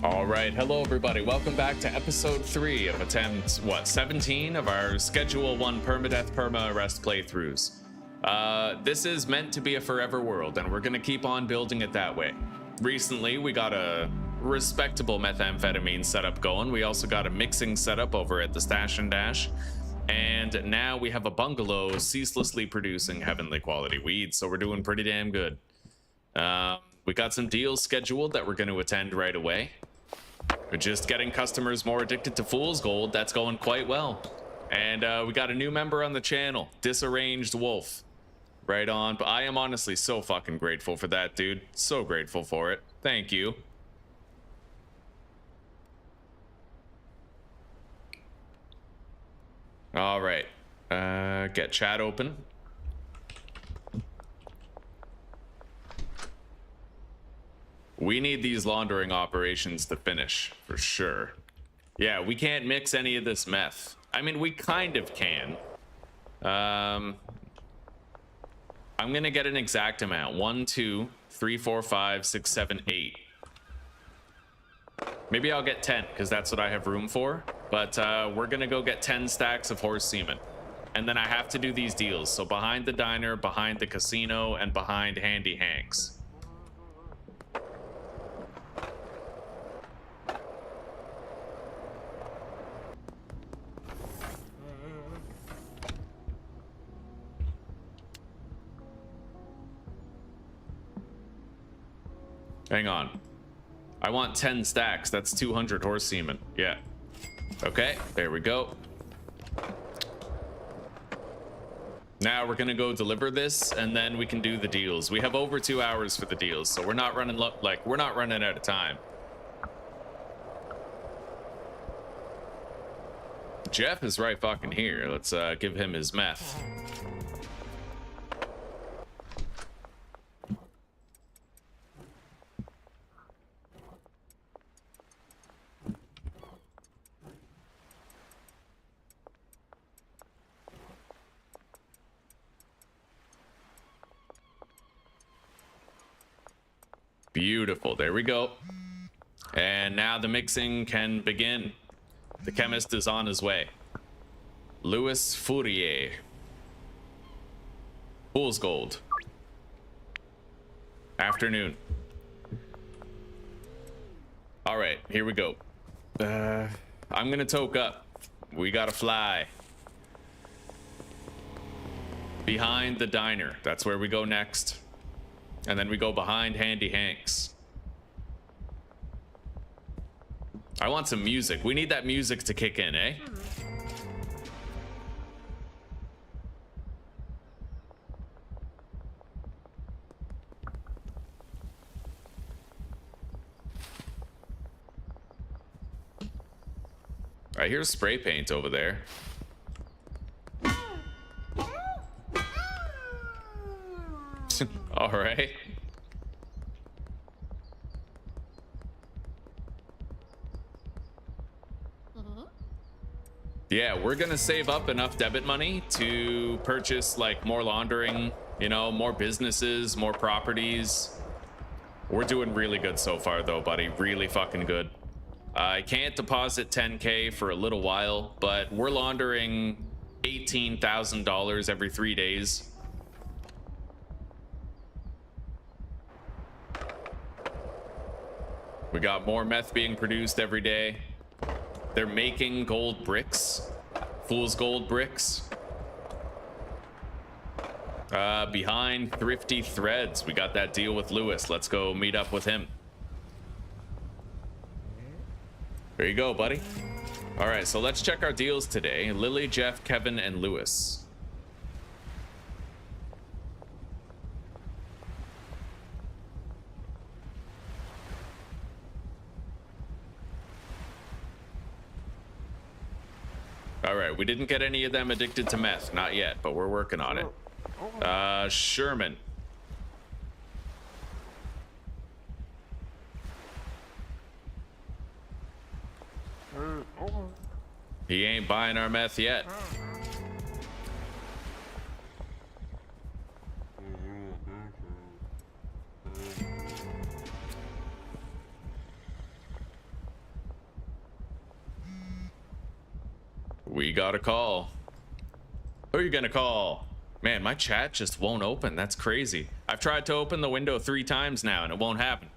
All right, hello everybody. Welcome back to episode 3 of attempt 17 of our Schedule 1 Permadeath Perma Arrest playthroughs. This is meant to be a forever world, and we're gonna keep on building it that way. Recently, we got a respectable methamphetamine setup going. We also got a mixing setup over at the Stash and Dash, and now we have a bungalow ceaselessly producing heavenly quality weed. So we're doing pretty damn good. We got some deals scheduled that we're going to attend right away. We're just getting customers more addicted to Fool's Gold. That's going quite well. And we got a new member on the channel, Disarranged Wolf. Right on. But I am honestly so fucking grateful for that, dude. So grateful for it. Thank you. All right. Get chat open. We need these laundering operations to finish, for sure. Yeah, we can't mix any of this meth. I mean, we kind of can. I'm gonna get an exact amount. 1, 2, 3, 4, 5, 6, 7, 8. Maybe I'll get 10, because that's what I have room for. But we're gonna go get 10 stacks of horse semen. And then I have to do these deals. So behind the diner, behind the casino, and behind Handy Hanks. Hang on. I want 10 stacks. That's 200 horse semen. Yeah. Okay, there we go. Now we're gonna go deliver this, and then we can do the deals. We have over 2 hours for the deals, so we're not running we're not running out of time. Jeff is right fucking here. Let's give him his meth. Beautiful. There we go. And now the mixing can begin. The chemist is on his way. Louis Fourier. Fool's Gold. Afternoon. All right, here we go. I'm gonna toke up. We gotta fly. Behind the diner. That's where we go next. And then we go behind Handy Hanks. I want some music. We need that music to kick in, eh? I hear spray paint over there. All right. Yeah, we're gonna save up enough debit money to purchase like more laundering, you know, more businesses, more properties. We're doing really good so far though, buddy. Really fucking good. I can't deposit 10K for a little while, but we're laundering $18,000 every 3 days. We got more meth being produced every day. They're making gold bricks. Fool's Gold bricks. Behind Thrifty Threads, we got that deal with Lewis. Let's go meet up with him. There you go, buddy. All right, so let's check our deals today. Lily, Jeff, Kevin, and Lewis. All right, we didn't get any of them addicted to meth, not yet, but we're working on it. Sherman. He ain't buying our meth yet. you gotta call? Who are you gonna call? Man, my chat just won't open. That's crazy. I've tried to open the window 3 times now and it won't happen.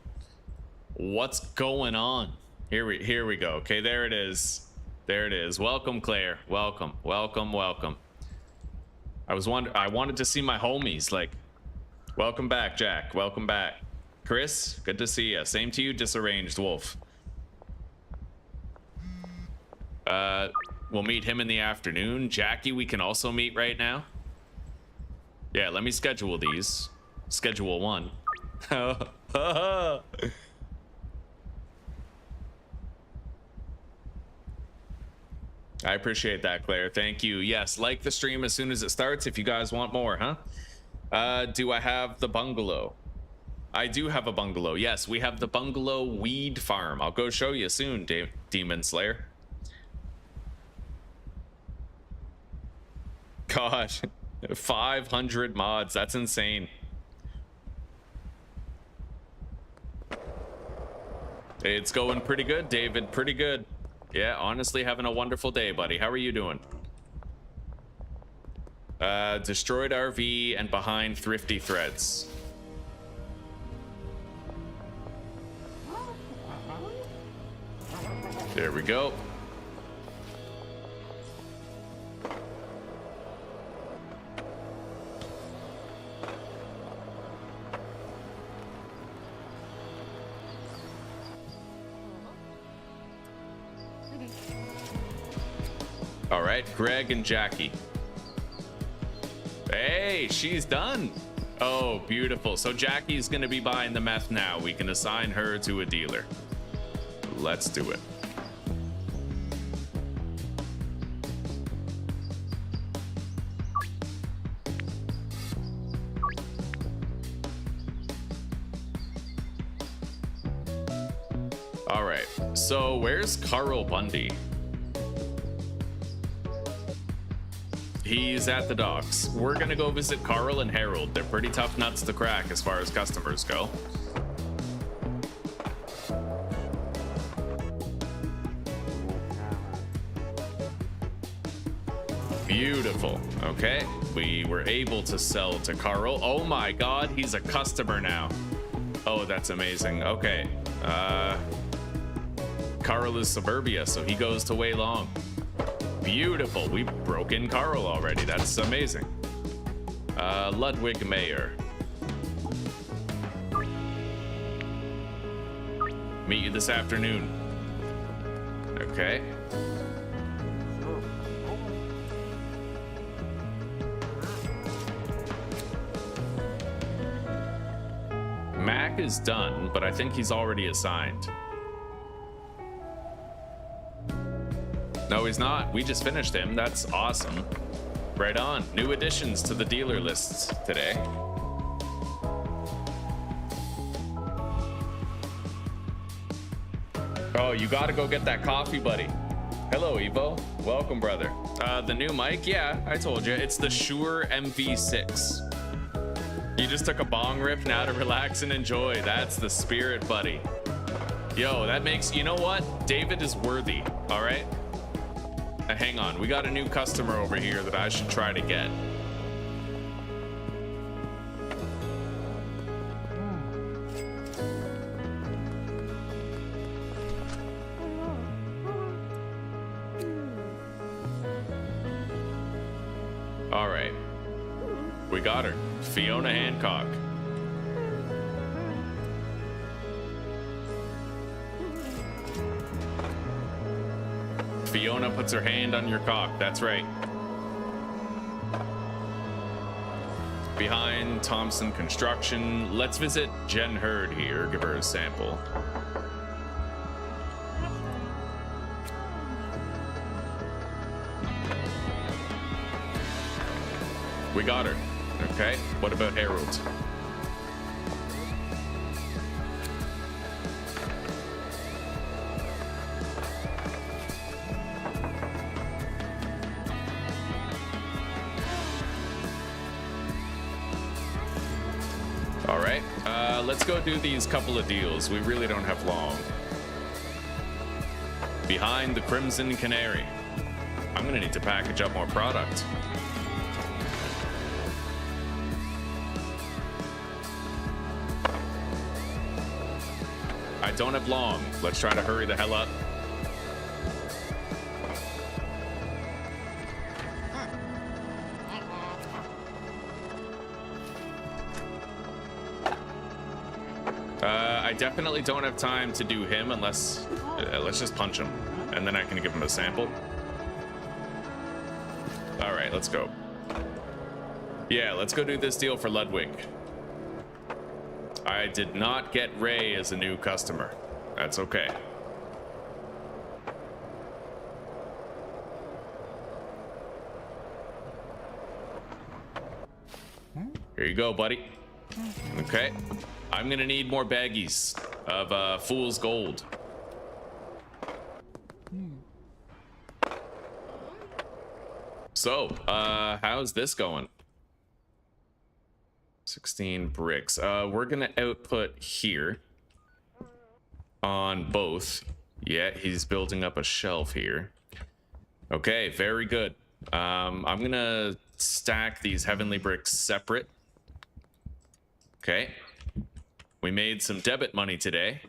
What's going on? Here we go. Okay, there it is. There it is. Welcome, Claire. Welcome. I wanted to see my homies. Like, welcome back, Jack. Welcome back. Chris, good to see you. Same to you, Disarranged Wolf. We'll meet him in the afternoon. Jackie, we can also meet right now. Yeah, let me schedule these. Schedule 1. I appreciate that, Claire. Thank you. Yes, like the stream as soon as it starts if you guys want more, huh? Do I have the bungalow? I do have a bungalow. Yes, we have the bungalow weed farm. I'll go show you soon, Demon Slayer. God, 500 mods. That's insane. It's going pretty good, David. Pretty good. Yeah, honestly, having a wonderful day, buddy. How are you doing? Destroyed RV and behind thrifty threads. There we go. All right, Greg and Jackie. Hey, she's done. Oh, beautiful. So Jackie's gonna be buying the meth now. We can assign her to a dealer. Let's do it. All right, so where's Carl Bundy? He's at the docks. We're gonna go visit Carl and Harold. They're pretty tough nuts to crack as far as customers go. Beautiful. Okay, we were able to sell to Carl. Oh my God, he's a customer now. Oh, that's amazing. Okay, Carl is suburbia, so he goes to Way Long. Beautiful. We broke in Carl already. That's amazing. Ludwig Mayer. Meet you this afternoon. Okay. Mac is done, but I think he's already assigned. No, he's not. We just finished him. That's awesome. Right on. New additions to the dealer lists today. Oh, you gotta go get that coffee, buddy. Hello, Evo. Welcome, brother. The new mic? Yeah, I told you. It's the Shure MV6. You just took a bong rip now to relax and enjoy. That's the spirit, buddy. Yo, that makes... You know what? David is worthy, all right? Hang on, we got a new customer over here that I should try to get. All right, we got her, Fiona Hancock. Fiona puts her hand on your cock. That's right. Behind Thompson Construction. Let's visit Jen Hurd here. Give her a sample. We got her. Okay. What about Harold? Let's go do these couple of deals. We really don't have long. Behind the Crimson Canary. I'm gonna need to package up more product. I don't have long. Let's try to hurry the hell up. I definitely don't have time to do him unless... let's just punch him. And then I can give him a sample. Alright, let's go. Yeah, let's go do this deal for Ludwig. I did not get Ray as a new customer. That's okay. Here you go, buddy. Okay. I'm gonna need more baggies of Fool's Gold. So, how's this going? 16 bricks. We're gonna output here on both. Yeah, he's building up a shelf here. Okay, very good. I'm gonna stack these heavenly bricks separate. Okay. We made some debit money today.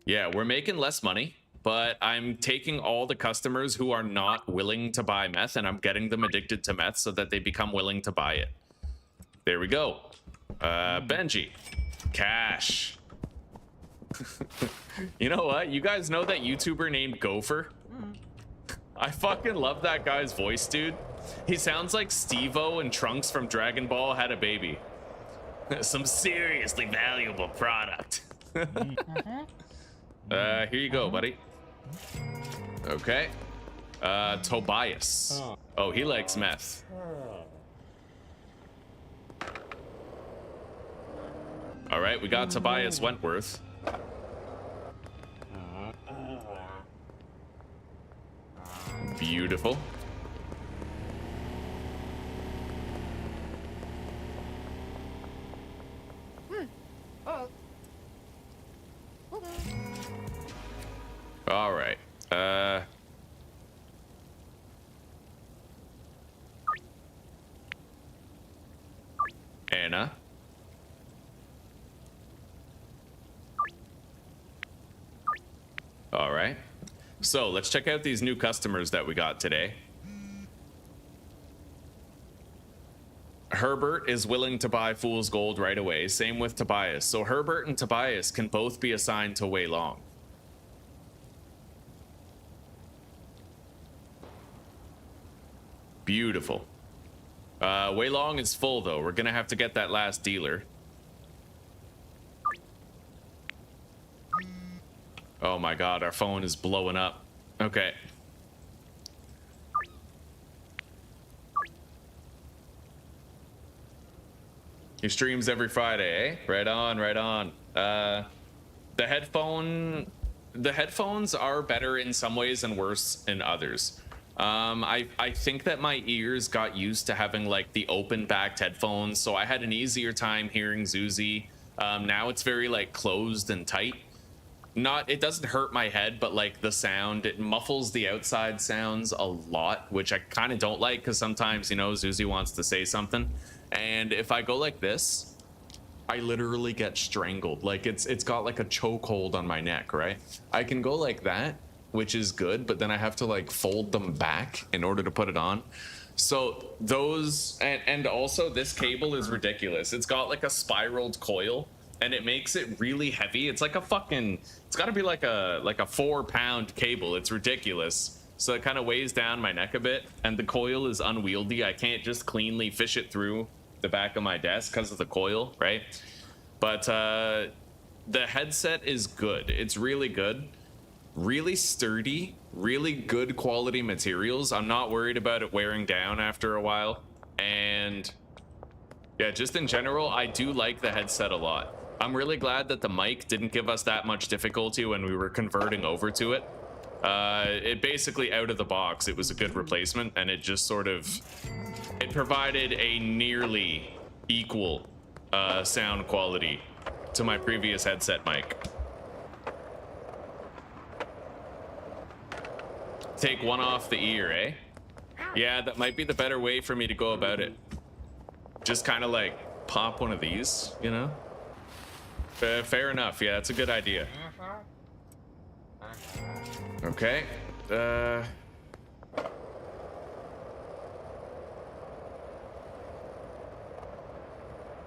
Yeah, we're making less money, but I'm taking all the customers who are not willing to buy meth and I'm getting them addicted to meth so that they become willing to buy it. There we go. Benji. Cash. You know what? You guys know that YouTuber named Gopher? I fucking love that guy's voice, dude. He sounds like Steve-O and Trunks from Dragon Ball had a baby. Some seriously valuable product. Here you go, buddy. Okay. Tobias. Oh, he likes meth. All right, we got Tobias Wentworth. Beautiful. All right. Anna. All right. So let's check out these new customers that we got today. Herbert is willing to buy Fool's Gold right away. Same with Tobias. So Herbert and Tobias can both be assigned to Wei Long. Beautiful. Wei Long is full though. We're gonna have to get that last dealer. Oh my god, our phone is blowing up. Okay. He streams every Friday, eh? Right on, right on. The headphones are better in some ways and worse in others. I think that my ears got used to having like the open backed headphones, so I had an easier time hearing Zuzi. Now it's very like closed and tight. It doesn't hurt my head, but like the sound, it muffles the outside sounds a lot, which I kind of don't like because sometimes, you know, Zuzi wants to say something. And if I go like this, I literally get strangled. Like it's got like a chokehold on my neck, right? I can go like that, which is good, but then I have to like fold them back in order to put it on. So those, and also this cable is ridiculous. It's got like a spiraled coil and it makes it really heavy. It's like a fucking, it's gotta be like a 4-pound cable. It's ridiculous. So it kind of weighs down my neck a bit and the coil is unwieldy. I can't just cleanly fish it through the back of my desk because of the coil, right? But the headset is good. It's really good. Really sturdy, really good quality materials. I'm not worried about it wearing down after a while. And yeah, just in general, I do like the headset a lot. I'm really glad that the mic didn't give us that much difficulty when we were converting over to it. It basically, out of the box, it was a good replacement, and it just sort of, it provided a nearly equal sound quality to my previous headset mic. Take one off the ear, eh? Yeah, that might be the better way for me to go about it. Just kind of like pop one of these, you know? Fair enough. Yeah, that's a good idea. Okay.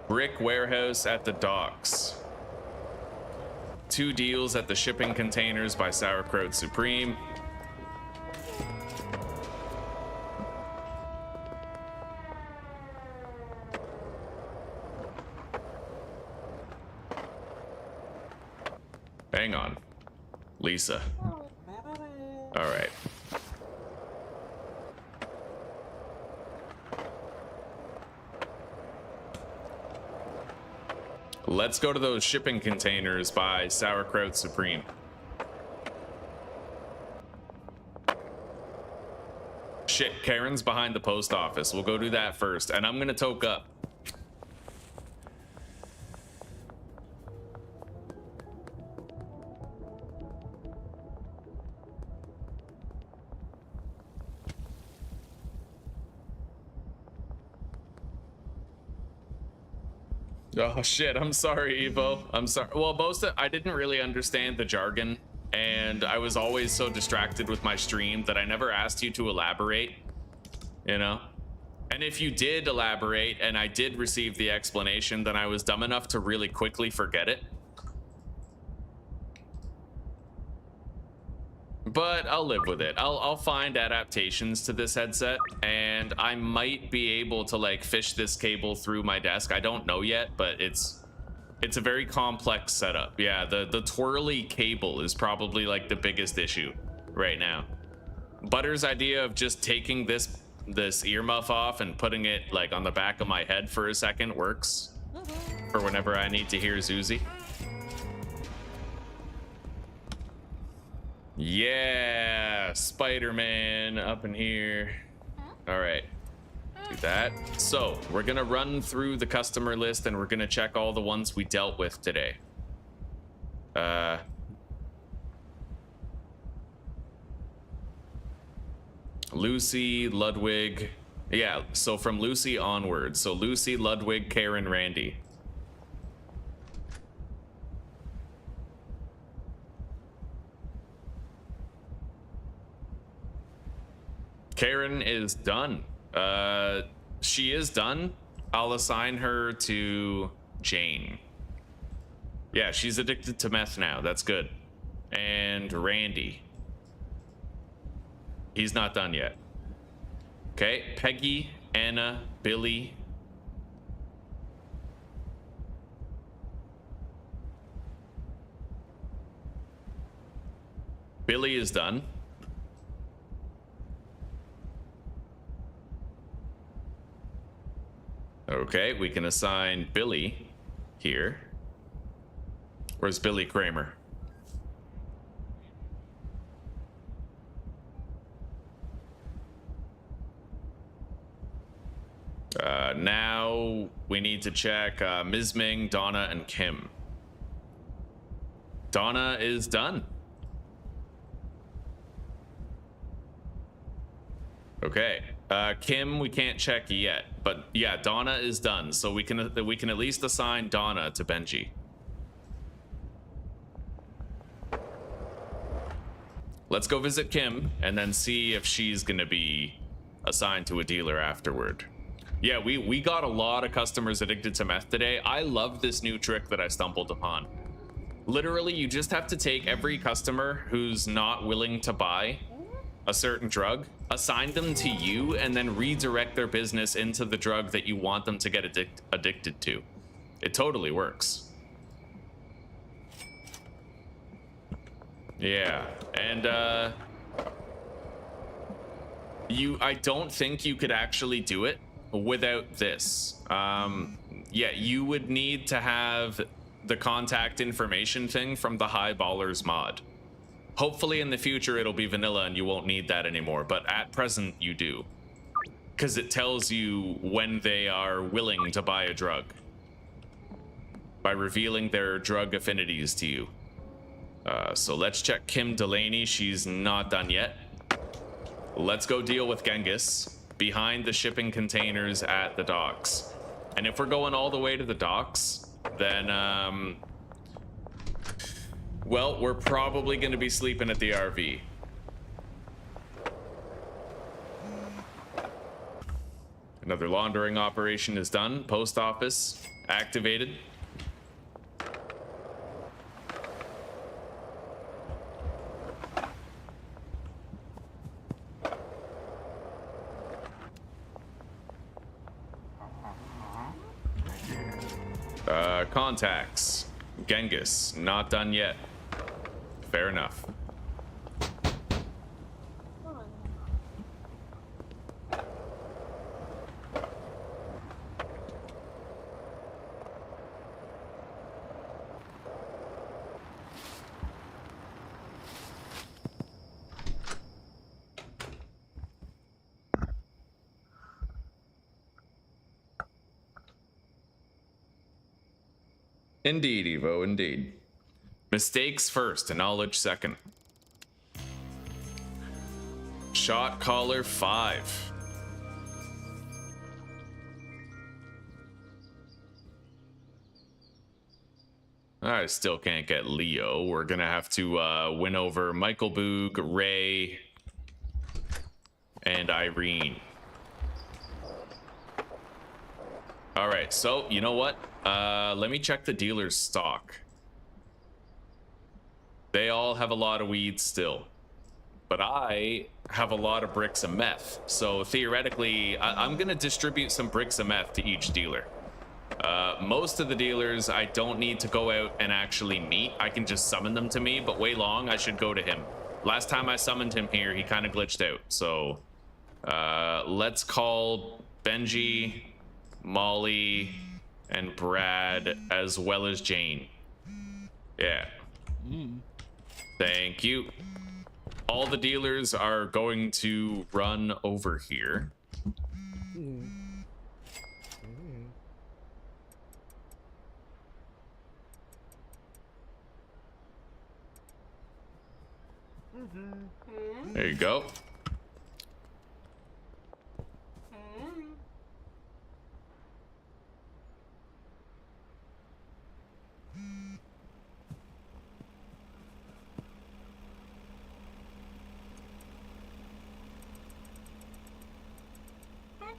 Brick warehouse at the docks. 2 deals at the shipping containers by Sauerkraut Supreme. Hang on. Lisa. All right. Let's go to those shipping containers by Sauerkraut Supreme. Shit, Karen's behind the post office. We'll go do that first, and I'm gonna toke up. Oh shit, I'm sorry, Evo. I'm sorry. Well, I didn't really understand the jargon, and I was always so distracted with my stream that I never asked you to elaborate, you know? And if you did elaborate and I did receive the explanation, then I was dumb enough to really quickly forget it. But I'll live with it. I'll find adaptations to this headset, and I might be able to like fish this cable through my desk. I don't know yet, but it's a very complex setup. Yeah, the twirly cable is probably like the biggest issue right now. Butter's idea of just taking this earmuff off and putting it like on the back of my head for a second works for whenever I need to hear Zuzi. Yeah, Spider-Man up in here. All right, do that. So we're gonna run through the customer list and we're gonna check all the ones we dealt with today. Lucy, Ludwig. Yeah, so from Lucy onward. So Lucy, Ludwig, Karen, Randy. Karen is done. She is done. I'll assign her to Jane. Yeah, she's addicted to meth now. That's good. And Randy. He's not done yet. Okay, Peggy, Anna, Billy. Billy is done. Okay, we can assign Billy here. Where's Billy Kramer? Now we need to check Ms. Ming, Donna, and Kim. Donna is done. Okay. Kim, we can't check yet, but yeah, Donna is done, so we can at least assign Donna to Benji. Let's go visit Kim and then see if she's gonna be assigned to a dealer afterward. Yeah, we got a lot of customers addicted to meth today. I love this new trick that I stumbled upon. Literally, you just have to take every customer who's not willing to buy a certain drug, assign them to you, and then redirect their business into the drug that you want them to get addicted to. It totally works. Yeah, and I don't think you could actually do it without this. Yeah, you would need to have the contact information thing from the High Ballers mod. Hopefully in the future it'll be vanilla and you won't need that anymore, but at present you do. Because it tells you when they are willing to buy a drug by revealing their drug affinities to you. So let's check Kim Delaney. She's not done yet. Let's go deal with Genghis behind the shipping containers at the docks. And if we're going all the way to the docks, then, well, we're probably going to be sleeping at the RV. Another laundering operation is done. Post office activated. Contacts. Genghis, not done yet. Fair enough. Indeed, Evo, indeed. Mistakes first and knowledge second. Shot caller 5. I still can't get Leo. We're gonna have to win over Michael Boog, Ray, and Irene. All right, so you know what? Let me check the dealer's stock. They all have a lot of weed still, but I have a lot of bricks of meth. So theoretically, I'm gonna distribute some bricks of meth to each dealer. Most of the dealers I don't need to go out and actually meet. I can just summon them to me, but Wei Long, I should go to him. Last time I summoned him here, he kind of glitched out. So let's call Benji, Molly, and Brad, as well as Jane. Yeah. Thank you. All the dealers are going to run over here. There you go.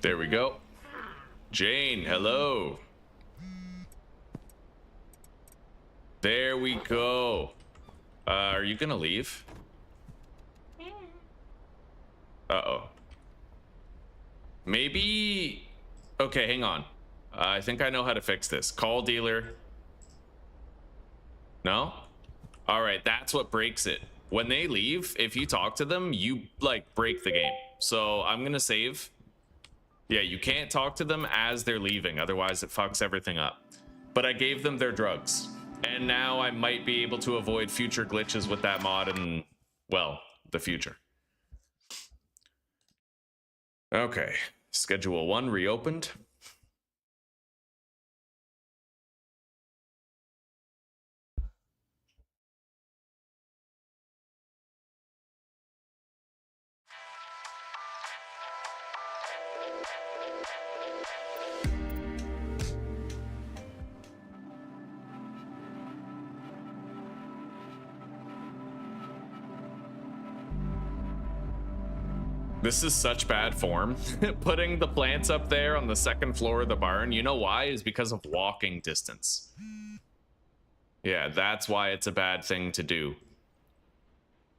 There we go. Jane, hello. There we go. Are you gonna leave? Uh-oh. Maybe... Okay, hang on. I think I know how to fix this. Call dealer. No? All right, that's what breaks it. When they leave, if you talk to them, you, like, break the game. So I'm gonna save. Yeah, you can't talk to them as they're leaving, otherwise it fucks everything up. But I gave them their drugs. And now I might be able to avoid future glitches with that mod in, well, the future. Okay, schedule 1 reopened. This is such bad form. Putting the plants up there on the second floor of the barn, you know why? Is because of walking distance. Yeah, that's why it's a bad thing to do.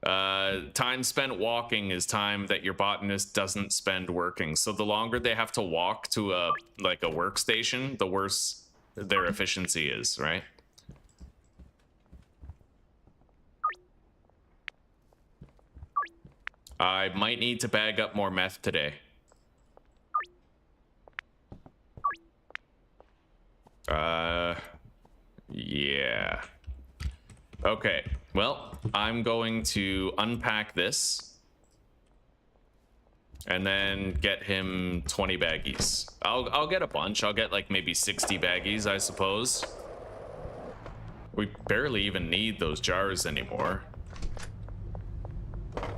Time spent walking is time that your botanist doesn't spend working. So the longer they have to walk to a workstation, the worse their efficiency is, right? I might need to bag up more meth today. Yeah. Okay, well, I'm I'm going to unpack this and then get him 20 baggies. I'll get a bunch. I'll get like maybe 60 baggies, I suppose. We barely even need those jars anymore.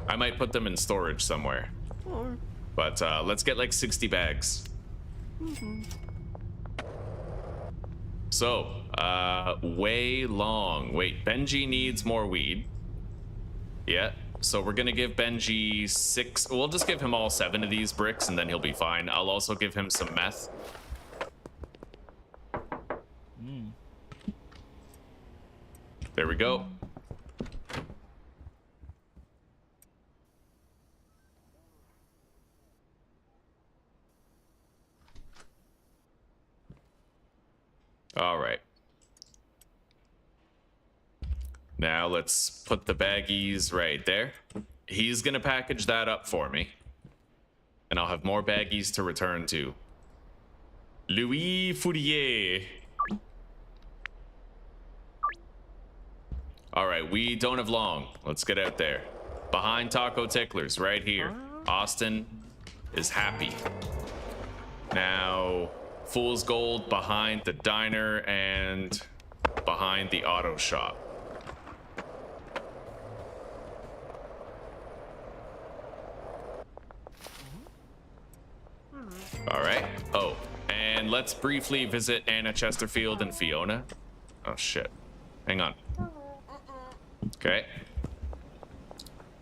I might put them in storage somewhere. But let's get like 60 bags. So, way long. Wait, Benji needs more weed. Yeah, so we're gonna give Benji 6. We'll just give him all 7 of these bricks and then he'll be fine. I'll also give him some meth. There we go. All right. Now let's put the baggies right there. He's gonna package that up for me. And I'll have more baggies to return to. Louis Fourier. All right, we don't have long. Let's get out there. Behind Taco Ticklers, right here. Austin is happy. Now, Fool's Gold behind the diner and behind the auto shop. All right. Oh, and let's briefly visit Anna Chesterfield and Fiona. Oh, shit. Hang on. Okay.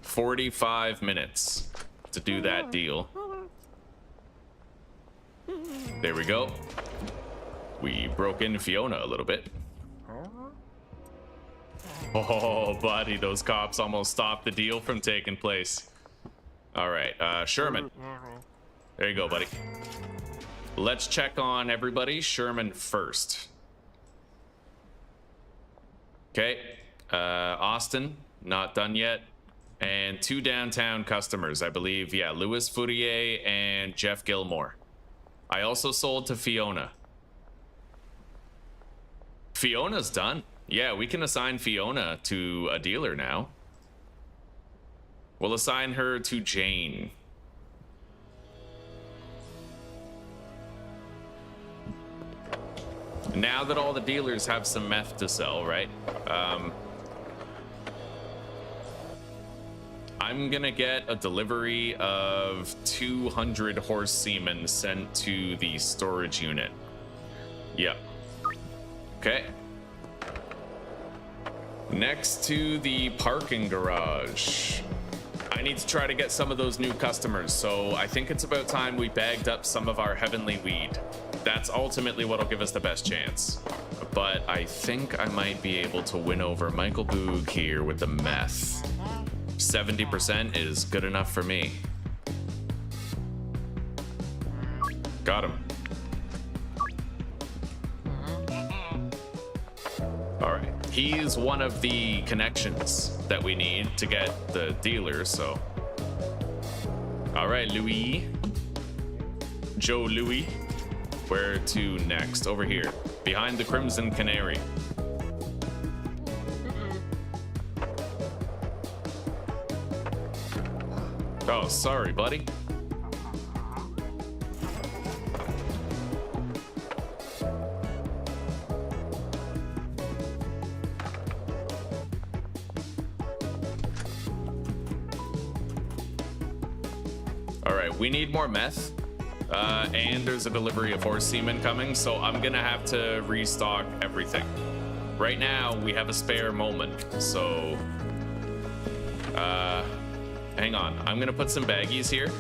45 minutes to do that deal. There we go. We broke in Fiona a little bit. Oh, buddy, those cops almost stopped the deal from taking place. All right, Sherman. There you go, buddy. Let's check on everybody. Sherman first. Okay. Austin, not done yet. And 2 downtown customers, I believe. Yeah, Louis Fourier and Jeff Gilmore. I also sold to Fiona. Fiona's done. Yeah, we can assign Fiona to a dealer now. We'll assign her to Jane. Now that all the dealers have some meth to sell, right? I'm gonna get a delivery of 200 horse semen sent to the storage unit. Yep. Okay. Next to the parking garage. I need to try to get some of those new customers, so I think it's about time we bagged up some of our heavenly weed. That's ultimately what'll give us the best chance. But I think I might be able to win over Michael Boog here with the meth. 70% is good enough for me. Got him. All right. He's one of the connections that we need to get the dealer, so. All right, Louis. Joe Louis. Where to next? Over here. Behind the Crimson Canary. Oh, sorry, buddy. All right, we need more meth. And there's a delivery of horse semen coming, so I'm gonna have to restock everything. Right now, we have a spare moment, so... hang on. I'm gonna put some baggies here,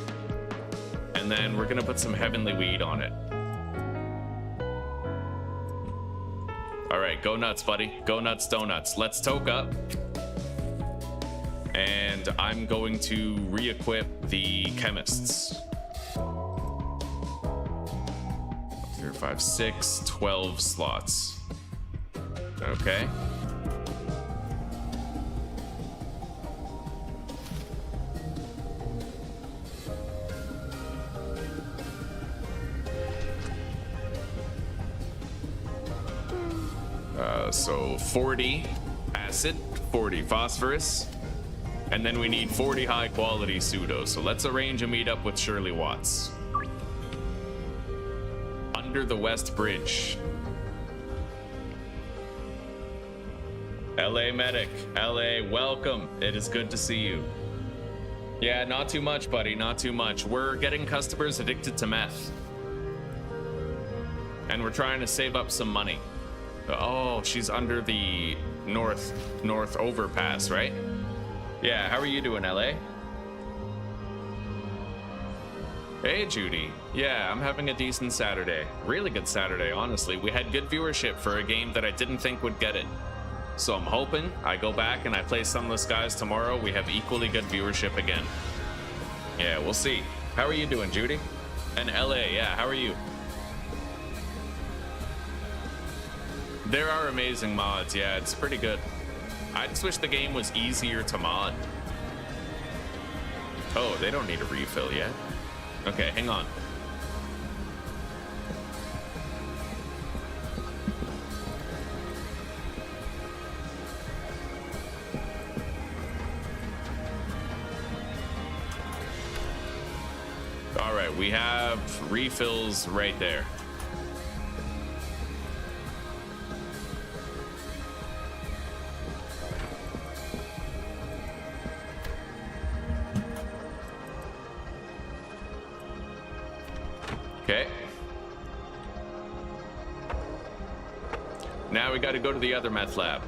and then we're gonna put some heavenly weed on it. All right, go nuts, buddy. Go nuts, donuts. Let's toke up. And I'm going to re-equip the chemists. 3, 5, 6, 12 slots. Okay. So 40 acid, 40 phosphorus, And then we need 40 high quality pseudo. So let's arrange a meetup with Shirley Watts. Under the West Bridge. LA Medic, LA, welcome. It is good to see you. Yeah, not too much, buddy, not too much. We're getting customers addicted to meth. And we're trying to save up some money. Oh, she's under the north overpass, right? Yeah, how are you doing, LA? Hey, Judy. Yeah, I'm having a decent Saturday. Really good Saturday, honestly. We had good viewership for a game that I didn't think would get it. So I'm hoping I go back and I play Sunless Skies tomorrow. We have equally good viewership again. Yeah, we'll see. How are you doing, Judy? And LA, yeah, how are you? There are amazing mods, yeah, it's pretty good. I just wish the game was easier to mod. Oh, they don't need a refill yet. Okay, hang on. All right, we have refills right there. Okay. Now we got to go to the other meth lab.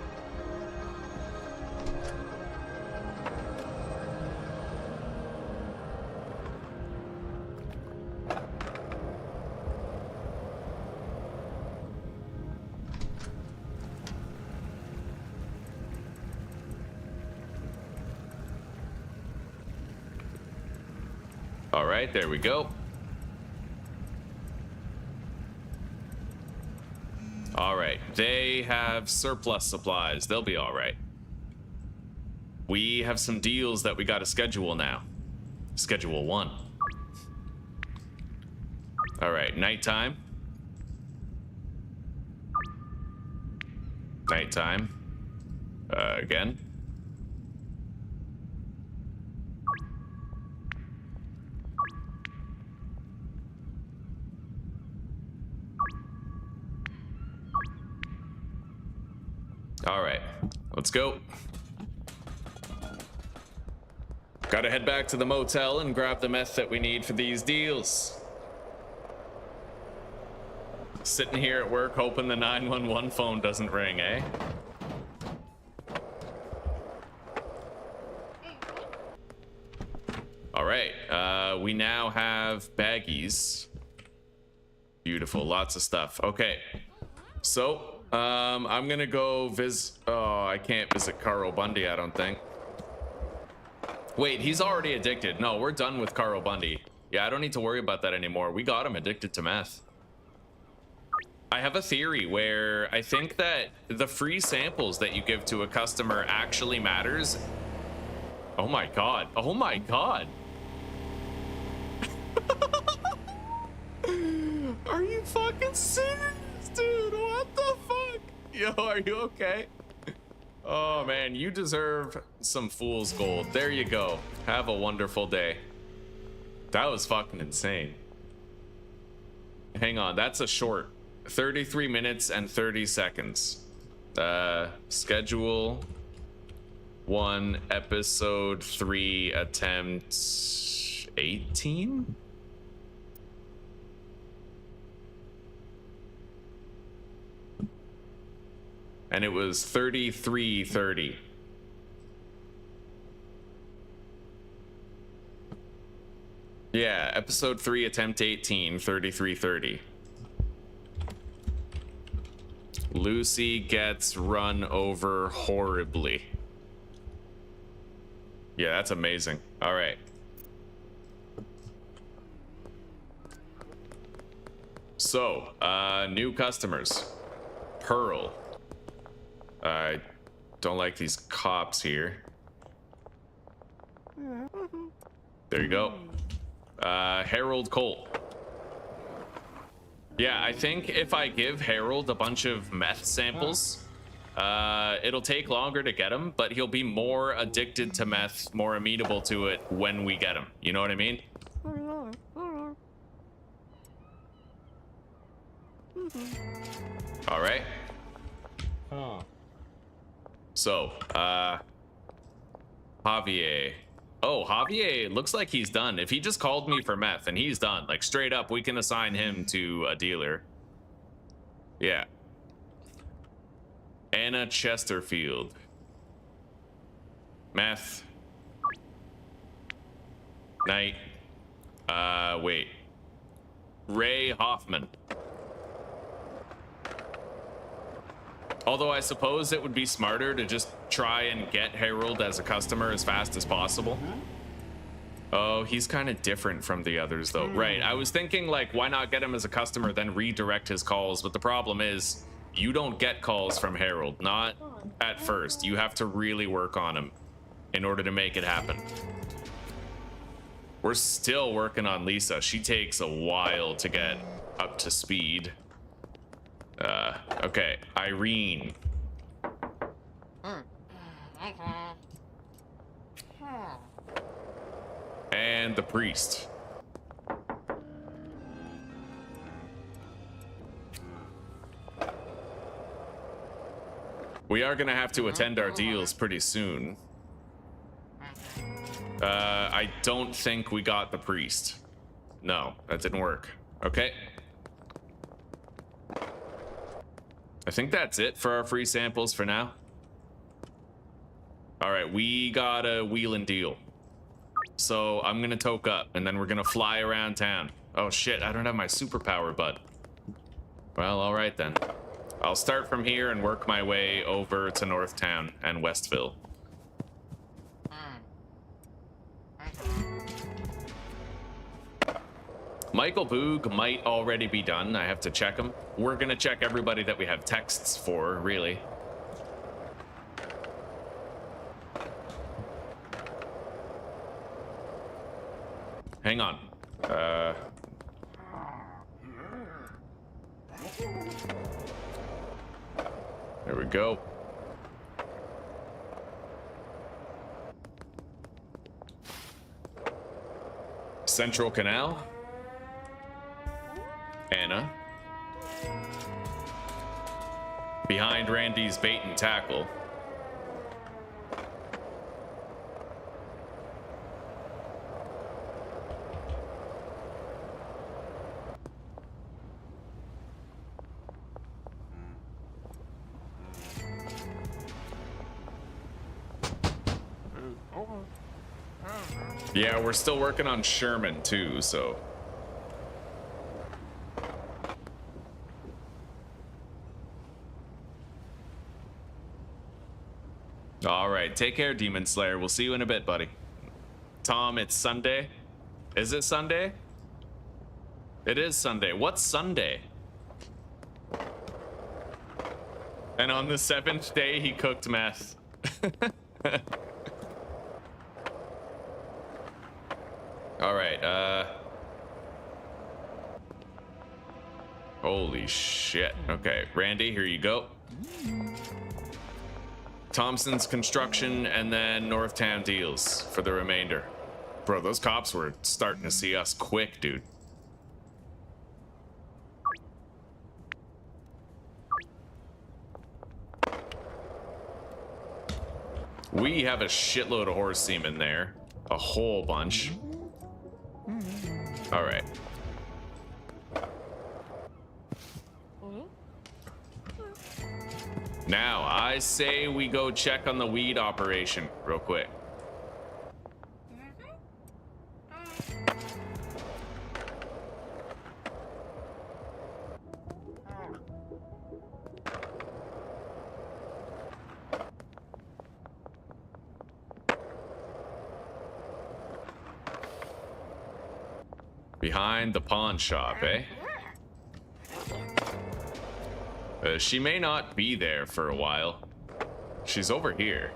All right, there we go. All right, they have surplus supplies. They'll be all right. We have some deals that we got to schedule now. Schedule 1. All right, nighttime. Nighttime. Again. All right, let's go. Gotta head back to the motel and grab the meth that we need for these deals. Sitting here at work hoping the 911 phone doesn't ring, eh? All right, we now have baggies. Beautiful, lots of stuff. Okay, so I'm gonna go oh, I can't visit Carl Bundy, I don't think. Wait, he's already addicted. No, we're done with Carl Bundy. Yeah, I don't need to worry about that anymore. We got him addicted to meth. I have a theory where I think that the free samples that you give to a customer actually matters. Oh my god. Oh my god. Are you fucking serious, dude? What the fuck? Yo, are you okay? Oh man, you deserve some fool's gold. There you go. Have a wonderful day. That was fucking insane. Hang on, that's a short. 33 minutes and 30 seconds. Schedule 1, episode 3, attempt 18? And it was 33:30. Yeah, episode 3, attempt 18, 33:30. Lucy gets run over horribly. Yeah, that's amazing. All right. So, new customers. Pearl. I don't like these cops here. There you go. Harold Cole. Yeah, I think if I give Harold a bunch of meth samples, It'll take longer to get him, but he'll be more addicted to meth, more amenable to it when we get him. You know what I mean? All right. So, Javier. Oh, Javier looks like he's done. If he just called me for meth and he's done, like straight up, we can assign him to a dealer. Yeah. Anna Chesterfield. Meth. Night. Wait. Ray Hoffman. Although I suppose it would be smarter to just try and get Harold as a customer as fast as possible. Oh, he's kind of different from the others though. Right, I was thinking like, why not get him as a customer, then redirect his calls? But the problem is, you don't get calls from Harold, not at first. You have to really work on him in order to make it happen. We're still working on Lisa. She takes a while to get up to speed. Okay, Irene. And the priest. We are gonna have to attend our deals pretty soon. I don't think we got the priest. No, that didn't work. Okay. I think that's it for our free samples for now. All right, we got a wheel and deal. So I'm gonna toke up and then we're gonna fly around town. Oh shit, I don't have my superpower, bud. Well, all right then. I'll start from here and work my way over to Northtown and Westville. Michael Boog might already be done. I have to check him. We're gonna check everybody that we have texts for, really. Hang on. There we go. Central Canal. Anna. Behind Randy's bait and tackle. Yeah, we're still working on Sherman too, so. All right, take care, Demon Slayer. We'll see you in a bit, buddy. Tom, it's Sunday. Is it Sunday? It is Sunday. What's Sunday? And on the 7th day, he cooked meth. All right, holy shit. Okay, Randy, here you go. Thompson's construction and then Northtown deals for the remainder. Bro, those cops were starting to see us quick, dude. We have a shitload of horse semen there. A whole bunch. All right. Now, I say we go check on the weed operation real quick. Behind the pawn shop, eh? She may not be there for a while. She's over here.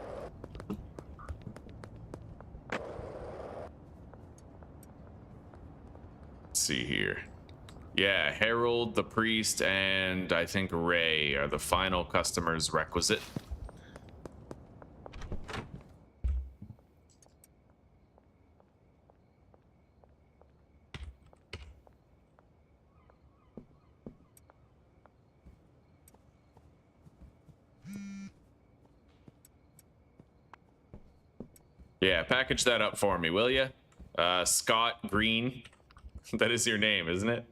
Let's see here. Yeah, Harold, the priest, and I think Ray are the final customers requisite. Yeah, package that up for me, will you? Scott Green. That is your name, isn't it?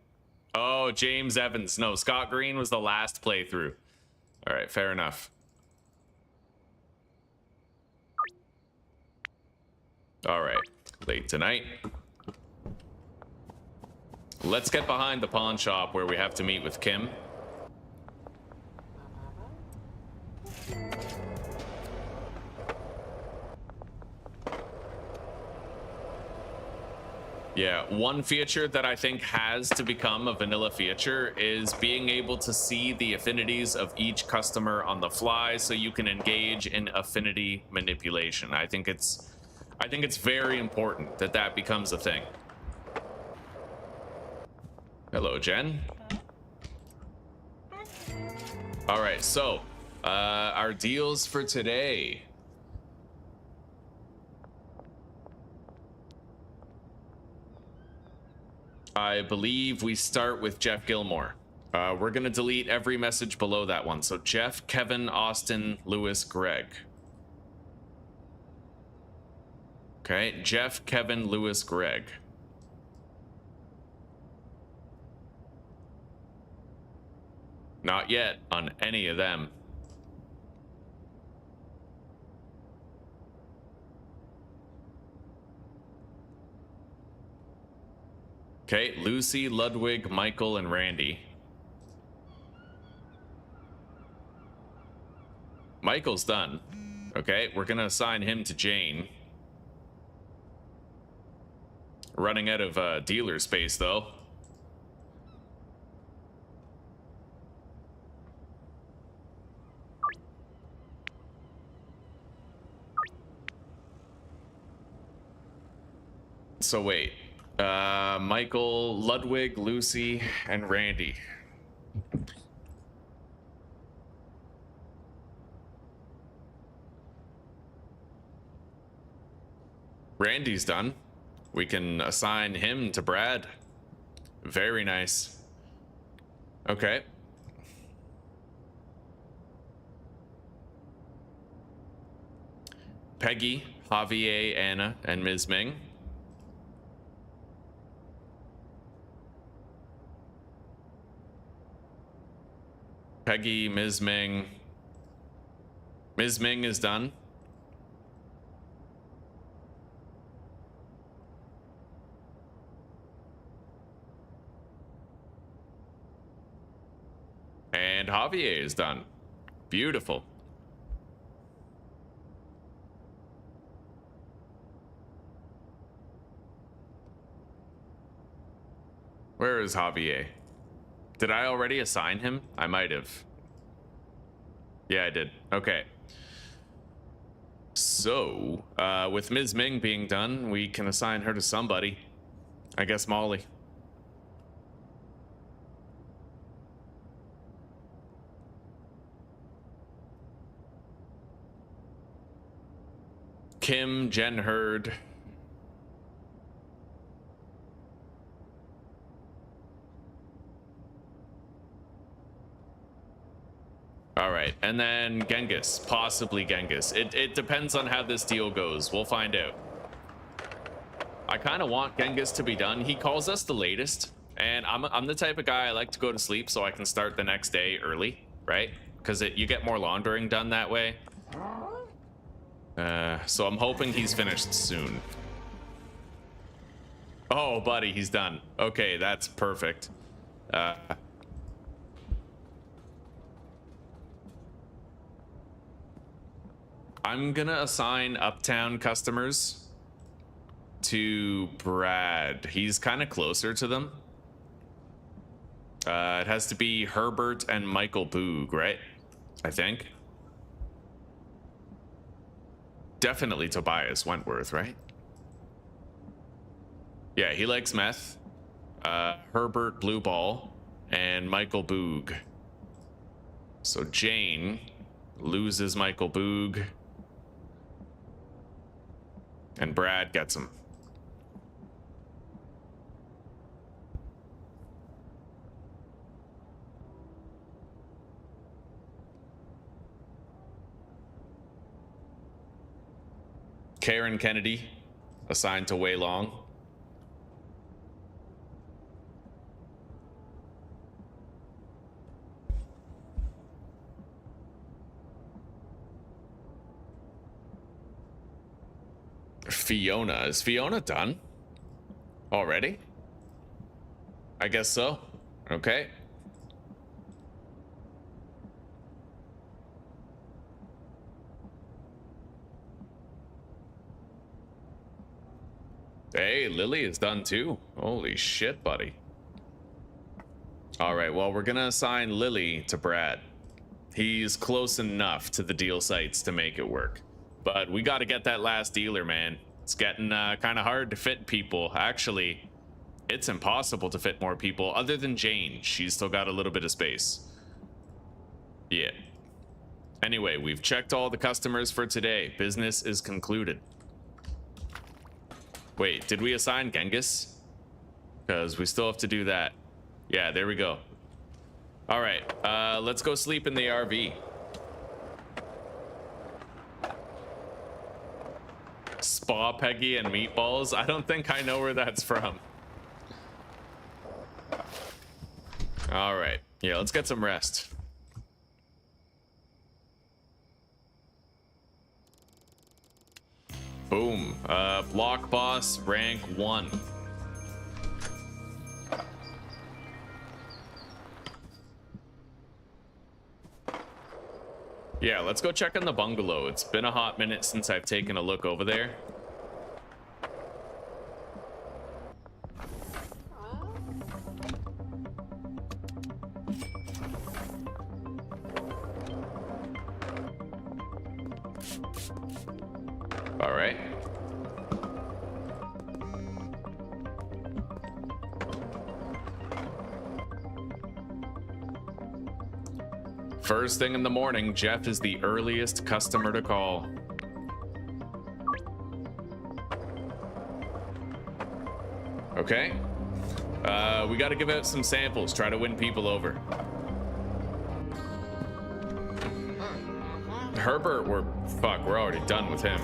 Oh, James Evans. No, Scott Green was the last playthrough. All right, fair enough. All right, late tonight. Let's get behind the pawn shop where we have to meet with Kim. Yeah, one feature that I think has to become a vanilla feature is being able to see the affinities of each customer on the fly so you can engage in affinity manipulation. I think it's very important that that becomes a thing. Hello, Jen. All right, so our deals for today. I believe we start with Jeff Gilmore. We're going to delete every message below that one. So Jeff, Kevin, Austin, Lewis, Greg. Okay, Jeff, Kevin, Lewis, Greg. Not yet on any of them. Okay, Lucy, Ludwig, Michael, and Randy. Michael's done. Okay, we're gonna assign him to Jane. Running out of dealer space, though. So wait. Michael, Ludwig, Lucy, and Randy. Randy's done. We can assign him to Brad. Very nice. Okay. Peggy, Javier, Anna, and Ms. Ming. Peggy, Ms. Ming. Ms. Ming is done. And Javier is done. Beautiful. Where is Javier? Did I already assign him? I might have. Yeah, I did. Okay. So, with Ms. Ming being done, we can assign her to somebody. I guess Molly. Kim, Jen Hurd. All right, and then Genghis, possibly Genghis. It depends on how this deal goes. We'll find out. I kind of want Genghis to be done. He calls us the latest, and I'm the type of guy I like to go to sleep so I can start the next day early, right? Because you get more laundering done that way. So I'm hoping he's finished soon. Oh, buddy, he's done. Okay, that's perfect. I'm gonna assign Uptown customers to Brad. He's kind of closer to them. It has to be Herbert and Michael Boog, right? I think. Definitely Tobias Wentworth, right? Yeah, he likes meth. Herbert Blueball, and Michael Boog. So Jane loses Michael Boog, and Brad gets him. Karen Kennedy assigned to Wei Long. Fiona. Is Fiona done already? I guess so. Okay. Hey, Lily is done too. Holy shit, buddy. All right, well, we're gonna assign Lily to Brad. He's close enough to the deal sites to make it work. But we got to get that last dealer, man. It's getting kind of hard to fit people. Actually, it's impossible to fit more people other than Jane. She's still got a little bit of space. Yeah. Anyway, we've checked all the customers for today. Business is concluded. Wait, did we assign Genghis? Because we still have to do that. Yeah, there we go. All right, let's go sleep in the RV. Spa Peggy and Meatballs? I don't think I know where that's from. All right, yeah, let's get some rest. Boom. Block boss, rank 1. Yeah, let's go check on the bungalow. It's been a hot minute since I've taken a look over there. All right. First thing in the morning, Jeff is the earliest customer to call. Okay. We got to give out some samples, try to win people over. Herbert, we're already done with him.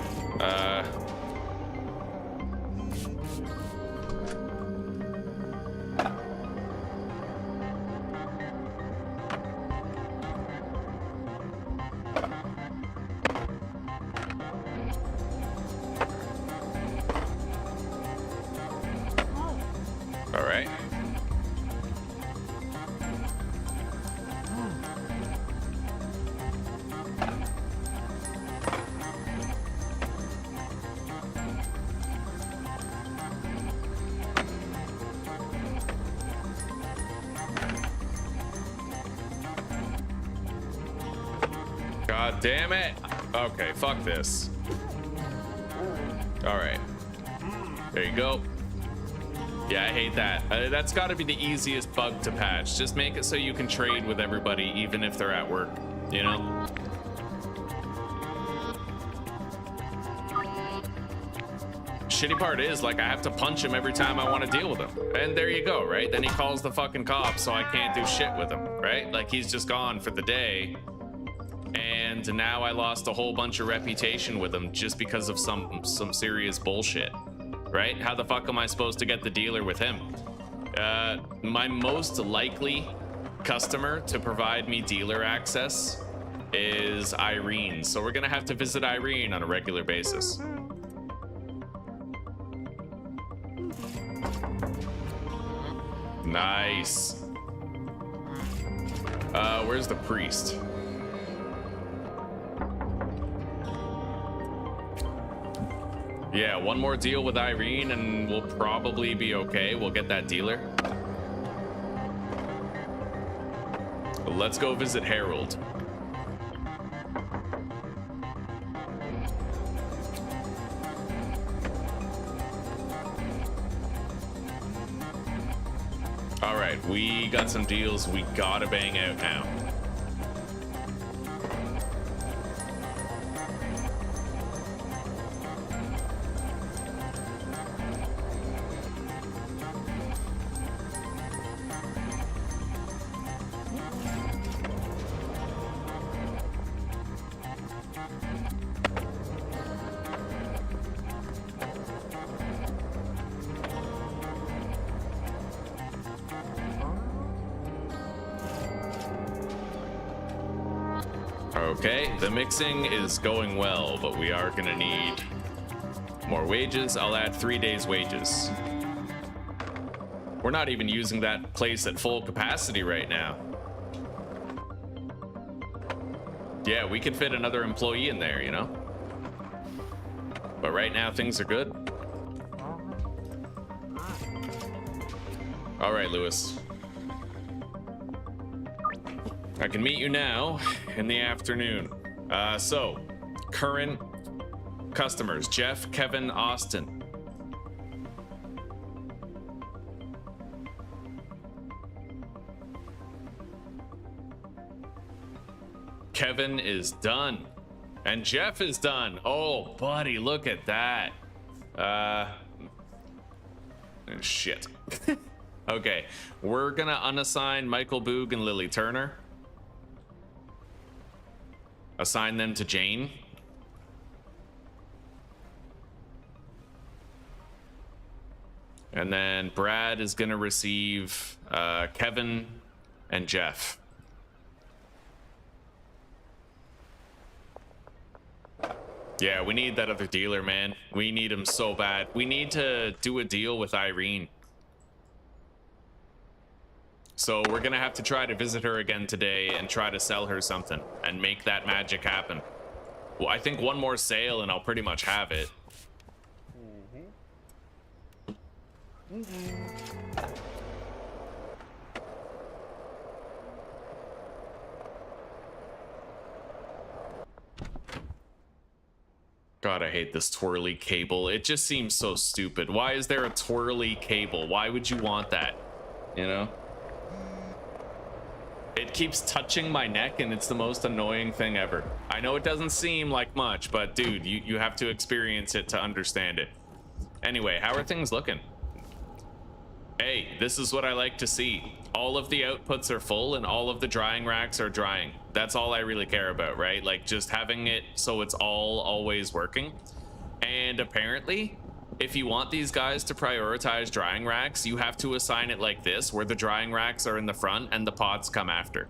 All right. God damn it. Okay, fuck this. All right. There you go. Yeah, I hate that. That's got to be the easiest bug to patch. Just make it so you can trade with everybody, even if they're at work, you know? Shitty part is, like, I have to punch him every time I want to deal with him. And there you go, right? Then he calls the fucking cops, so I can't do shit with him, right? Like, he's just gone for the day. And now I lost a whole bunch of reputation with him just because of some serious bullshit. Right? How the fuck am I supposed to get the dealer with him? My most likely customer to provide me dealer access is Irene. So we're gonna have to visit Irene on a regular basis. Nice. Where's the priest? Yeah, one more deal with Irene and we'll probably be okay. We'll get that dealer. Let's go visit Harold. All right, we got some deals we gotta bang out now. Okay, the mixing is going well, but we are gonna need more wages. I'll add 3 days wages. We're not even using that place at full capacity right now. Yeah, we could fit another employee in there, you know? But right now things are good. All right, Lewis. I can meet you now in the afternoon. So, current customers, Jeff, Kevin, Austin. Kevin is done. And Jeff is done. Oh, buddy, look at that. Shit. Okay, we're gonna unassign Michael Boog and Lily Turner. Assign them to Jane. And then Brad is gonna receive Kevin and Jeff. Yeah, we need that other dealer, man. We need him so bad. We need to do a deal with Irene. So we're gonna have to try to visit her again today and try to sell her something and make that magic happen. Well, I think one more sale and I'll pretty much have it. God, I hate this twirly cable. It just seems so stupid. Why is there a twirly cable? Why would you want that? You know? It keeps touching my neck and it's the most annoying thing ever. I know it doesn't seem like much, but dude, you have to experience it to understand it. Anyway, how are things looking? Hey, this is what I like to see. All of the outputs are full and all of the drying racks are drying. That's all I really care about, right? Like just having it so it's all always working. And apparently, if you want these guys to prioritize drying racks, you have to assign it like this, where the drying racks are in the front and the pods come after.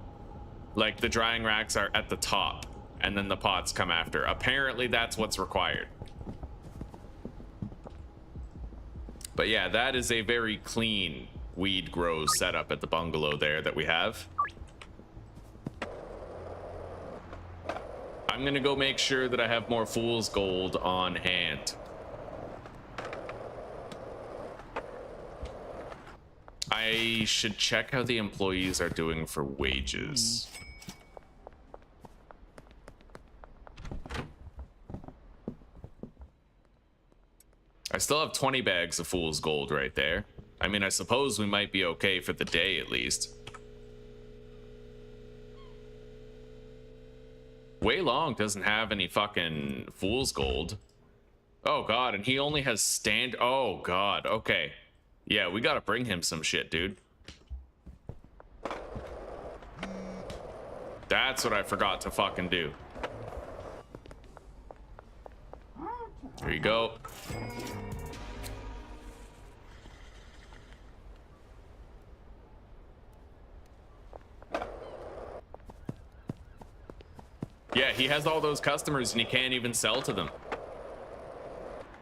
Like the drying racks are at the top and then the pods come after. Apparently that's what's required. But yeah, that is a very clean weed grow setup at the bungalow there that we have. I'm gonna go make sure that I have more fool's gold on hand. I should check how the employees are doing for wages. I still have 20 bags of fool's gold right there. I mean, I suppose we might be okay for the day at least. Wei Long doesn't have any fucking fool's gold. Oh god, and he only has oh god, okay. Yeah, we gotta bring him some shit, dude. That's what I forgot to fucking do. There you go. Yeah, he has all those customers and he can't even sell to them.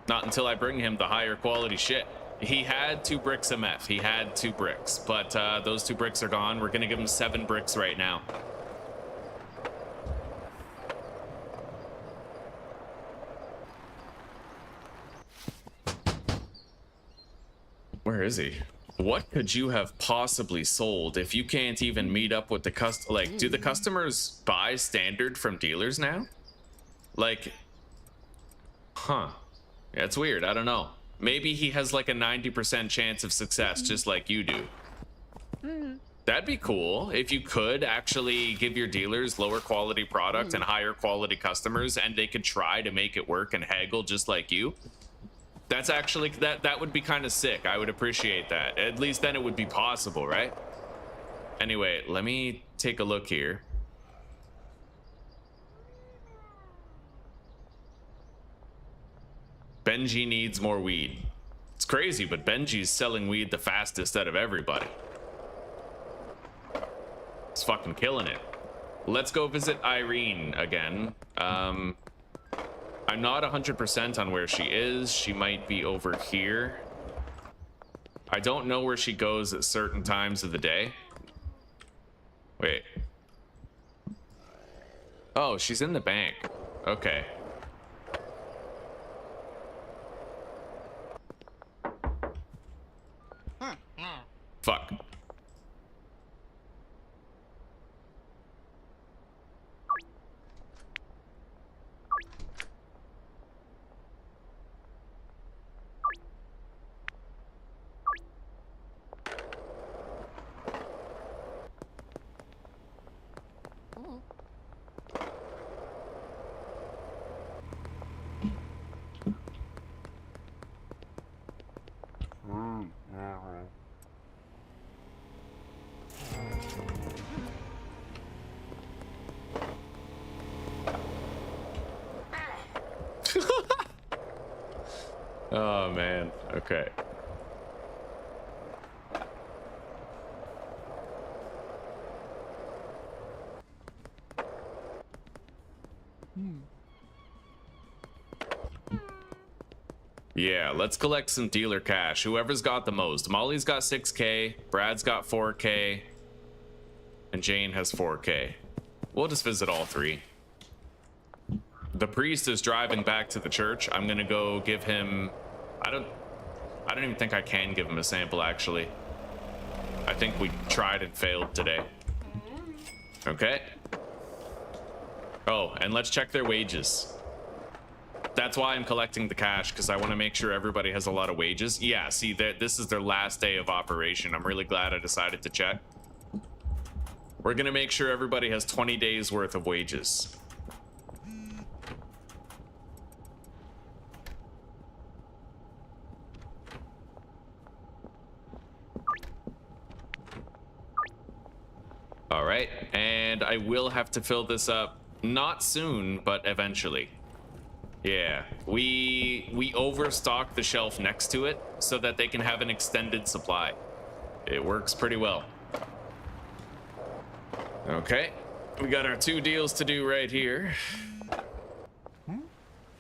Not until I bring him the higher quality shit. He had 2 bricks of meth. He had 2 bricks, but those 2 bricks are gone. We're gonna give him 7 bricks right now. Where is he? What could you have possibly sold if you can't even meet up with the like, do the customers buy standard from dealers now? Like, huh. Yeah, it's weird. I don't know. Maybe he has like a 90% chance of success, just like you do. That'd be cool if you could actually give your dealers lower quality product and higher quality customers, and they could try to make it work and haggle just like you. That's actually, that would be kind of sick. I would appreciate that. At least then it would be possible, right? Anyway, let me take a look here. Benji needs more weed. It's crazy, but Benji's selling weed the fastest out of everybody. It's fucking killing it. Let's go visit Irene again. I'm not 100% on where she is. She might be over here. I don't know where she goes at certain times of the day. Wait. Oh, she's in the bank. Okay. Fuck. Oh man, okay. Yeah, let's collect some dealer cash. Whoever's got the most. Molly's got 6K, Brad's got 4K, and Jane has 4K. We'll just visit all three. The priest is driving back to the church. I'm gonna go give him... I don't even think I can give him a sample, actually. I think we tried and failed today. Okay. Oh, and let's check their wages. That's why I'm collecting the cash, because I want to make sure everybody has a lot of wages. Yeah, see, this is their last day of operation. I'm really glad I decided to check. We're gonna make sure everybody has 20 days worth of wages. All right, and I will have to fill this up, not soon, but eventually. Yeah, we overstock the shelf next to it so that they can have an extended supply. It works pretty well. Okay, we got our 2 deals to do right here.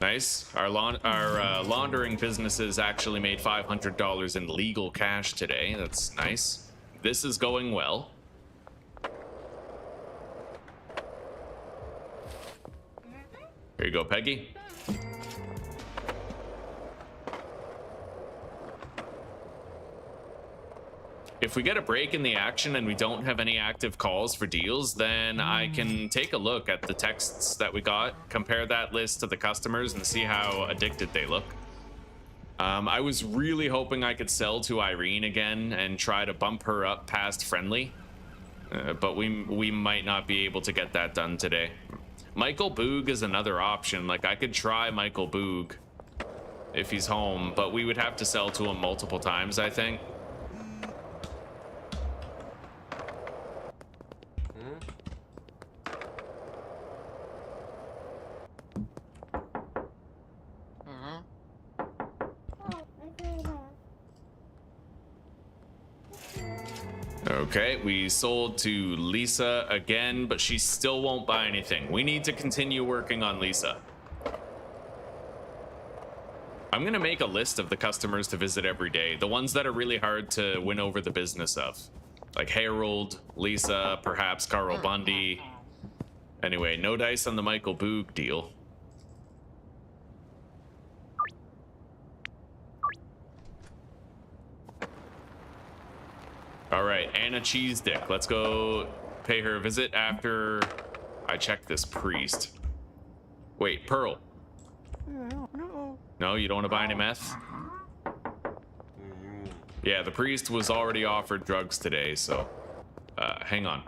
Nice. Our laundering businesses actually made $500 in legal cash today. That's nice. This is going well. Here you go, Peggy. If we get a break in the action and we don't have any active calls for deals, then I can take a look at the texts that we got, compare that list to the customers, and see how addicted they look. I was really hoping I could sell to Irene again and try to bump her up past friendly, but we might not be able to get that done today. Michael Boog is another option. Like, I could try Michael Boog if he's home, but we would have to sell to him multiple times, I think. Okay, we sold to Lisa again, but she still won't buy anything. We need to continue working on Lisa. I'm gonna make a list of the customers to visit every day, the ones that are really hard to win over the business of. Like Harold, Lisa, perhaps Carl Bundy. Anyway, no dice on the Michael Boog deal. All right, Anna Cheese Dick. Let's go pay her a visit after I check this priest. Wait, Pearl. No, you don't want to buy any meth? Yeah, the priest was already offered drugs today, so hang on.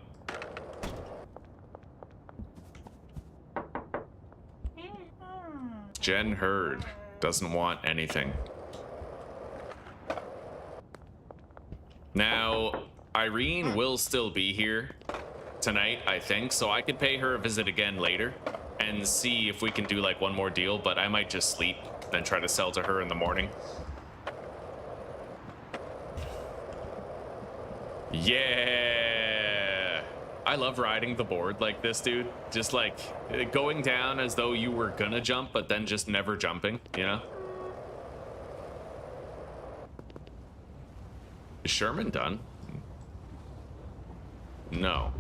Jen Hurd doesn't want anything. Now, Irene will still be here tonight, I think, so I could pay her a visit again later and see if we can do like one more deal, but I might just sleep, then try to sell to her in the morning. Yeah! I love riding the board like this, dude. Just like going down as though you were gonna jump, but then just never jumping, you know? Is Sherman done? No.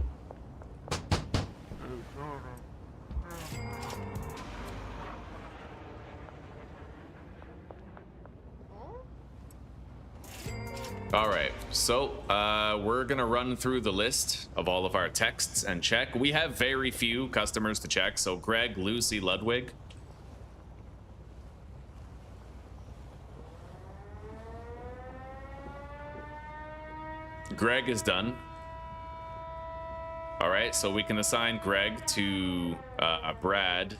All right, so we're gonna run through the list of all of our texts and check. We have very few customers to check, so Greg, Lucy, Ludwig. Greg is done. All right, so we can assign Greg to Brad.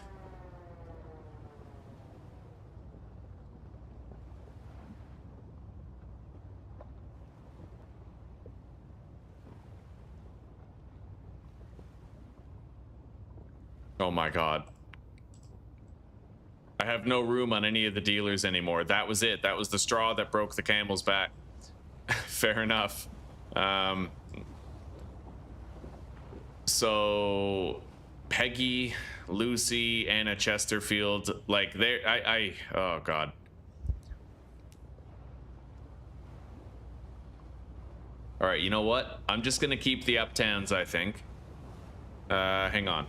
Oh my God. I have no room on any of the dealers anymore. That was it. That was the straw that broke the camel's back. Fair enough. So Peggy, Lucy, Anna Chesterfield, like oh God. All right, you know what? I'm just gonna keep the uptowns, I think. Hang on.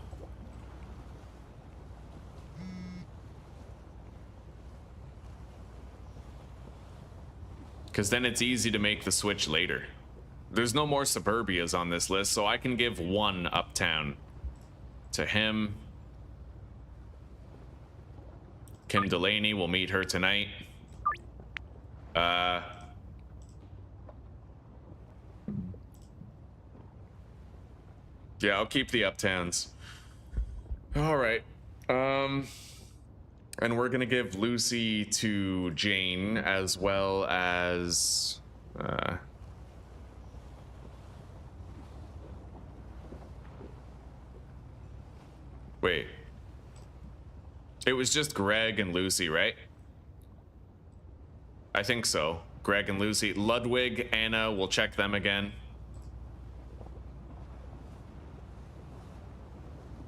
Because then it's easy to make the switch later. There's no more suburbias on this list, so I can give one uptown to him. Kim Delaney, we'll meet her tonight. Yeah, I'll keep the uptowns. All right. And we're gonna give Lucy to Jane as well as wait. It was just Greg and Lucy, right? I think so. Greg and Lucy. Ludwig, Anna, we'll check them again.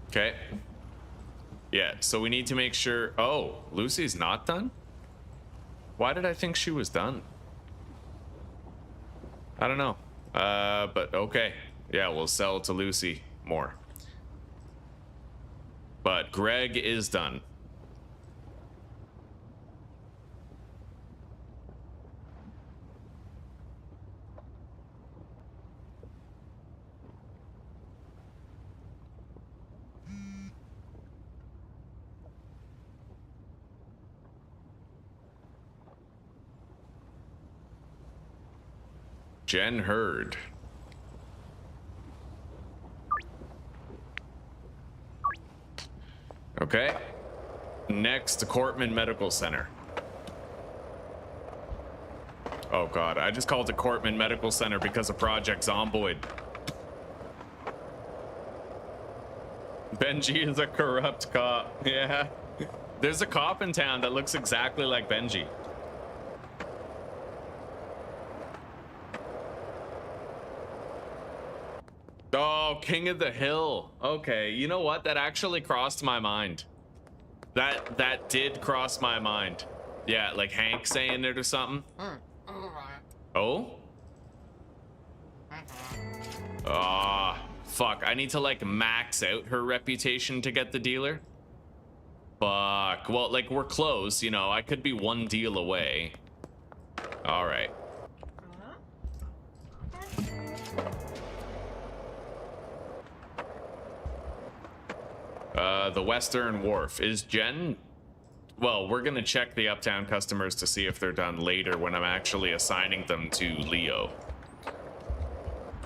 Okay. Yeah, so we need to make sure... Oh, Lucy's not done? Why did I think she was done? I don't know. But okay. Yeah, we'll sell to Lucy more. But Greg is done. Jen Hurd. Okay. Next, Cortman Medical Center. Oh God, I just called it Cortman Medical Center because of Project Zomboid. Benji is a corrupt cop. Yeah. There's a cop in town that looks exactly like Benji. Oh, King of the Hill. Okay, you know what? That actually crossed my mind. That did cross my mind. Yeah, like Hank saying it or something. Oh? Ah, fuck. I need to like max out her reputation to get the dealer. Fuck. Well, like we're close, you know. I could be one deal away. All right. The Western Wharf. Is Jen Well, we're gonna check the Uptown customers to see if they're done later when I'm actually assigning them to Leo.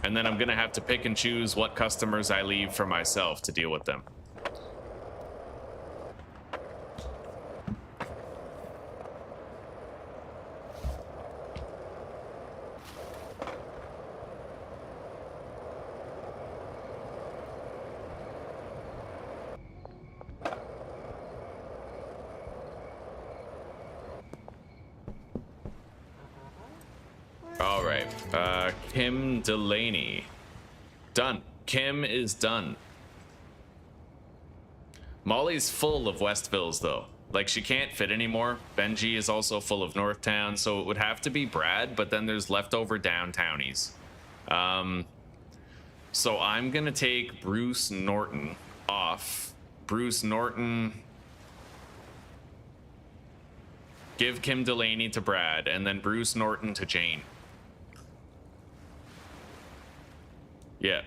And then I'm gonna have to pick and choose what customers I leave for myself to deal with them. All right, Kim Delaney. Done. Kim is done. Molly's full of Westvilles, though. Like, she can't fit anymore. Benji is also full of Northtown, so it would have to be Brad, but then there's leftover downtownies. So I'm gonna take Bruce Norton off. Bruce Norton... Give Kim Delaney to Brad, and then Bruce Norton to Jane. Yeah.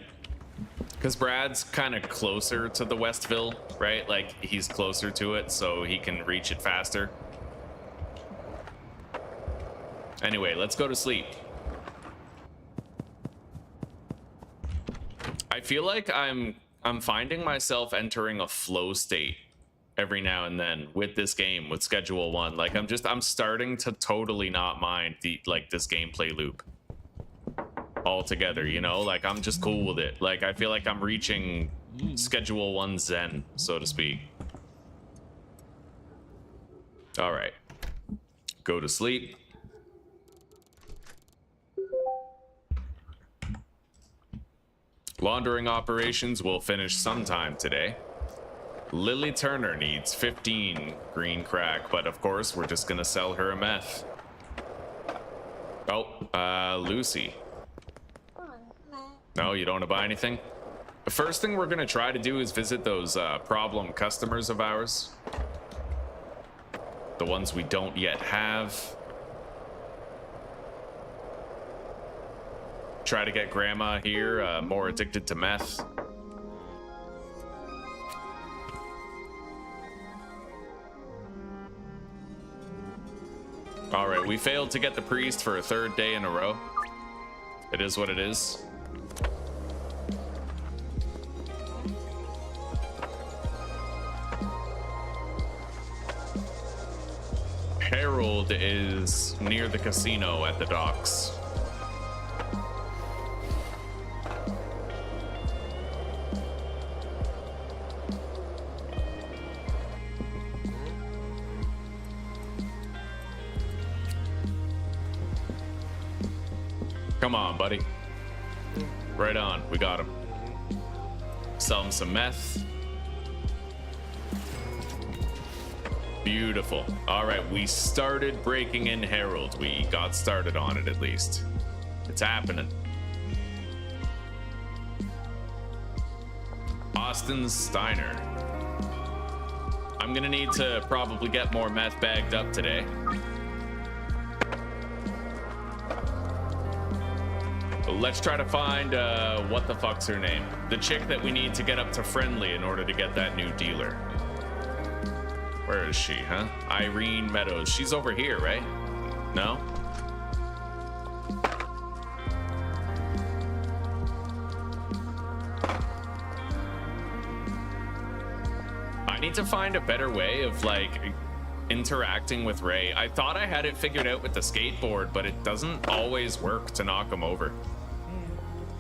Because Brad's kind of closer to the Westville, right? Like, he's closer to it, so he can reach it faster. Anyway, let's go to sleep. I feel like I'm finding myself entering a flow state every now and then with this game, with Schedule 1. Like, I'm starting to totally not mind this gameplay loop altogether, you know? Like, I'm just cool with it. Like, I feel like I'm reaching Schedule 1 Zen, so to speak. All right. Go to sleep. Laundering operations will finish sometime today. Lily Turner needs 15 green crack, but of course, we're just gonna sell her a meth. Oh, Lucy. No, you don't want to buy anything? The first thing we're gonna try to do is visit those problem customers of ours. The ones we don't yet have. Try to get Grandma here more addicted to meth. All right, we failed to get the priest for a third day in a row. It is what it is. Harold is near the casino at the docks. Come on, buddy. Right on, we got him. Sell him some meth. Beautiful. All right, we started breaking in Harold. We got started on it, at least. It's happening. Austin Steiner. I'm gonna need to probably get more meth bagged up today. Let's try to find, what the fuck's her name? The chick that we need to get up to friendly in order to get that new dealer. Where is she, huh? Irene Meadows. She's over here, right? No? I need to find a better way of, like, interacting with Ray. I thought I had it figured out with the skateboard, but it doesn't always work to knock him over.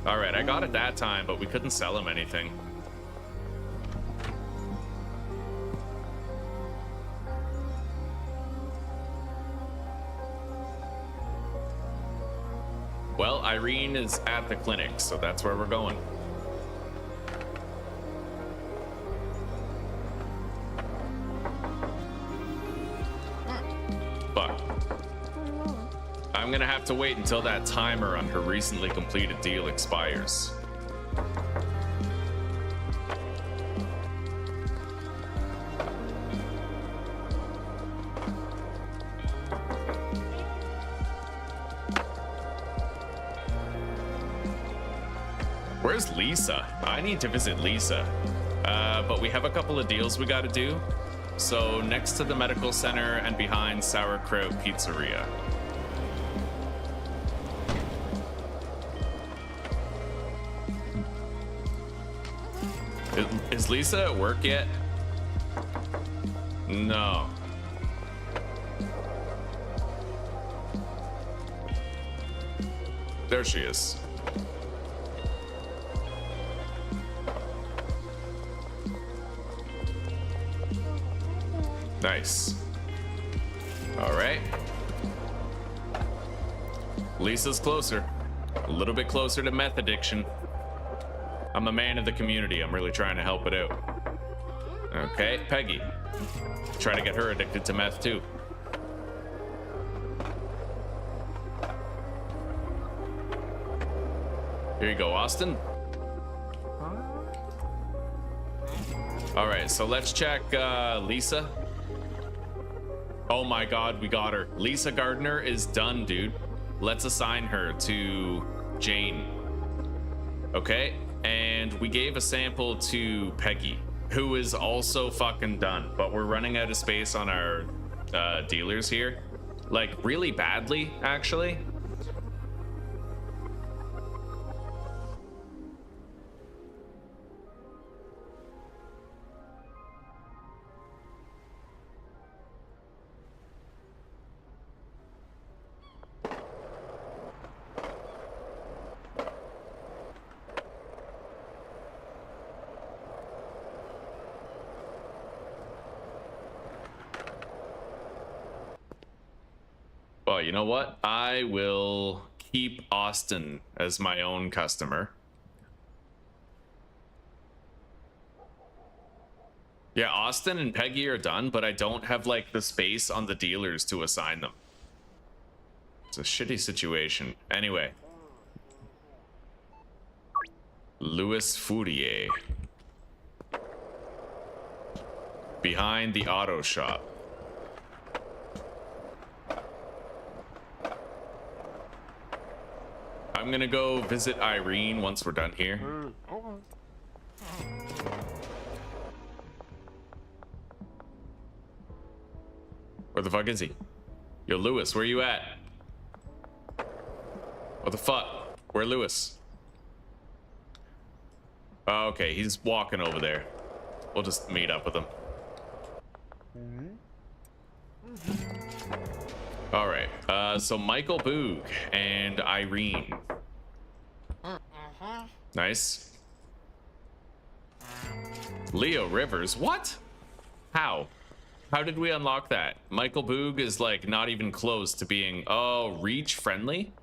All right, I got it that time, but we couldn't sell him anything. Well, Irene is at the clinic, so that's where we're going. Fuck. I'm gonna have to wait until that timer on her recently completed deal expires. Where's Lisa? I need to visit Lisa. But we have a couple of deals we gotta do. So next to the medical center and behind Sauerkraut Pizzeria. Is Lisa at work yet? No. There she is. Nice. All right. Lisa's closer. A little bit closer to meth addiction. I'm a man of the community. I'm really trying to help it out. Okay, Peggy. Try to get her addicted to meth too. Here you go, Austin. All right, so let's check Lisa. Oh my God, we got her. Lisa Gardner is done, dude. Let's assign her to Jane. Okay, and we gave a sample to Peggy, who is also fucking done, but we're running out of space on our dealers here. Like, really badly, actually. Well, you know what? I will keep Austin as my own customer. Yeah, Austin and Peggy are done, but I don't have like the space on the dealers to assign them. It's a shitty situation. Anyway. Louis Fourier. Behind the auto shop. I'm gonna go visit Irene once we're done here. Where the fuck is he? Yo, Lewis, where you at? What the fuck? Where Lewis? Oh, okay, he's walking over there. We'll just meet up with him. All right, so Michael Boog and Irene. Nice. Leo Rivers, what? How? How did we unlock that? Michael Boog is like not even close to being, oh, reach friendly?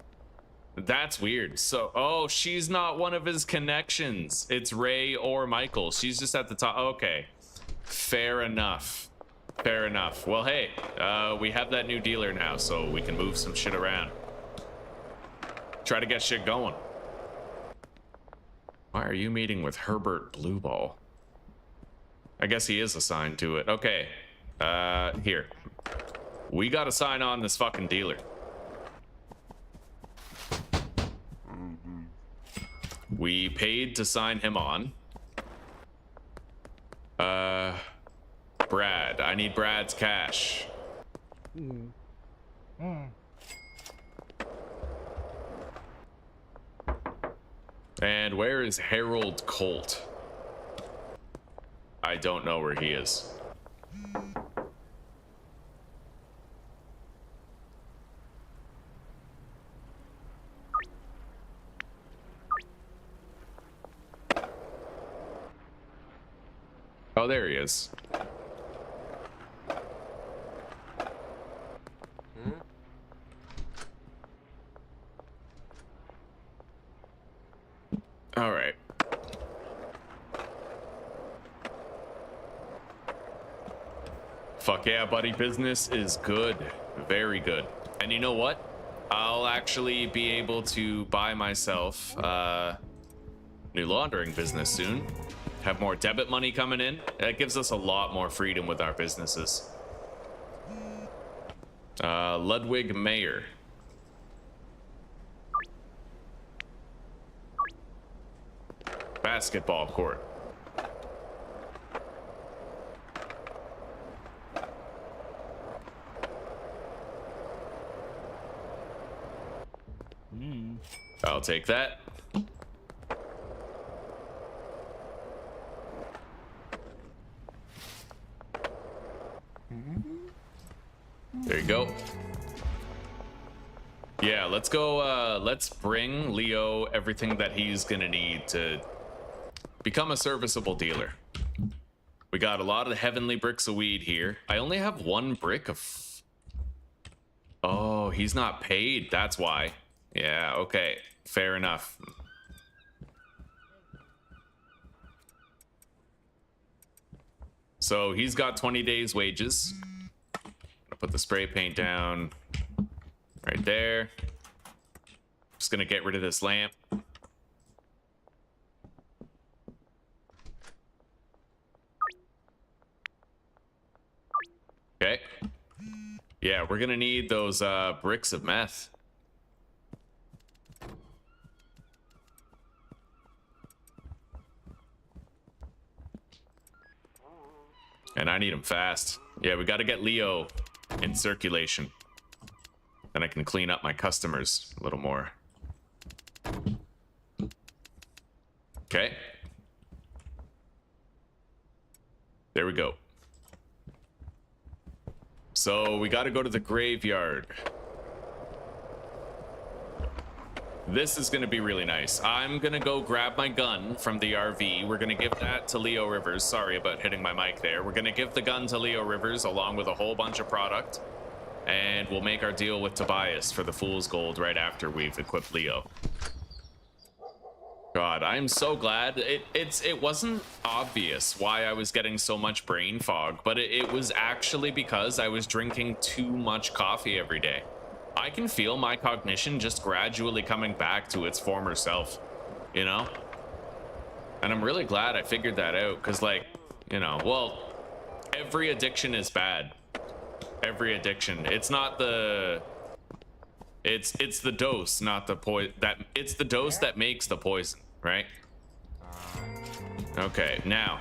That's weird. So, oh, she's not one of his connections. It's Ray or Michael. She's just at the top. Okay, fair enough. Fair enough. Well, hey, we have that new dealer now, so we can move some shit around. Try to get shit going. Why are you meeting with Herbert Blueball? I guess he is assigned to it. Okay, here. We gotta sign on this fucking dealer. We paid to sign him on. Brad. I need Brad's cash. And where is Harold Colt? I don't know where he is. Oh, there he is. All right. Fuck yeah, buddy. Business is good. Very good. And you know what? I'll actually be able to buy myself new laundering business soon. Have more debit money coming in. That gives us a lot more freedom with our businesses. Ludwig Mayer. Basketball court. I'll take that. There you go. Yeah, let's go. Let's bring Leo everything that he's gonna need to become a serviceable dealer. We got a lot of the heavenly bricks of weed here. I only have one brick of... Oh, he's not paid. That's why. Yeah, okay. Fair enough. So he's got 20 days wages. I'll put the spray paint down right there. Just gonna get rid of this lamp. Okay. Yeah, we're gonna need those bricks of meth. And I need them fast. Yeah, we gotta get Leo in circulation. Then I can clean up my customers a little more. Okay. There we go. So we got to go to the graveyard. This is going to be really nice. I'm going to go grab my gun from the RV. We're going to give that to Leo Rivers. Sorry about hitting my mic there. We're going to give the gun to Leo Rivers along with a whole bunch of product. And we'll make our deal with Tobias for the Fool's Gold right after we've equipped Leo. God, I'm so glad. It wasn't obvious why I was getting so much brain fog, but it was actually because I was drinking too much coffee every day. I can feel my cognition just gradually coming back to its former self, you know? And I'm really glad I figured that out, because, like, you know, well, every addiction is bad. Every addiction. It's not the... It's the dose, not the poison. It's the dose that makes the poison, right? Okay, now.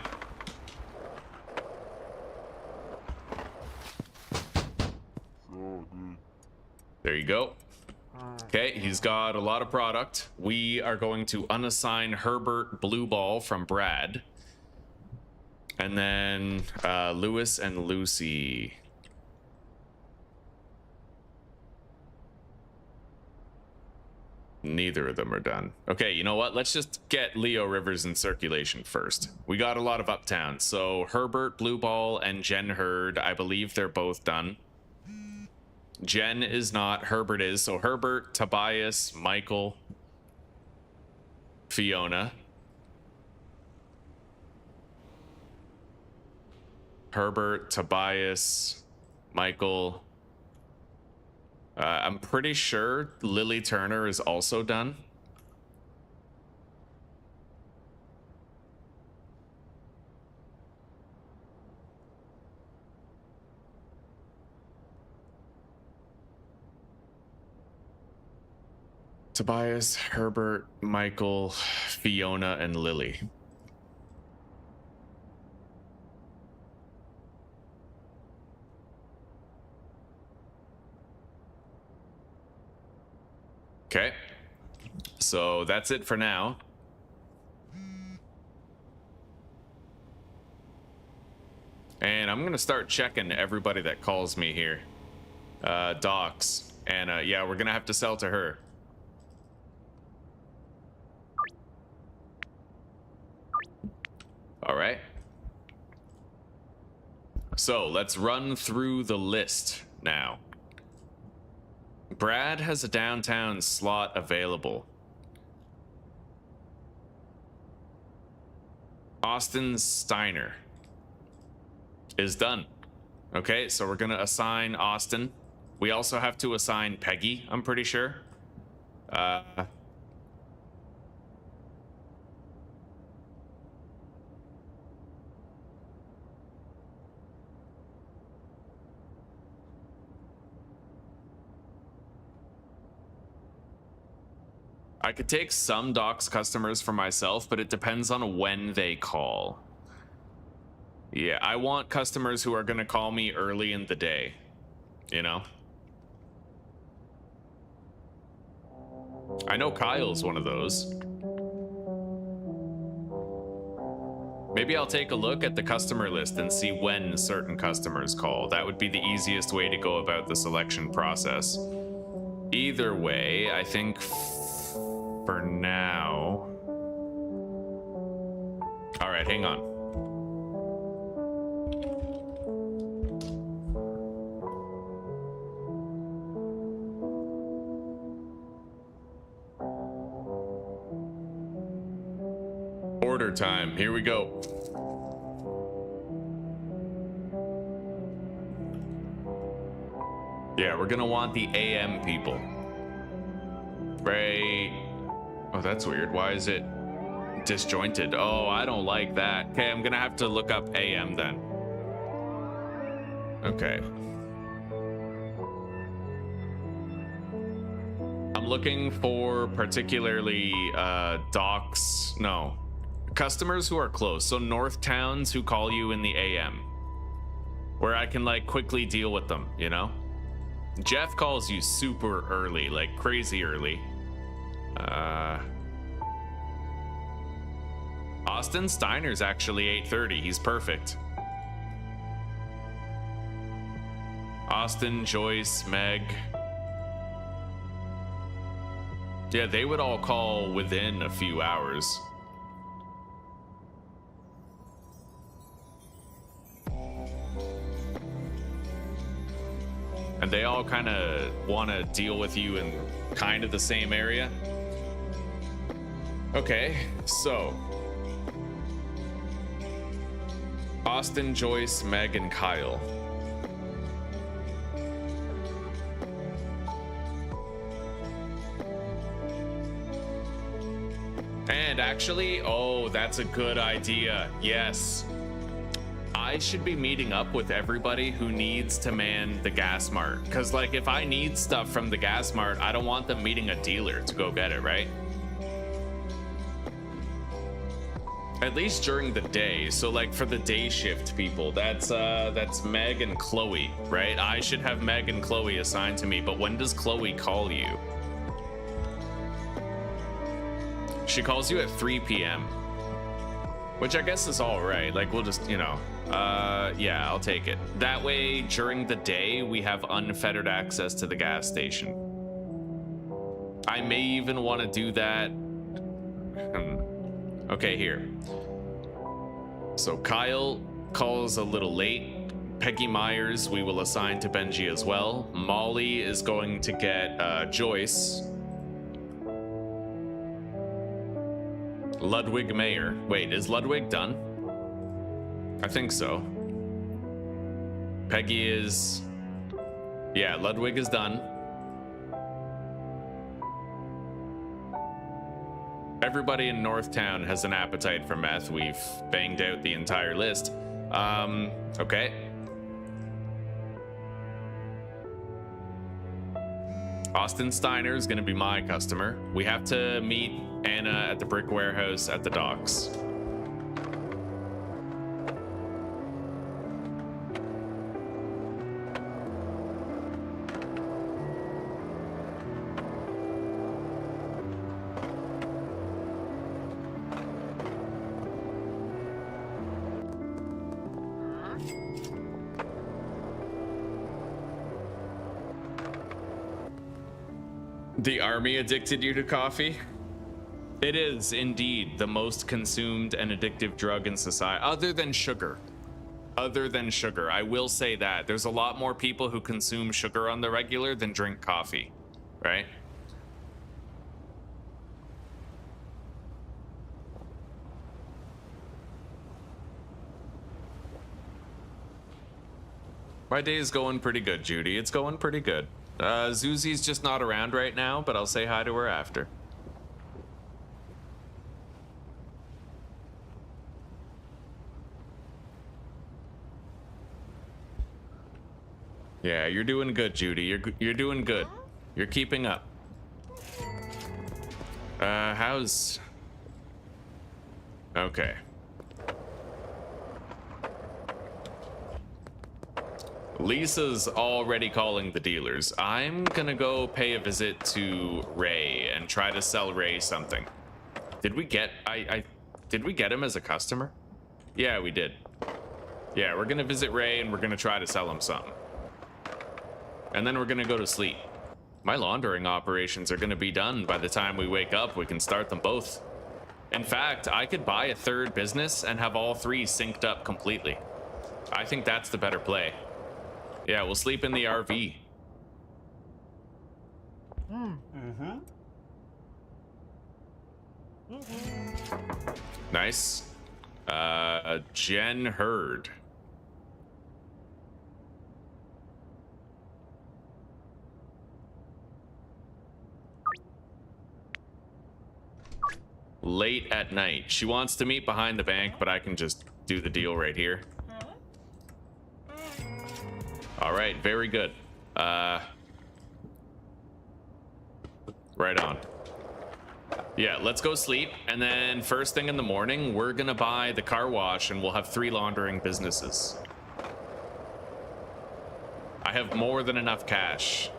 There you go. Okay, he's got a lot of product. We are going to unassign Herbert Blue Ball from Brad. And then Lewis and Lucy. Neither of them are done. Okay, you know what? Let's just get Leo Rivers in circulation first. We got a lot of uptowns. So Herbert, Blue Ball, and Jen Hurd, I believe they're both done. Jen is not. Herbert is. So Herbert, Tobias, Michael, Fiona. Herbert, Tobias, Michael. I'm pretty sure Lily Turner is also done. Tobias, Herbert, Michael, Fiona, and Lily. Okay, so that's it for now. And I'm gonna start checking everybody that calls me here. Docs, and yeah, we're gonna have to sell to her. All right. So let's run through the list now. Brad has a downtown slot available. Austin Steiner is done. Okay, so we're gonna assign Austin. We also have to assign Peggy, I'm pretty sure. I could take some Doc's customers for myself, but it depends on when they call. Yeah, I want customers who are going to call me early in the day, you know? I know Kyle's one of those. Maybe I'll take a look at the customer list and see when certain customers call. That would be the easiest way to go about the selection process. Either way, I think for now... All right, hang on. Order time, here we go. Yeah, we're gonna want the AM people. Right. Oh, that's weird. Why is it disjointed? Oh, I don't like that. Okay, I'm gonna have to look up AM then. Okay. I'm looking for particularly docks. No. Customers who are close, so north towns who call you in the AM, where I can like quickly deal with them, you know? Jeff calls you super early, like crazy early. Austin Steiner's actually 8:30. He's perfect. Austin, Joyce, Meg. Yeah, they would all call within a few hours. And they all kind of want to deal with you in kind of the same area. Okay, so Austin, Joyce, Meg, and Kyle. And actually, oh, that's a good idea. Yes. I should be meeting up with everybody who needs to man the gas mart. Because, like, if I need stuff from the gas mart, I don't want them meeting a dealer to go get it, right? At least during the day. So, like, for the day shift people, that's Meg and Chloe, right? I should have Meg and Chloe assigned to me, but when does Chloe call you? She calls you at 3 p.m. Which I guess is all right. Like, we'll just, you know, yeah, I'll take it. That way, during the day, we have unfettered access to the gas station. I may even want to do that. Okay, here. So Kyle calls a little late. Peggy Myers, we will assign to Benji as well. Molly is going to get Joyce. Ludwig Mayer. Wait, is Ludwig done? I think so. Peggy is... Yeah, Ludwig is done. Everybody in Northtown has an appetite for meth. We've banged out the entire list. Okay. Austin Steiner is going to be my customer. We have to meet Anna at the brick warehouse at the docks. The army addicted you to coffee? It is indeed the most consumed and addictive drug in society, other than sugar. Other than sugar, I will say that. There's a lot more people who consume sugar on the regular than drink coffee, right? My day is going pretty good, Judy. It's going pretty good. Zuzi's just not around right now, but I'll say hi to her after. Yeah, you're doing good, Judy. You're doing good. You're keeping up. How's... Okay. Lisa's already calling the dealers. I'm gonna go pay a visit to Ray and and try to sell Ray something. Did we get did we get him as a customer? Yeah, we did. Yeah, we're gonna visit Ray and we're gonna try to sell him something. And then we're gonna go to sleep. My laundering operations are gonna be done by the time we wake up. We can start them both. In fact, I could buy a third business and have all three synced up completely. I think that's the better play. Yeah, we'll sleep in the RV. Nice. Jen Hurd. Late at night. She wants to meet behind the bank, but I can just do the deal right here. All right, very good. Right on. Yeah, let's go sleep, and then first thing in the morning, we're gonna buy the car wash, and we'll have 3 laundering businesses. I have more than enough cash.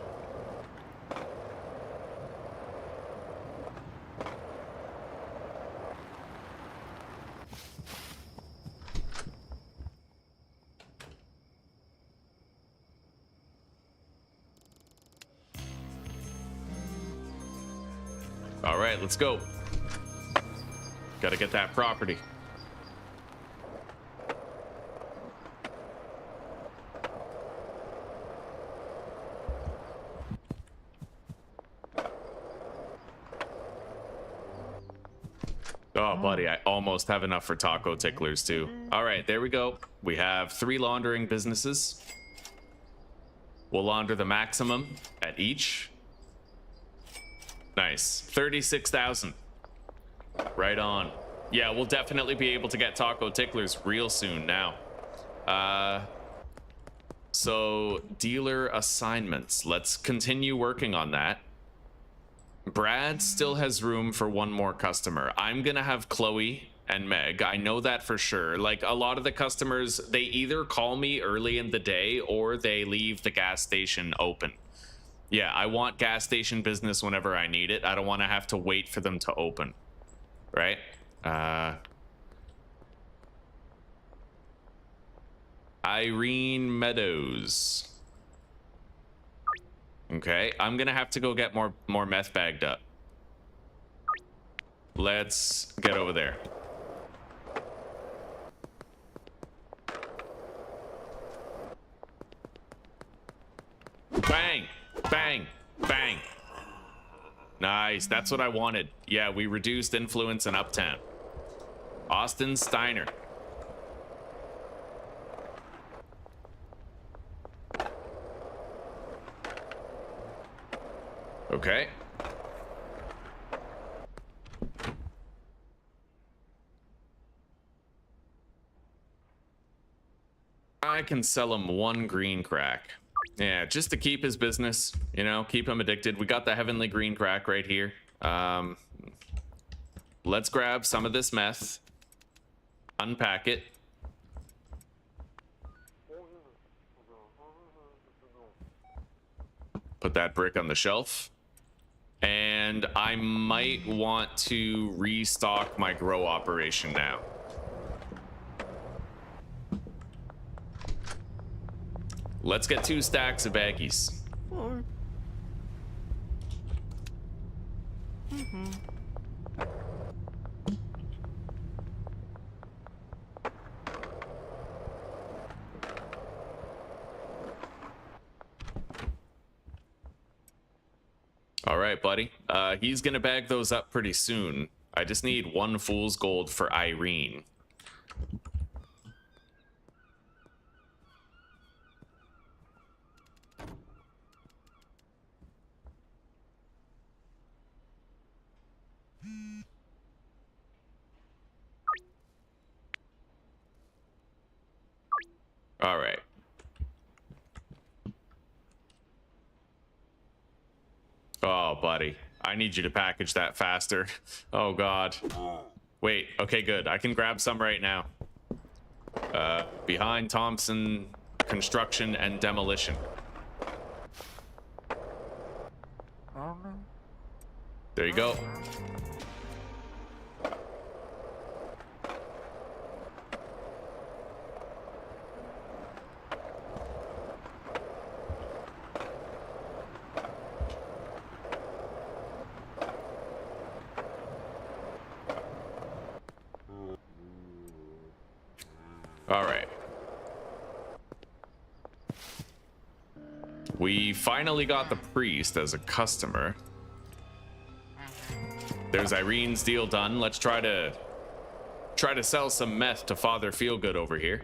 All right, let's go. Gotta get that property. Oh, buddy, I almost have enough for taco ticklers, too. All right, there we go. We have 3 laundering businesses. We'll launder the maximum at each. Nice. 36,000. Right on. Yeah, we'll definitely be able to get taco ticklers real soon now. So dealer assignments. Let's continue working on that. Brad still has room for 1 more customer. I'm gonna have Chloe and Meg. I know that for sure. Like, a lot of the customers, they either call me early in the day or they leave the gas station open. Yeah, I want gas station business whenever I need it. I don't want to have to wait for them to open. Right? Irene Meadows. Okay, I'm gonna have to go get more meth bagged up. Let's get over there. Bang! Bang! Bang! Nice, that's what I wanted. Yeah, we reduced influence in Uptown. Austin Steiner. Okay. I can sell him 1 green crack. Yeah, just to keep his business, you know, keep him addicted. We got the heavenly green crack right here. Let's grab some of this meth, unpack it. Put that brick on the shelf. And I might want to restock my grow operation now. Let's get 2 stacks of baggies. All right, buddy. He's gonna bag those up pretty soon. I just need 1 fool's gold for Irene. All right. Oh, buddy. I need you to package that faster. Oh, God. Wait. Okay, good. I can grab some right now. Behind Thompson Construction and Demolition. There you go. All right. We finally got the priest as a customer. There's Irene's deal done. Let's try to sell some meth to Father Feelgood over here.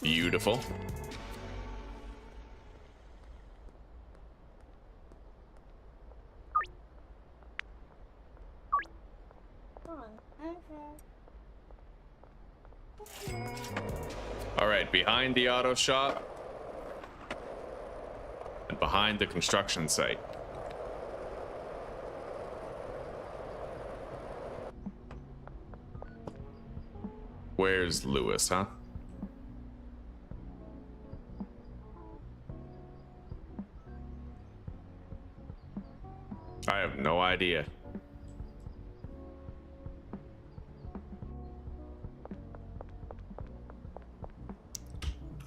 Beautiful. All right, behind the auto shop and behind the construction site. Where's Lewis, huh? I have no idea.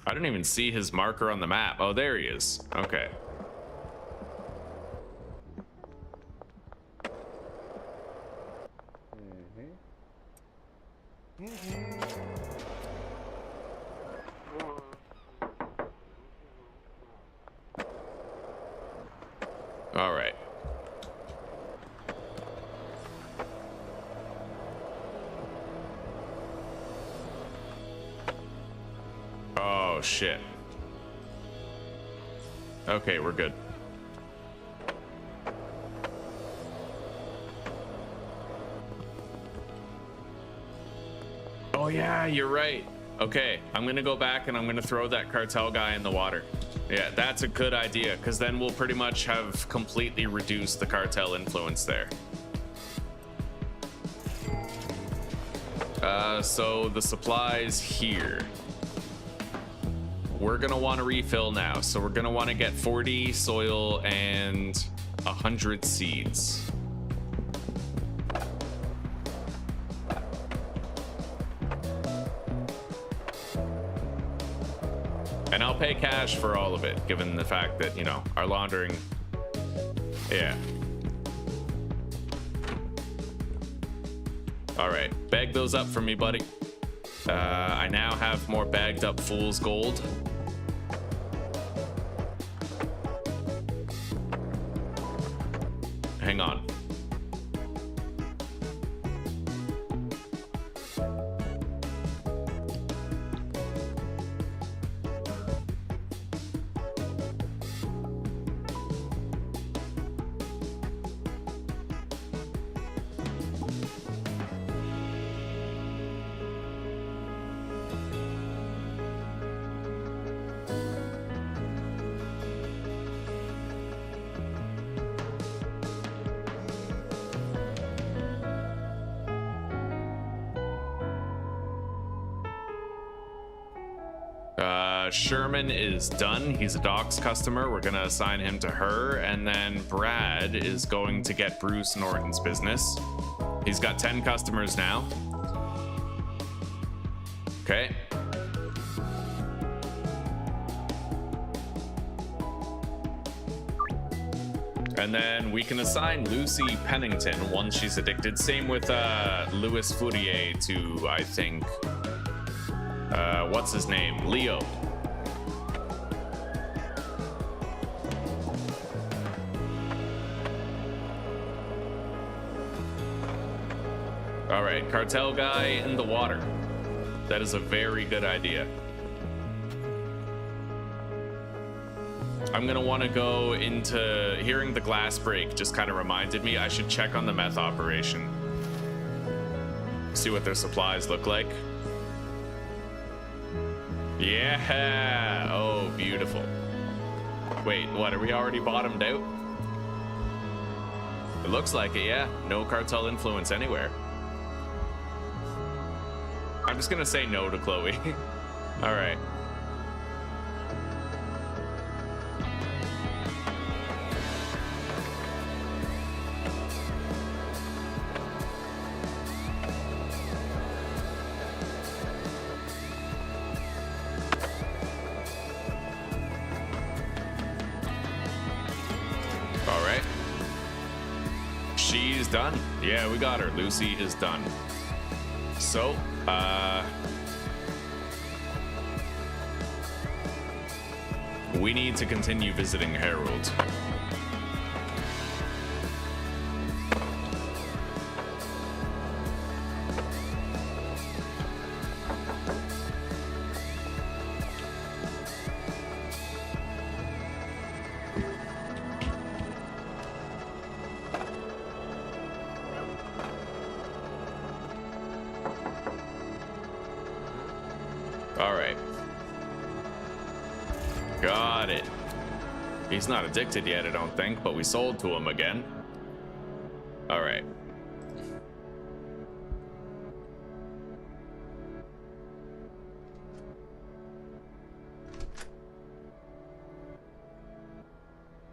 I don't even see his marker on the map. Oh, there he is. Okay. All right. Oh, shit. Okay, we're good. Oh, yeah, you're right. Okay, I'm gonna go back and I'm gonna throw that cartel guy in the water. Yeah, that's a good idea, because then we'll pretty much have completely reduced the cartel influence there. So the supplies here. We're gonna want to refill now, so we're gonna want to get 40 soil and 100 seeds. And I'll pay cash for all of it, given the fact that, you know, our laundering. Yeah. All right, bag those up for me, buddy. I now have more bagged up fool's gold. Hang on. Sherman is done. He's a Doc's customer. We're gonna assign him to her, and then Brad is going to get Bruce Norton's business. He's got 10 customers now. Okay. And then we can assign Lucy Pennington once she's addicted. Same with Louis Fourier to, I think, what's his name? Leo. All right, cartel guy in the water. That is a very good idea. I'm gonna want to go into hearing the glass break. Just kind of reminded me I should check on the meth operation. See what their supplies look like. Yeah. Oh, beautiful. Wait, what? Are we already bottomed out? It looks like it. Yeah. No cartel influence anywhere. I'm just gonna say no to Chloe. All right. All right. She's done. Yeah, we got her. Lucy is done. So, we need to continue visiting Harold. All right. Got it. He's not addicted yet, I don't think, but we sold to him again. All right.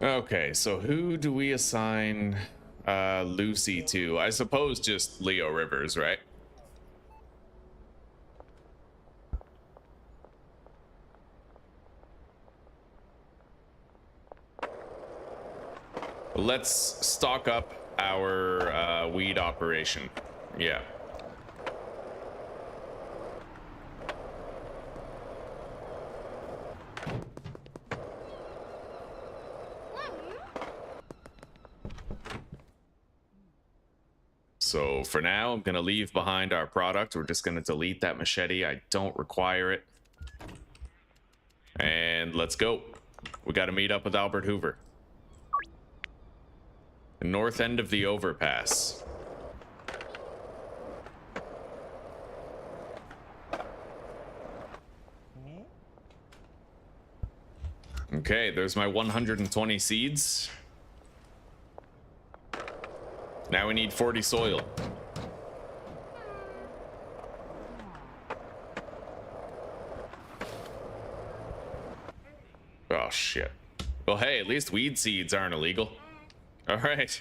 Okay, so who do we assign Lucy to? I suppose just Leo Rivers, right? Let's stock up our weed operation. Yeah. So for now, I'm going to leave behind our product. We're just going to delete that machete. I don't require it. And let's go. We got to meet up with Albert Hoover. The north end of the overpass. Okay, there's my 120 seeds. Now we need 40 soil. Oh, shit. Well, hey, at least weed seeds aren't illegal. All right,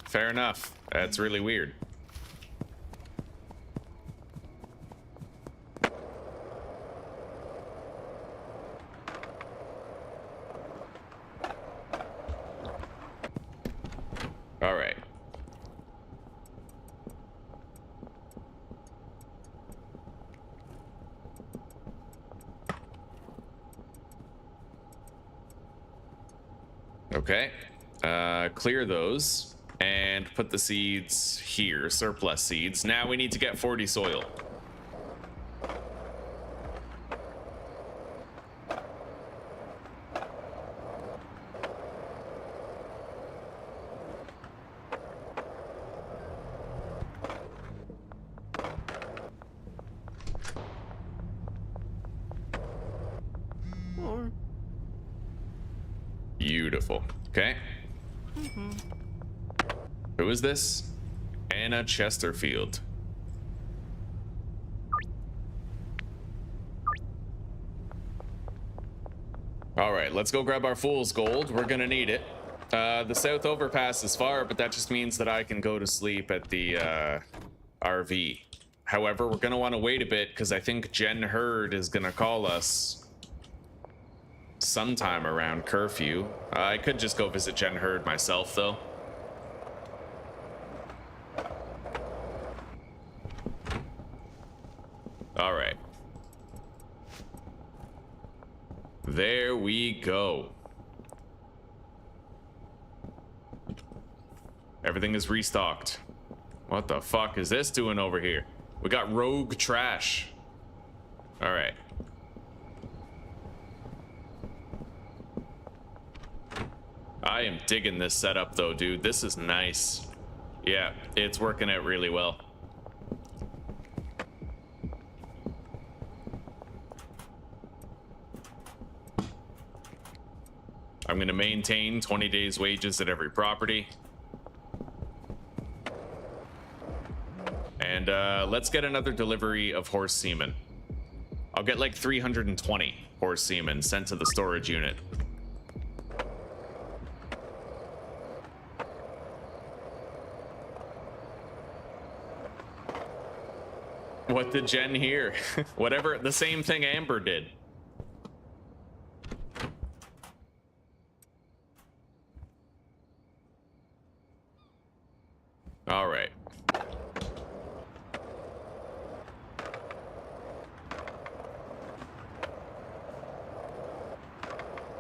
fair enough. That's really weird. All right. Okay. Clear those and put the seeds here, surplus seeds. Now we need to get 40 soil. Beautiful. Okay. Who is this? Anna Chesterfield. All right, let's go grab our fool's gold. We're gonna need it. The south overpass is far, but that just means that I can go to sleep at the RV. However, we're gonna want to wait a bit because I think Jen Hurd is gonna call us sometime around curfew. I could just go visit Jen Hurd myself, though. All right. There we go. Everything is restocked. What the fuck is this doing over here? We got rogue trash. All right. I am digging this setup though, dude. This is nice. Yeah, it's working out really well. I'm going to maintain 20 days wages at every property. And And let's get another delivery of horse semen. I'll get like 320 horse semen sent to the storage unit. What did Jen hear? Whatever, the same thing Amber did. All right.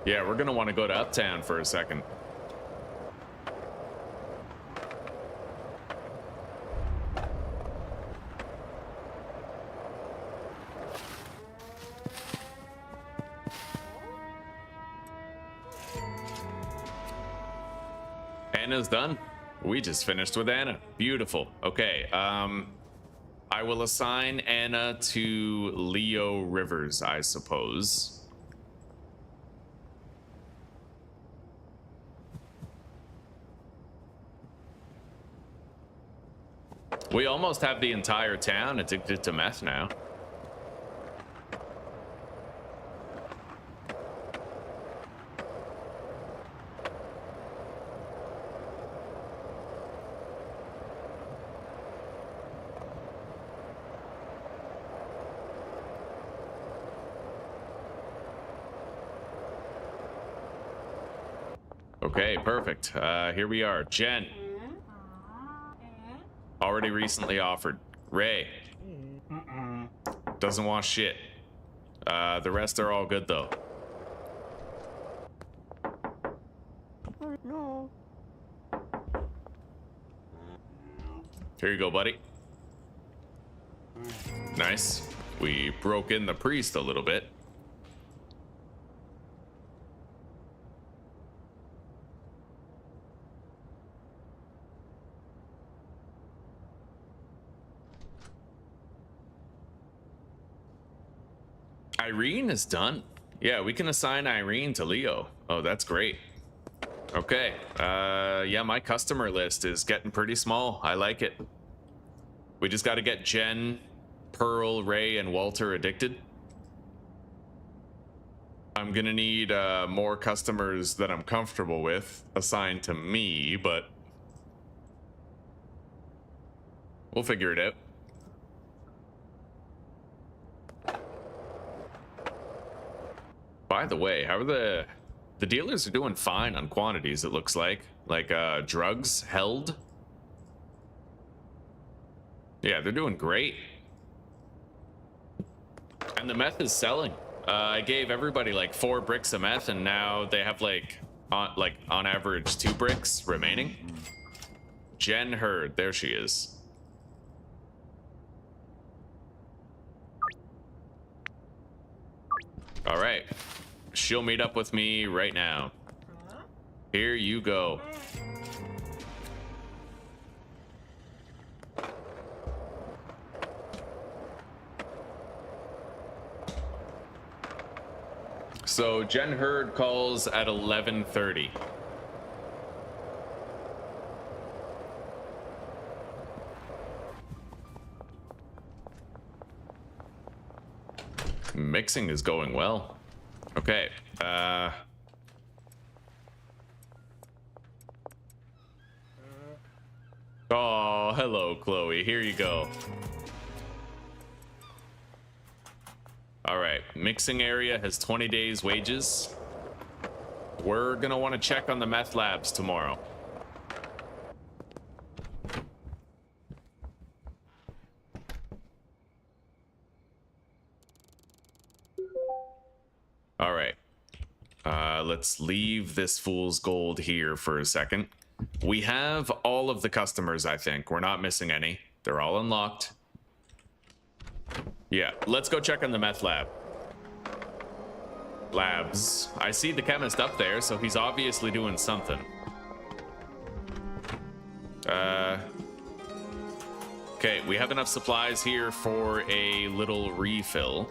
Yeah, we're gonna want to go to Uptown for a second. Anna's done. We just finished with Anna. Beautiful. Okay. I will assign Anna to Leo Rivers, I suppose. We almost have the entire town addicted to meth now. Okay, perfect. Here we are. Jen. Already recently offered. Ray. Doesn't want shit. The rest are all good, though. No. Here you go, buddy. Nice. We broke in the priest a little bit. Irene is done. Yeah, we can assign Irene to Leo. Oh, that's great. Okay. Yeah, my customer list is getting pretty small. I like it. We just got to get Jen, Pearl, Ray, and Walter addicted. I'm gonna need more customers that I'm comfortable with assigned to me, but we'll figure it out. By the way, how are the dealers are doing fine on quantities, it looks like drugs held. Yeah, they're doing great. And the meth is selling. I gave everybody like 4 bricks of meth, and now they have like on average 2 bricks remaining. Jen Hurd, there she is. All right. She'll meet up with me right now. Here you go. So Jen Hurd calls at 11:30. Mixing is going well. Okay. Oh, hello, Chloe. Here you go. All right. Mixing area has 20 days wages. We're gonna want to check on the meth labs tomorrow. All right. Let's leave this fool's gold here for a second. We have all of the customers, I think. We're not missing any. They're all unlocked. Yeah, let's go check on the meth labs. I see the chemist up there, so he's obviously doing something. Okay, we have enough supplies here for a little refill.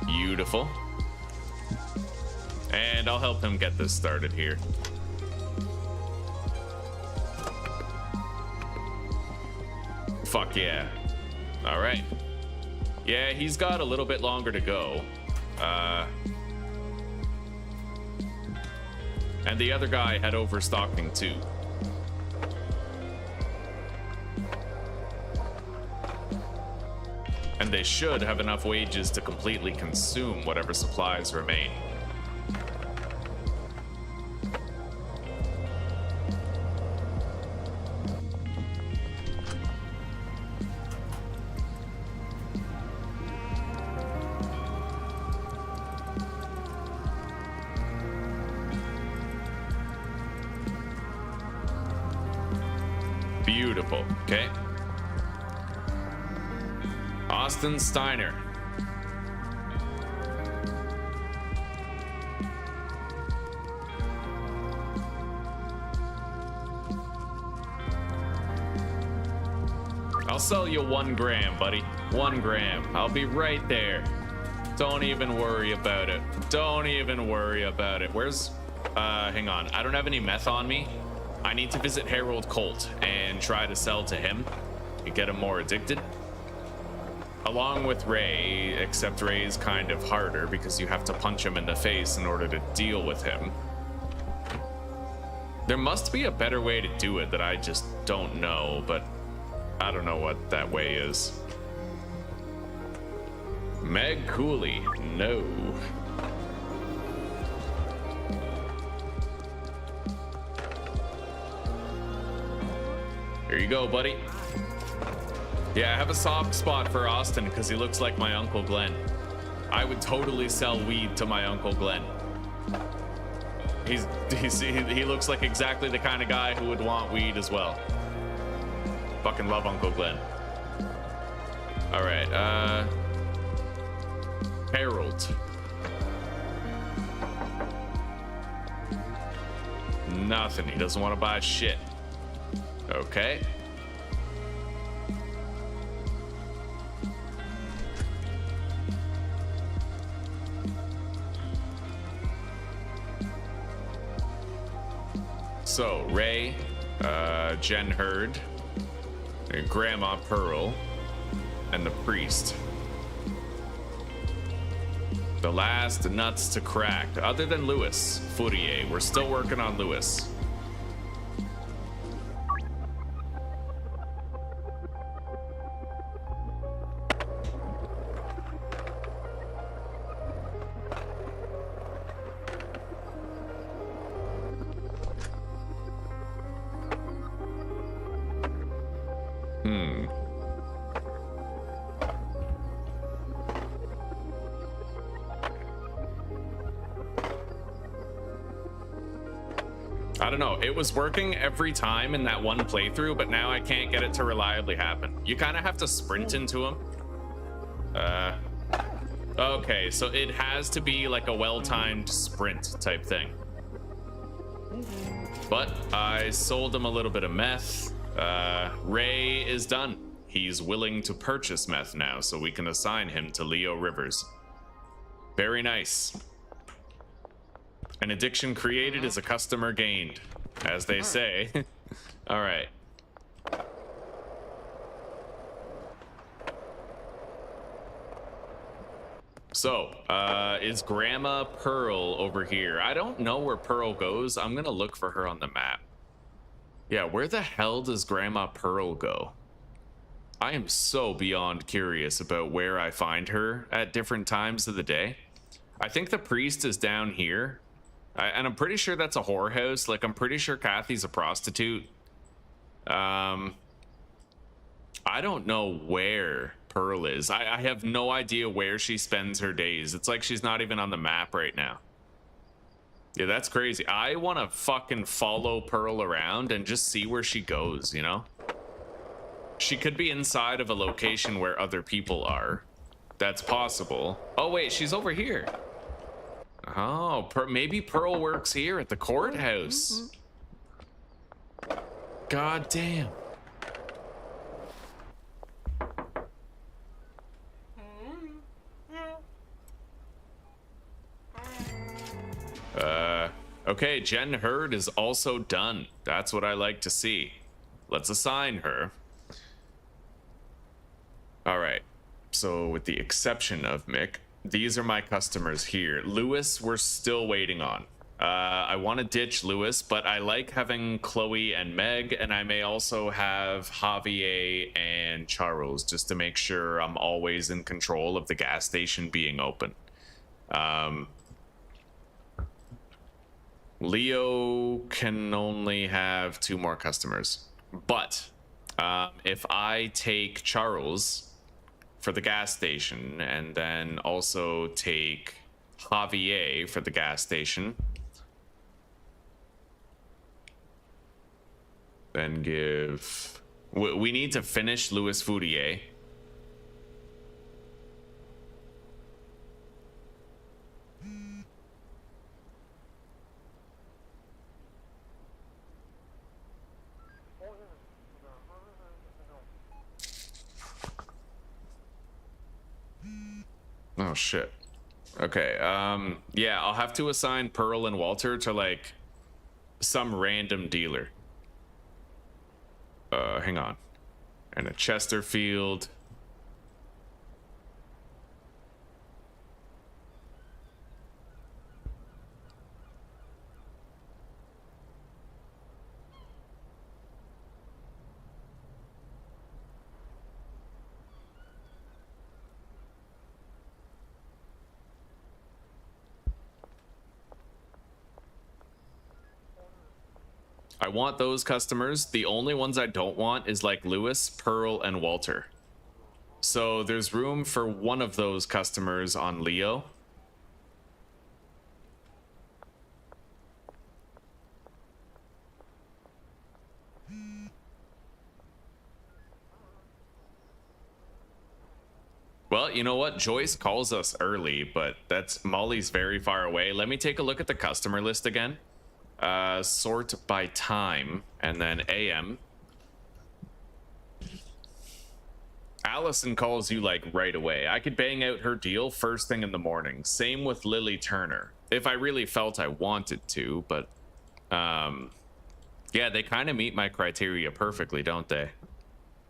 Beautiful. And I'll help him get this started here. Fuck yeah. All right. Yeah, he's got a little bit longer to go. And the other guy had overstocking too. And they should have enough wages to completely consume whatever supplies remain. Beautiful. Okay. Austin Steiner. I'll sell you 1 gram, buddy. 1 gram. I'll be right there. Don't even worry about it. Don't even worry about it. Where's... hang on. I don't have any meth on me. I need to visit Harold Colt and try to sell to him and get him more addicted. Along with Ray, except Ray's kind of harder because you have to punch him in the face in order to deal with him. There must be a better way to do it that I just don't know, but I don't know what that way is. Meg Cooley, no. Here you go, buddy. Yeah, I have a soft spot for Austin because he looks like my Uncle Glenn. I would totally sell weed to my Uncle Glenn. He looks like exactly the kind of guy who would want weed as well. Fucking love Uncle Glenn. All right, Harold. Nothing. He doesn't want to buy shit. Okay. So, Ray, Jen Hurd, and Grandma Pearl, and the priest. The last nuts to crack, other than Louis Fourier. We're still working on Louis. I don't know, it was working every time in that one playthrough, but now I can't get it to reliably happen. You kind of have to sprint into him. Okay, so it has to be like a well-timed sprint type thing. But I sold him a little bit of meth. Ray is done. He's willing to purchase meth now, so we can assign him to Leo Rivers. Very nice. An addiction created is a customer gained, as they say. All right. So, is Grandma Pearl over here? I don't know where Pearl goes. I'm gonna look for her on the map. Yeah, where the hell does Grandma Pearl go? I am so beyond curious about where I find her at different times of the day. I think the priest is down here. And I'm pretty sure that's a whorehouse. Like, I'm pretty sure Kathy's a prostitute. I don't know where Pearl is. I have no idea where she spends her days. It's like she's not even on the map right now. Yeah, that's crazy. I want to fucking follow Pearl around and just see where she goes, you know? She could be inside of a location where other people are. That's possible. Oh, wait, she's over here. Oh, maybe Pearl works here at the courthouse. God damn. Okay, Jen Hurd is also done. That's what I like to see. Let's assign her. So with the exception of Mick, these are my customers here. Lewis, we're still waiting on. I want to ditch Lewis, but I like having Chloe and Meg, and I may also have Javier and Charles just to make sure I'm always in control of the gas station being open. Leo can only have 2 more customers, but if I take Charles for the gas station and then also take Javier for the gas station, then give... We need to finish Louis Fourier. Oh shit. Okay, yeah, I'll have to assign Pearl and Walter to like some random dealer. Hang on. And a Chesterfield. I want those customers. The only ones I don't want is like Lewis, Pearl, and Walter. So there's room for one of those customers on Leo. Well, you know what? Joyce calls us early, but that's Molly's very far away. Let me take a look at the customer list again. Sort by time and then AM. Allison calls you like right away. I could bang out her deal first thing in the morning. Same with Lily Turner if I really felt I wanted to, but yeah, they kind of meet my criteria perfectly, don't they?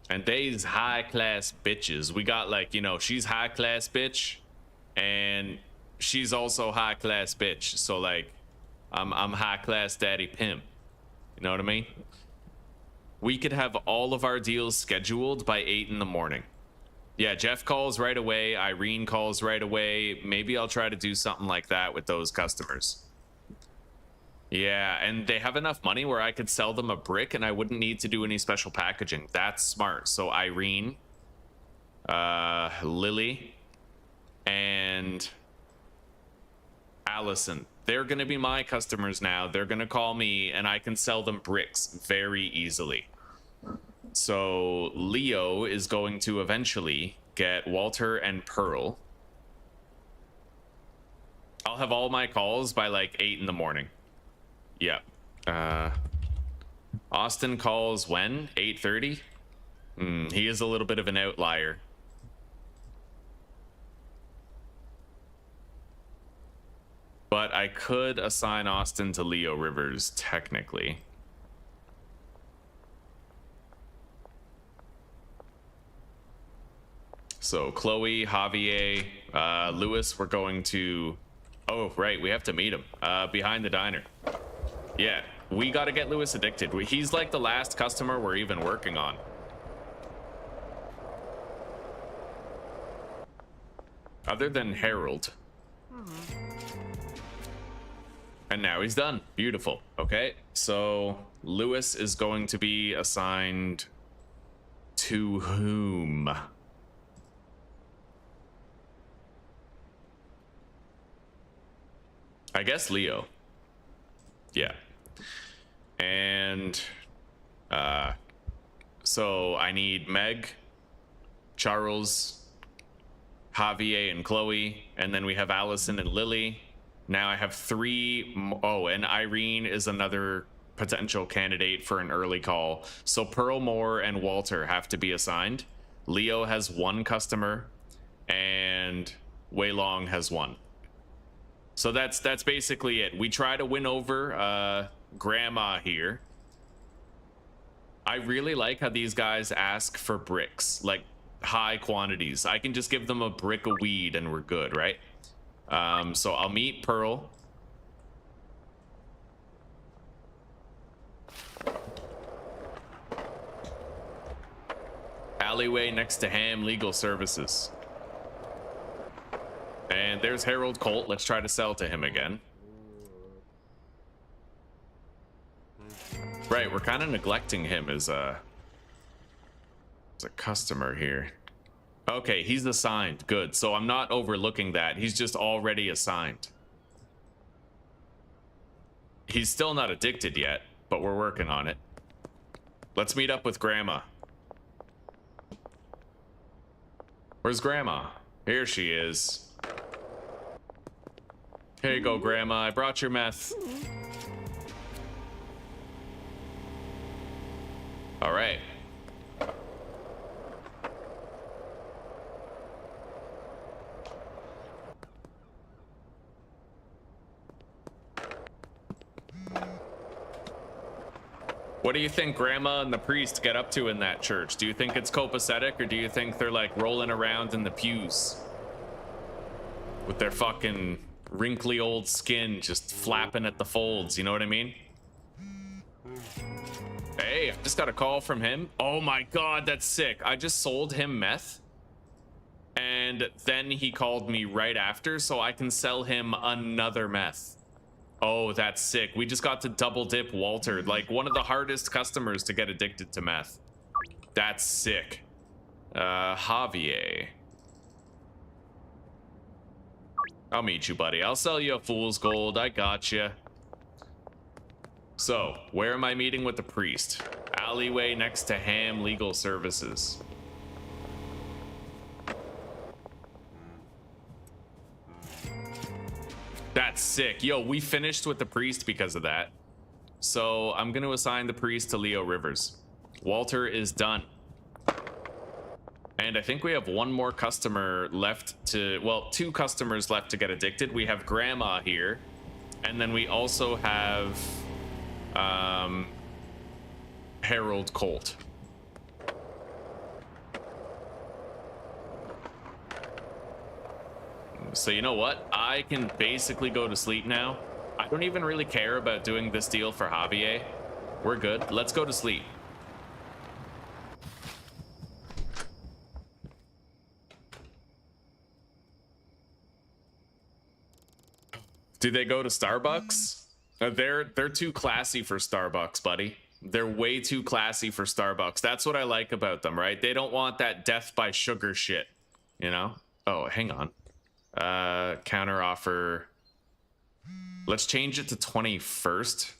And they's high class bitches. We got like, you know, she's high class bitch and she's also high class bitch. So like I'm high class daddy pimp. You know what I mean? We could have all of our deals scheduled by 8 in the morning. Yeah, Jeff calls right away. Irene calls right away. Maybe I'll try to do something like that with those customers. Yeah, and they have enough money where I could sell them a brick and I wouldn't need to do any special packaging. That's smart. So Irene, Lily, and Allison. They're going to be my customers now. They're going to call me and I can sell them bricks very easily. So Leo is going to eventually get Walter and Pearl. I'll have all my calls by like 8 in the morning. Yeah. Austin calls when? 8:30? He is a little bit of an outlier. But I could assign Austin to Leo Rivers, technically. So Chloe, Javier, Lewis, we're going to... Oh, right, we have to meet him. Behind the diner. Yeah, we got to get Lewis addicted. He's like the last customer we're even working on. Other than Harold. And now he's done. Beautiful. Okay, so Lewis is going to be assigned to whom? I guess Leo. Yeah. And so I need Meg, Charles, Javier, and Chloe, and then we have Allison and Lily. Now I have 3. Oh, and Irene is another potential candidate for an early call. So Pearl Moore and Walter have to be assigned. Leo has 1 customer, and Wei Long has 1. So that's basically it. We try to win over Grandma here. I really like how these guys ask for bricks. Like high quantities. I can just give them a brick of weed and we're good, right? So I'll meet Pearl. Alleyway next to Ham Legal Services. And there's Harold Colt. Let's try to sell to him again. Right, we're kind of neglecting him as a customer here. Okay, he's assigned. Good. So I'm not overlooking that. He's just already assigned. He's still not addicted yet, but we're working on it. Let's meet up with Grandma. Where's Grandma? Here she is. Here you go, Grandma. I brought your meth. All right. What do you think Grandma and the priest get up to in that church? Do you think it's copacetic, or do you think they're like rolling around in the pews with their fucking wrinkly old skin just flapping at the folds? You know what I mean? Hey, I just got a call from him. Oh my God, that's sick. I just sold him meth. And then he called me right after so I can sell him another meth. Oh, that's sick. We just got to double dip Walter, like one of the hardest customers to get addicted to meth. That's sick. Javier. I'll meet you, buddy. I'll sell you a fool's gold. I gotcha. So, where am I meeting with the priest? Alleyway next to Ham Legal Services. That's sick. Yo, we finished with the priest because of that. So I'm going to assign the priest to Leo Rivers. Walter is done. And I think we have one more customer left to, well, two customers left to get addicted. We have Grandma here. And then we also have Harold Colt. So you know what? I can basically go to sleep now. I don't even really care about doing this deal for Javier. We're good. Let's go to sleep. Do they go to Starbucks? They're too classy for Starbucks, buddy. They're way too classy for Starbucks. That's what I like about them, right? They don't want that death by sugar shit, you know? Oh, hang on. Counter offer. Let's change it to 21st.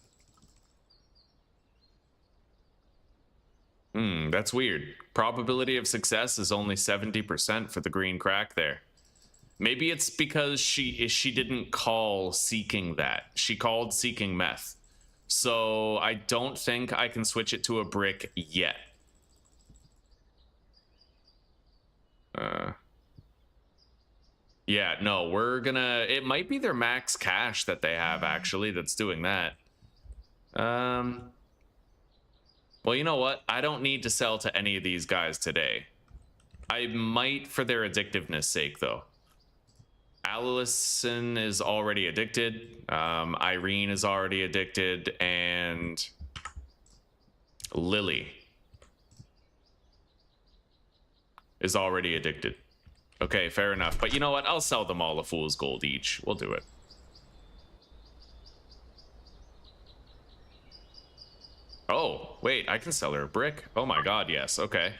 That's weird. Probability of success is only 70% for the green crack there. Maybe it's because she didn't call seeking that. She called seeking meth. So I don't think I can switch it to a brick yet. Yeah, no, we're gonna... It might be their max cash that they have, actually, that's doing that. Well, you know what? I don't need to sell to any of these guys today. I might for their addictiveness sake, though. Allison is already addicted. Irene is already addicted. And Lily is already addicted. Okay, fair enough. But you know what? I'll sell them all a fool's gold each. We'll do it. Oh, wait, I can sell her a brick. Oh my God, yes. Okay.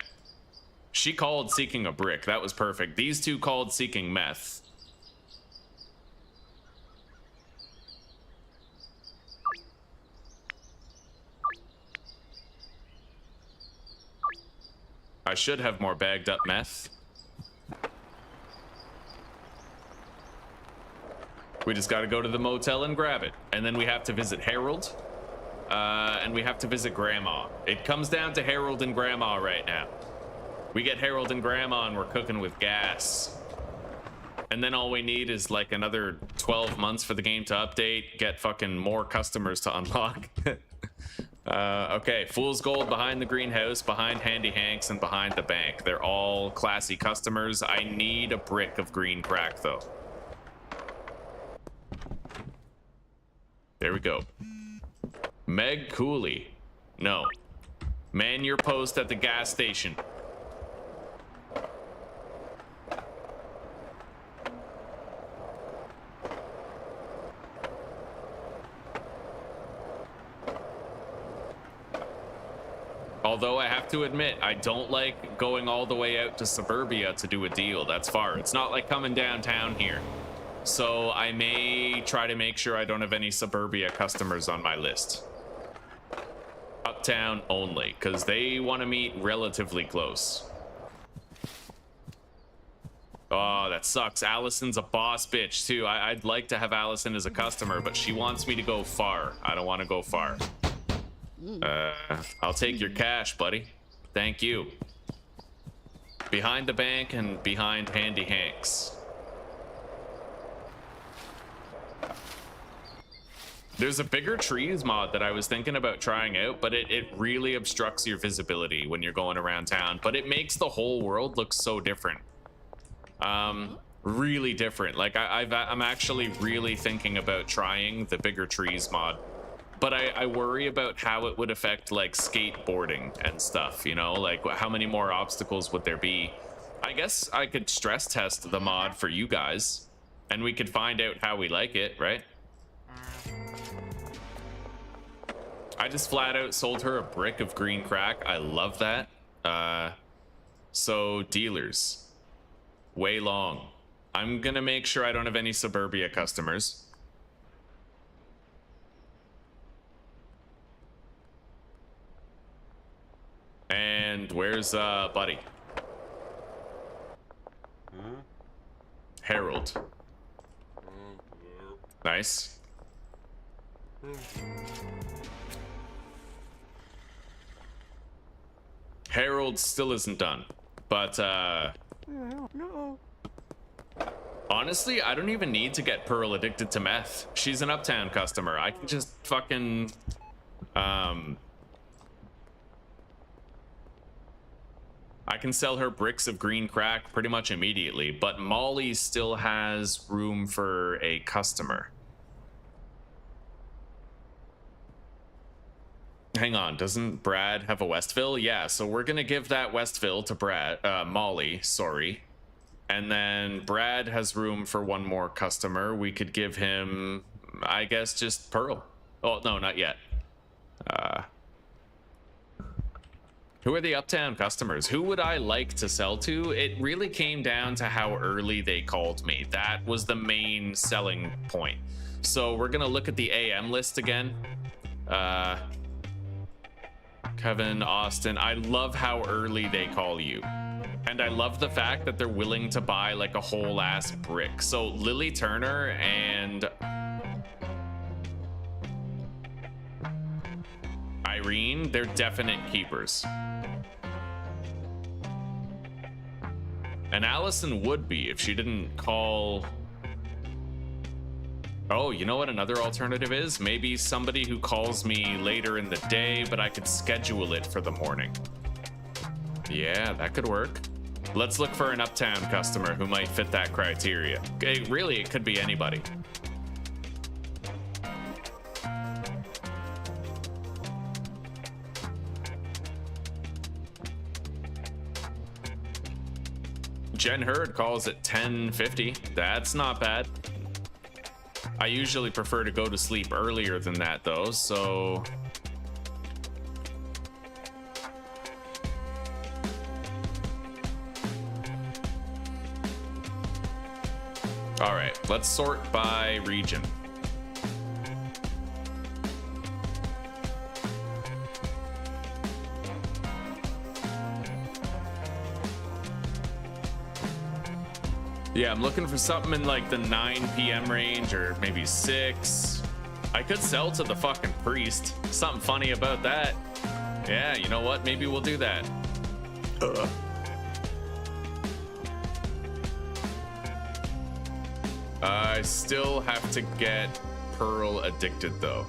She called seeking a brick. That was perfect. These two called seeking meth. I should have more bagged up meth. We just got to go to the motel and grab it. And then we have to visit Harold. And we have to visit Grandma. It comes down to Harold and Grandma right now. We get Harold and Grandma and we're cooking with gas. And then all we need is like another 12 months for the game to update, get fucking more customers to unlock. Okay, Fool's Gold behind the greenhouse, behind Handy Hanks, and behind the bank. They're all classy customers. I need a brick of green crack, though. There we go. Meg Cooley. No. Man your post at the gas station. Although I have to admit, I don't like going all the way out to suburbia to do a deal. That's far. It's not like coming downtown here. So I may try to make sure I don't have any suburbia customers on my list. Uptown only, because they want to meet relatively close. Oh, that sucks. Allison's a boss bitch, too. I'd like to have Allison as a customer, but she wants me to go far. I don't want to go far. I'll take your cash, buddy. Thank you. Behind the bank and behind Handy Hanks. There's a bigger trees mod that I was thinking about trying out, but it really obstructs your visibility when you're going around town, but it makes the whole world look so different. Really different. Like I'm actually really thinking about trying the bigger trees mod. But I worry about how it would affect like skateboarding and stuff, you know, like how many more obstacles would there be? I guess I could stress test the mod for you guys and we could find out how we like it, right? I just flat out sold her a brick of green crack. I love that. So dealers, way long. I'm gonna make sure I don't have any suburbia customers. And where's Buddy? Harold. Nice. Harold still isn't done, but no. Honestly, I don't even need to get Pearl addicted to meth. She's an Uptown customer. I can just fucking I can sell her bricks of green crack pretty much immediately, but Molly still has room for a customer. Hang on, doesn't Brad have a Westville? Yeah, so we're gonna give that Westville to Molly, sorry. And then Brad has room for one more customer. We could give him, I guess, just Pearl. Oh, no, not yet. Who are the Uptown customers? Who would I like to sell to? It really came down to how early they called me. That was the main selling point. So we're gonna look at the AM list again. Kevin, Austin, I love how early they call you. And I love the fact that they're willing to buy like a whole ass brick. So Lily Turner and Irene, they're definite keepers. And Allison would be if she didn't call. Oh, you know what another alternative is? Maybe somebody who calls me later in the day, but I could schedule it for the morning. Yeah, that could work. Let's look for an Uptown customer who might fit that criteria. Really, it could be anybody. Jen Hurd calls at 10:50. That's not bad. I usually prefer to go to sleep earlier than that though, so all right, let's sort by region. Yeah, I'm looking for something in like the 9 p.m. range or maybe 6. I could sell to the fucking priest. Something funny about that. Yeah, you know what? Maybe we'll do that. I still have to get Pearl addicted though.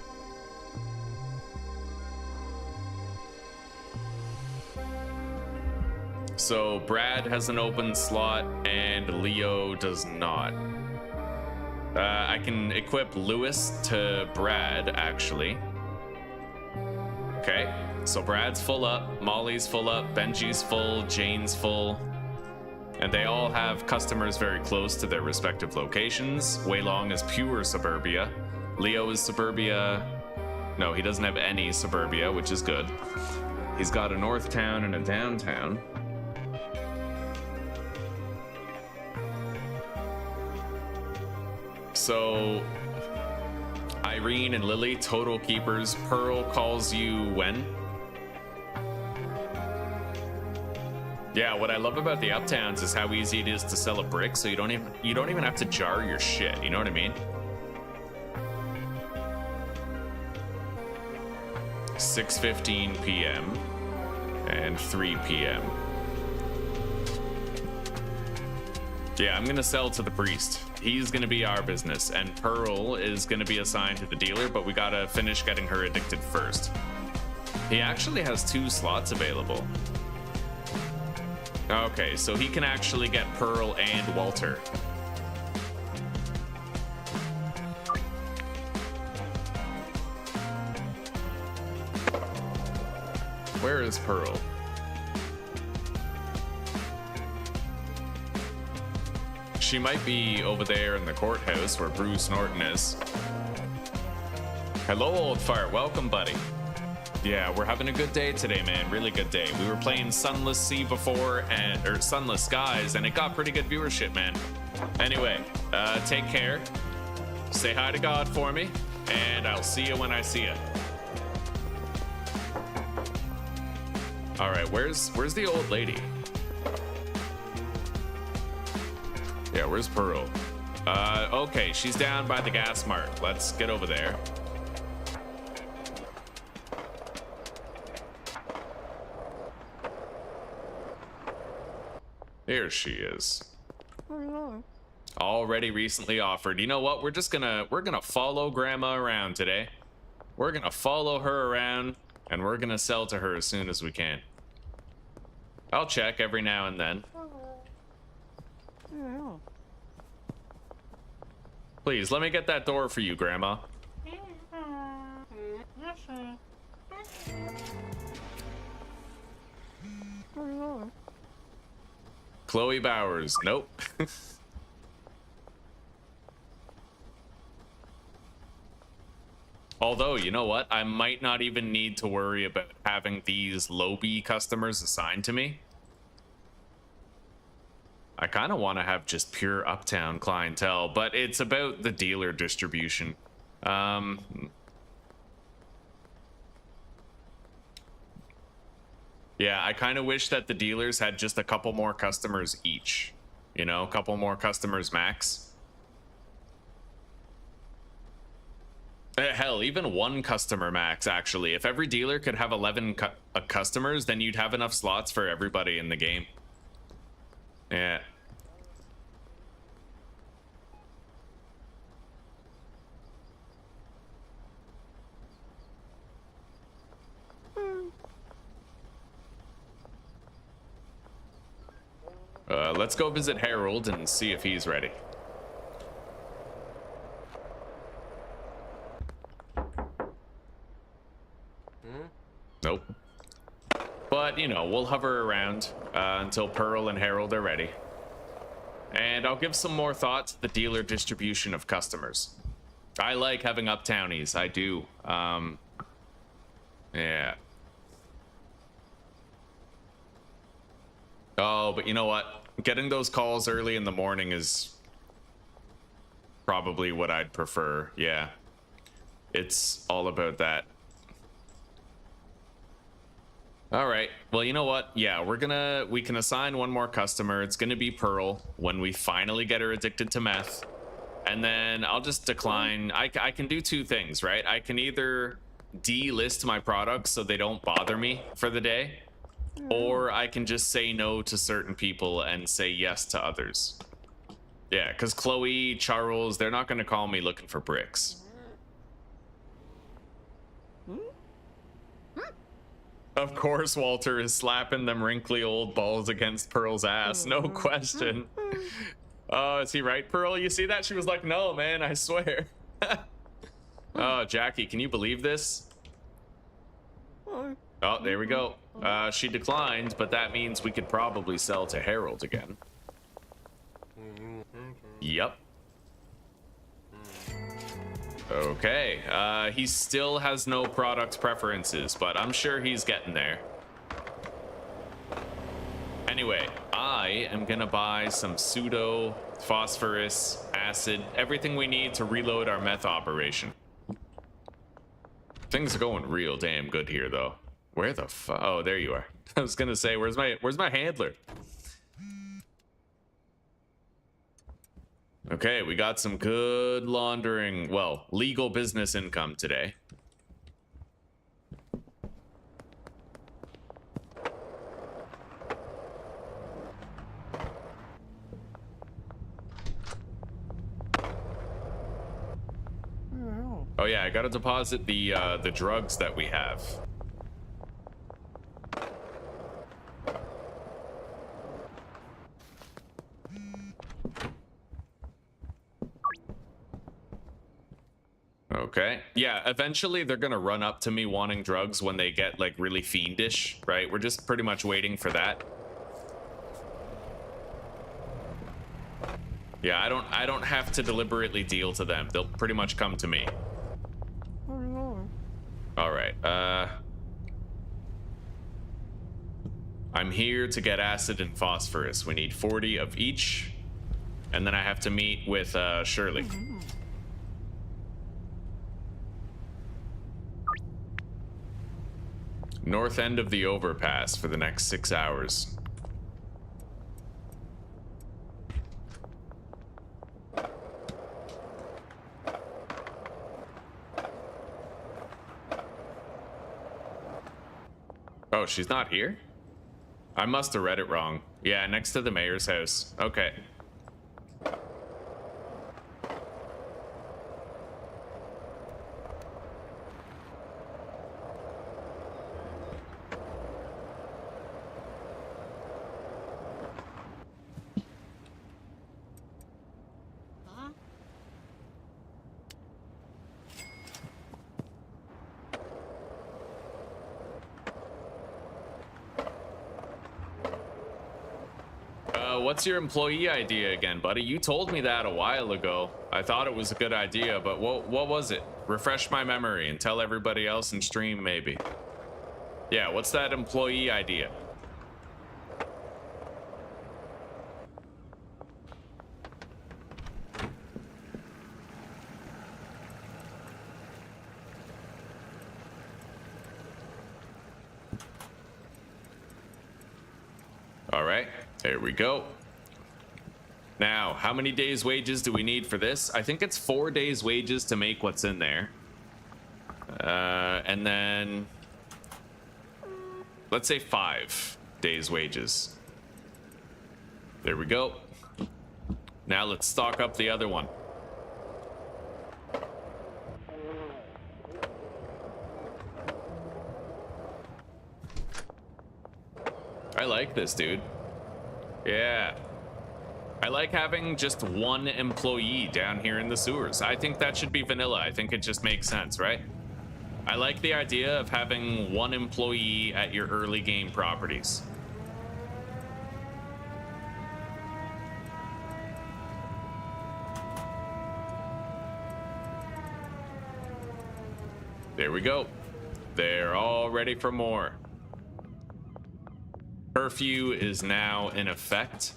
So Brad has an open slot and Leo does not. I can equip Lewis to Brad, actually. Okay, so Brad's full up, Molly's full up, Benji's full, Jane's full. And they all have customers very close to their respective locations. Weilong is pure suburbia. Leo is suburbia. No, he doesn't have any suburbia, which is good. He's got a north town and a downtown. So Irene and Lily, total keepers. Pearl calls you when? Yeah, what I love about the uptowns is how easy it is to sell a brick, so you don't even have to jar your shit, you know what I mean? 6:15 p.m. and 3 p.m. Yeah, I'm gonna sell to the priest. He's gonna be our business, and Pearl is gonna be assigned to the dealer, but we gotta finish getting her addicted first. He actually has 2 slots available. Okay, so he can actually get Pearl and Walter. Where is Pearl? She might be over there in the courthouse where Bruce Norton is. Hello, old fart. Welcome, buddy. Yeah, we're having a good day today, man. Really good day. We were playing Sunless Sea before, or Sunless Skies, and it got pretty good viewership, man. Anyway, take care. Say hi to God for me, and I'll see you when I see you. All right, where's the old lady? Yeah, where's Pearl? Okay, she's down by the gas mart. Let's get over there. There she is. Already recently offered. You know what? We're gonna follow Grandma around today. We're gonna follow her around, and we're gonna sell to her as soon as we can. I'll check every now and then. Please, let me get that door for you, Grandma. Chloe Bowers, nope. Although, you know what? I might not even need to worry about having these low-B customers assigned to me. I kind of want to have just pure uptown clientele, but it's about the dealer distribution. Yeah, I kind of wish that the dealers had just a couple more customers each. You know, a couple more customers max. Hell, even 1 customer max, actually. If every dealer could have 11 customers, then you'd have enough slots for everybody in the game. Yeah. Let's go visit Harold and see if he's ready. Nope. But, you know, we'll hover around until Pearl and Harold are ready. And I'll give some more thought to the dealer distribution of customers. I like having uptownies, I do. Yeah. Oh, but you know what? Getting those calls early in the morning is probably what I'd prefer. Yeah. It's all about that. All right. Well, you know what? Yeah, we can assign 1 more customer. It's gonna be Pearl when we finally get her addicted to meth. And then I'll just decline. I can do 2 things, right? I can either delist my products so they don't bother me for the day, or I can just say no to certain people and say yes to others. Yeah, because Chloe, Charles, they're not going to call me looking for bricks. Of course, Walter is slapping them wrinkly old balls against Pearl's ass. No question. Oh, is he right, Pearl? You see that? She was like, no, man, I swear. Oh, Jackie, can you believe this? Oh, there we go. She declined, but that means we could probably sell to Harold again. Yep. Okay, he still has no product preferences, but I'm sure he's getting there. Anyway, I am gonna buy some pseudo, phosphorus, acid, everything we need to reload our meth operation. Things are going real damn good here, though. Where the fuck? Oh, there you are. I was gonna say, where's my handler? Okay, we got some good laundering, well, legal business income today. Oh yeah, I gotta deposit the drugs that we have. Okay. Yeah, eventually they're gonna run up to me wanting drugs when they get like really fiendish, right? We're just pretty much waiting for that. Yeah, I don't have to deliberately deal to them. They'll pretty much come to me. All right. I'm here to get acid and phosphorus. We need 40 of each. And then I have to meet with Shirley. North end of the overpass for the next 6 hours. Oh, she's not here? I must have read it wrong. Yeah, next to the mayor's house. Okay. What's your employee idea again, buddy? You told me that a while ago. I thought it was a good idea, but what was it? Refresh my memory and tell everybody else in stream, maybe. Yeah, what's that employee idea? All right, there we go. Now, how many days' wages do we need for this? I think it's 4 days' wages to make what's in there. And then let's say 5 days' wages. There we go. Now let's stock up the other one. I like this, dude. Yeah. I like having just one employee down here in the sewers. I think that should be vanilla. I think it just makes sense, right? I like the idea of having one employee at your early game properties. There we go. They're all ready for more. Curfew is now in effect.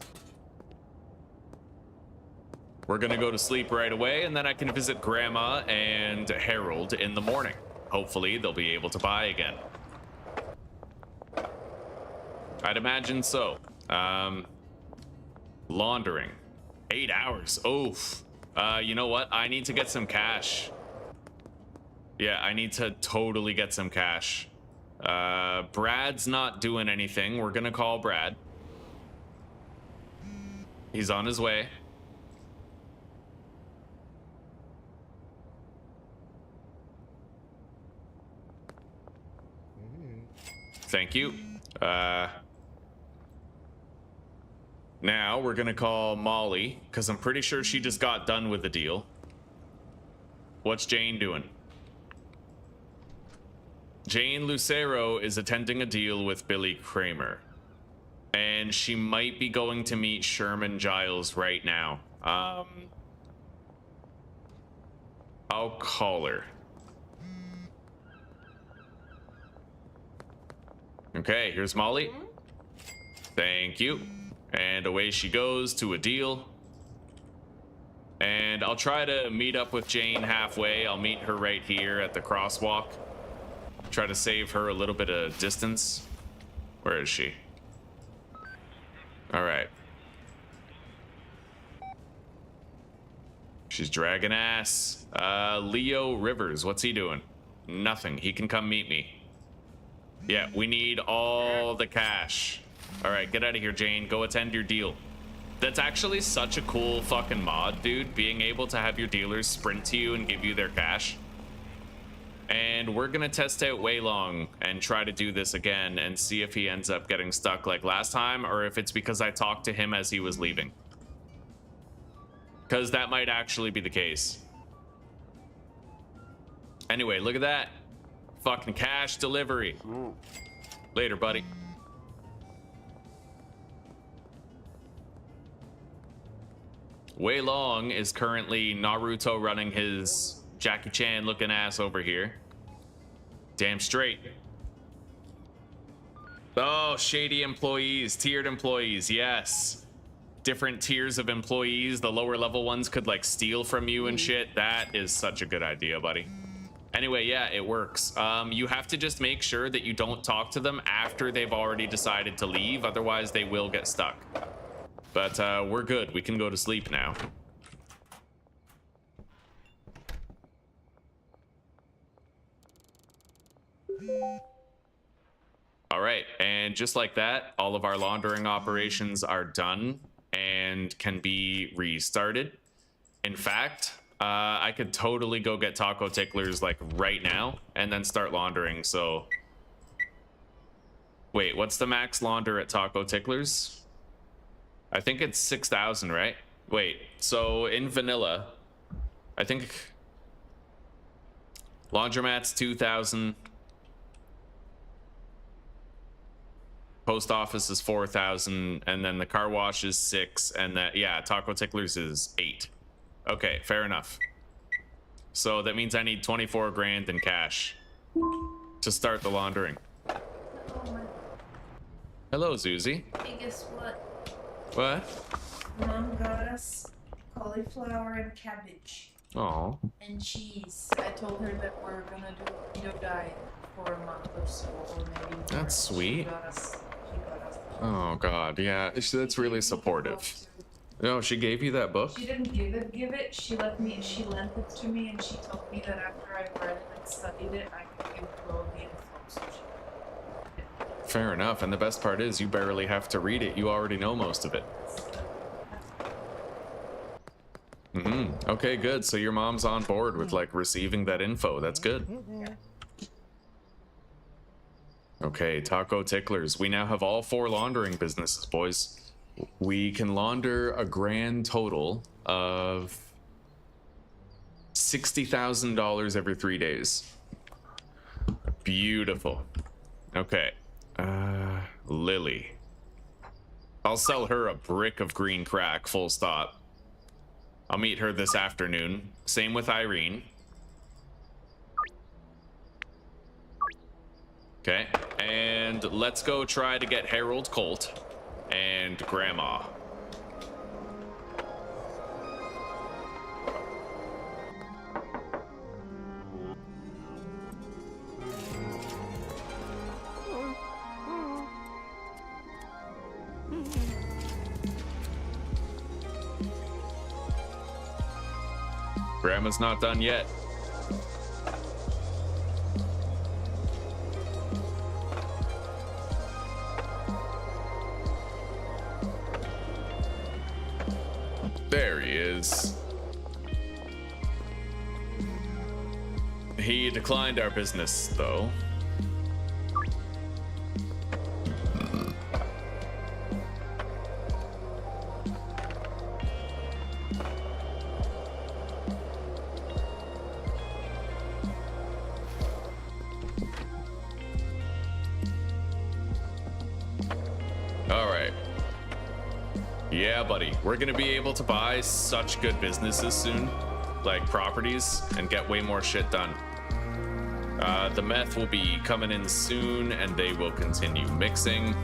We're gonna go to sleep right away, and then I can visit Grandma and Harold in the morning. Hopefully, they'll be able to buy again. I'd imagine so. Laundering. 8 hours. Oof. You know what? I need to get some cash. Yeah, I need to totally get some cash. Brad's not doing anything. We're gonna call Brad. He's on his way. Thank you. Now we're gonna call Molly, because I'm pretty sure she just got done with the deal. What's Jane doing? Jane Lucero is attending a deal with Billy Kramer. And she might be going to meet Sherman Giles right now. I'll call her. Okay, here's Molly. Thank you. And away she goes to a deal. And I'll try to meet up with Jane halfway. I'll meet her right here at the crosswalk. Try to save her a little bit of distance. Where is she? All right. She's dragging ass. Leo Rivers, what's he doing? Nothing. He can come meet me. Yeah, we need all the cash. All right, get out of here, Jane. Go attend your deal. That's actually such a cool fucking mod, dude. Being able to have your dealers sprint to you and give you their cash. And we're gonna test out Waylong and try to do this again and see if he ends up getting stuck like last time, or if it's because I talked to him as he was leaving. Because that might actually be the case. Anyway, look at that. Fucking cash delivery. Later, buddy. Waylong is currently Naruto running his Jackie Chan looking ass over here. Damn straight. Oh, shady employees, tiered employees, yes. Different tiers of employees. The lower level ones could like steal from you and shit. That is such a good idea, buddy. Anyway, yeah, it works. You have to just make sure that you don't talk to them after they've already decided to leave. Otherwise, they will get stuck. But we're good. We can go to sleep now. All right, and just like that, all of our laundering operations are done and can be restarted. In fact, I could totally go get taco ticklers like right now and then start laundering. So wait, what's the max launder at taco ticklers? I think it's 6,000, right? Wait, so in vanilla, I think laundromat's 2,000. Post office is 4,000, and then the car wash is 6, and that, yeah, taco ticklers is 8. Okay, fair enough. So that means I need 24 grand in cash to start the laundering. Hello, Zuzi. Hey, guess what? What? Mom got us cauliflower and cabbage. Oh. And cheese. I told her that we're gonna do a keto diet for a month or so, or maybe more. That's sweet. She got us. Oh God, yeah, that's really supportive. No, she gave you that book? She didn't give it. She lent it to me, and she told me that after I read it and studied it, I could give her all the info. So Fair enough, and the best part is you barely have to read it. You already know most of it. Okay, good. So your mom's on board with like receiving that info. That's good. Okay, taco ticklers. We now have all 4 laundering businesses, boys. We can launder a grand total of $60,000 every 3 days. Beautiful. Okay. Lily. I'll sell her a brick of green crack, full stop. I'll meet her this afternoon. Same with Irene. Okay, and let's go try to get Harold Colt and Grandma. Grandma's not done yet. There he is. He declined our business, though. Yeah, buddy. We're gonna be able to buy such good businesses soon, like properties, and get way more shit done. The meth will be coming in soon, and they will continue mixing.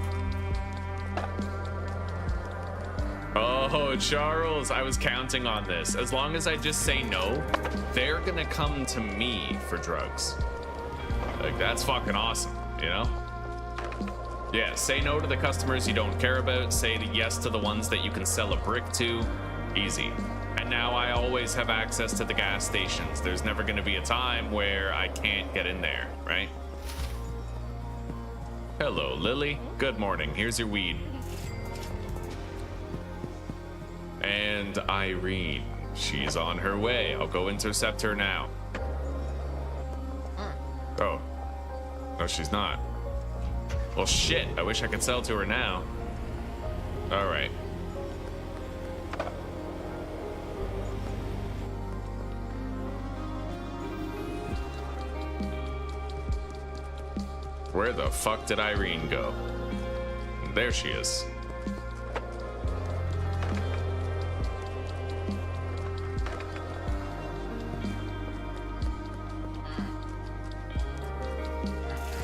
Oh, Charles, I was counting on this. As long as I just say no, they're gonna come to me for drugs. Like, that's fucking awesome, you know? Yeah, say no to the customers you don't care about. Say yes to the ones that you can sell a brick to. Easy. And now I always have access to the gas stations. There's never gonna be a time where I can't get in there, right? Hello, Lily. Good morning. Here's your weed. And Irene. She's on her way. I'll go intercept her now. Oh. No, she's not. Well, shit. I wish I could sell to her now. All right. Where the fuck did Irene go? There she is.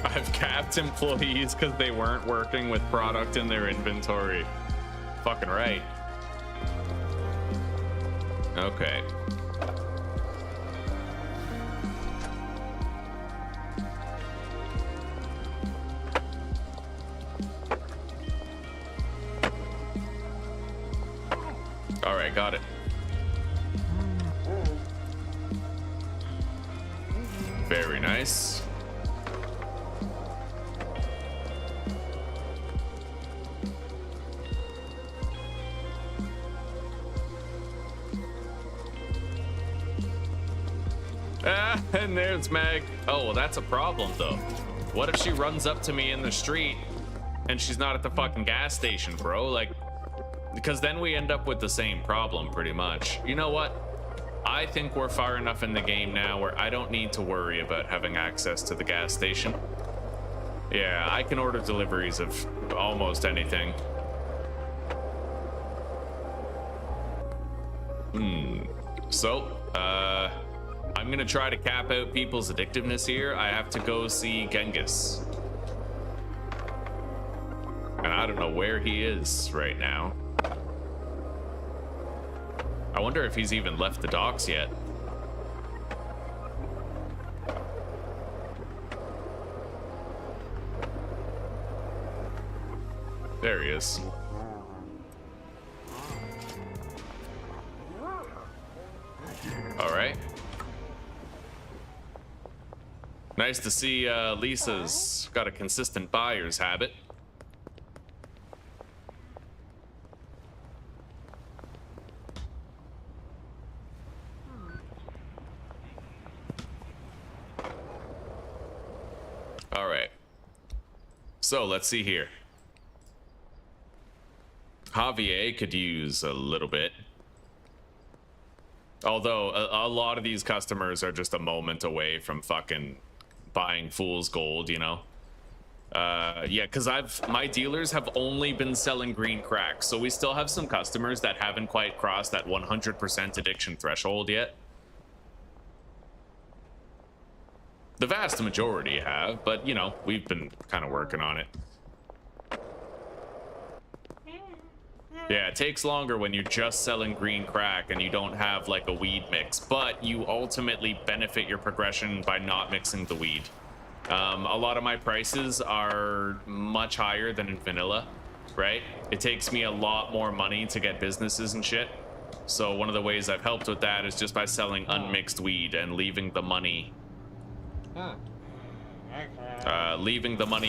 I've capped employees because they weren't working with product in their inventory. Fucking right. Okay. All right, got it. Very nice. And there's Meg. Oh, well, that's a problem, though. What if she runs up to me in the street and she's not at the fucking gas station, bro? Like, because then we end up with the same problem, pretty much. You know what? I think we're far enough in the game now where I don't need to worry about having access to the gas station. Yeah, I can order deliveries of almost anything. So, I'm gonna try to cap out people's addictiveness here. I have to go see Genghis. And I don't know where he is right now. I wonder if he's even left the docks yet. There he is. All right. Nice to see Lisa's got a consistent buyer's habit. All right. So let's see here. Javier could use a little bit. Although a lot of these customers are just a moment away from fucking buying fool's gold, you know? Yeah, because my dealers have only been selling green crack, so we still have some customers that haven't quite crossed that 100% addiction threshold yet. The vast majority have, but you know, we've been kind of working on it. Yeah, it takes longer when you're just selling green crack and you don't have like a weed mix, but you ultimately benefit your progression by not mixing the weed. A lot of my prices are much higher than in vanilla, right? It takes me a lot more money to get businesses and shit. So one of the ways I've helped with that is just by selling unmixed weed and leaving the money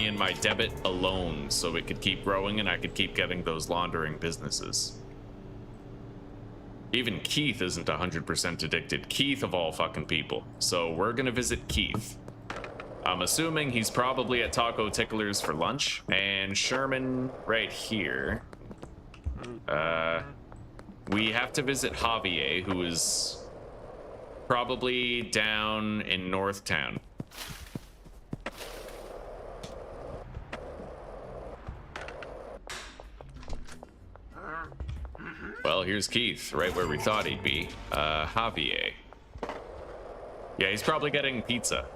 in my debit alone so it could keep growing and I could keep getting those laundering businesses. Even Keith isn't 100% addicted. Keith of all fucking people. So we're gonna visit Keith. I'm assuming he's probably at Taco Tickler's for lunch. And Sherman right here. We have to visit Javier, who is probably down in Northtown. here's Keith, right where we thought he'd be. Javier. Yeah, he's probably getting pizza.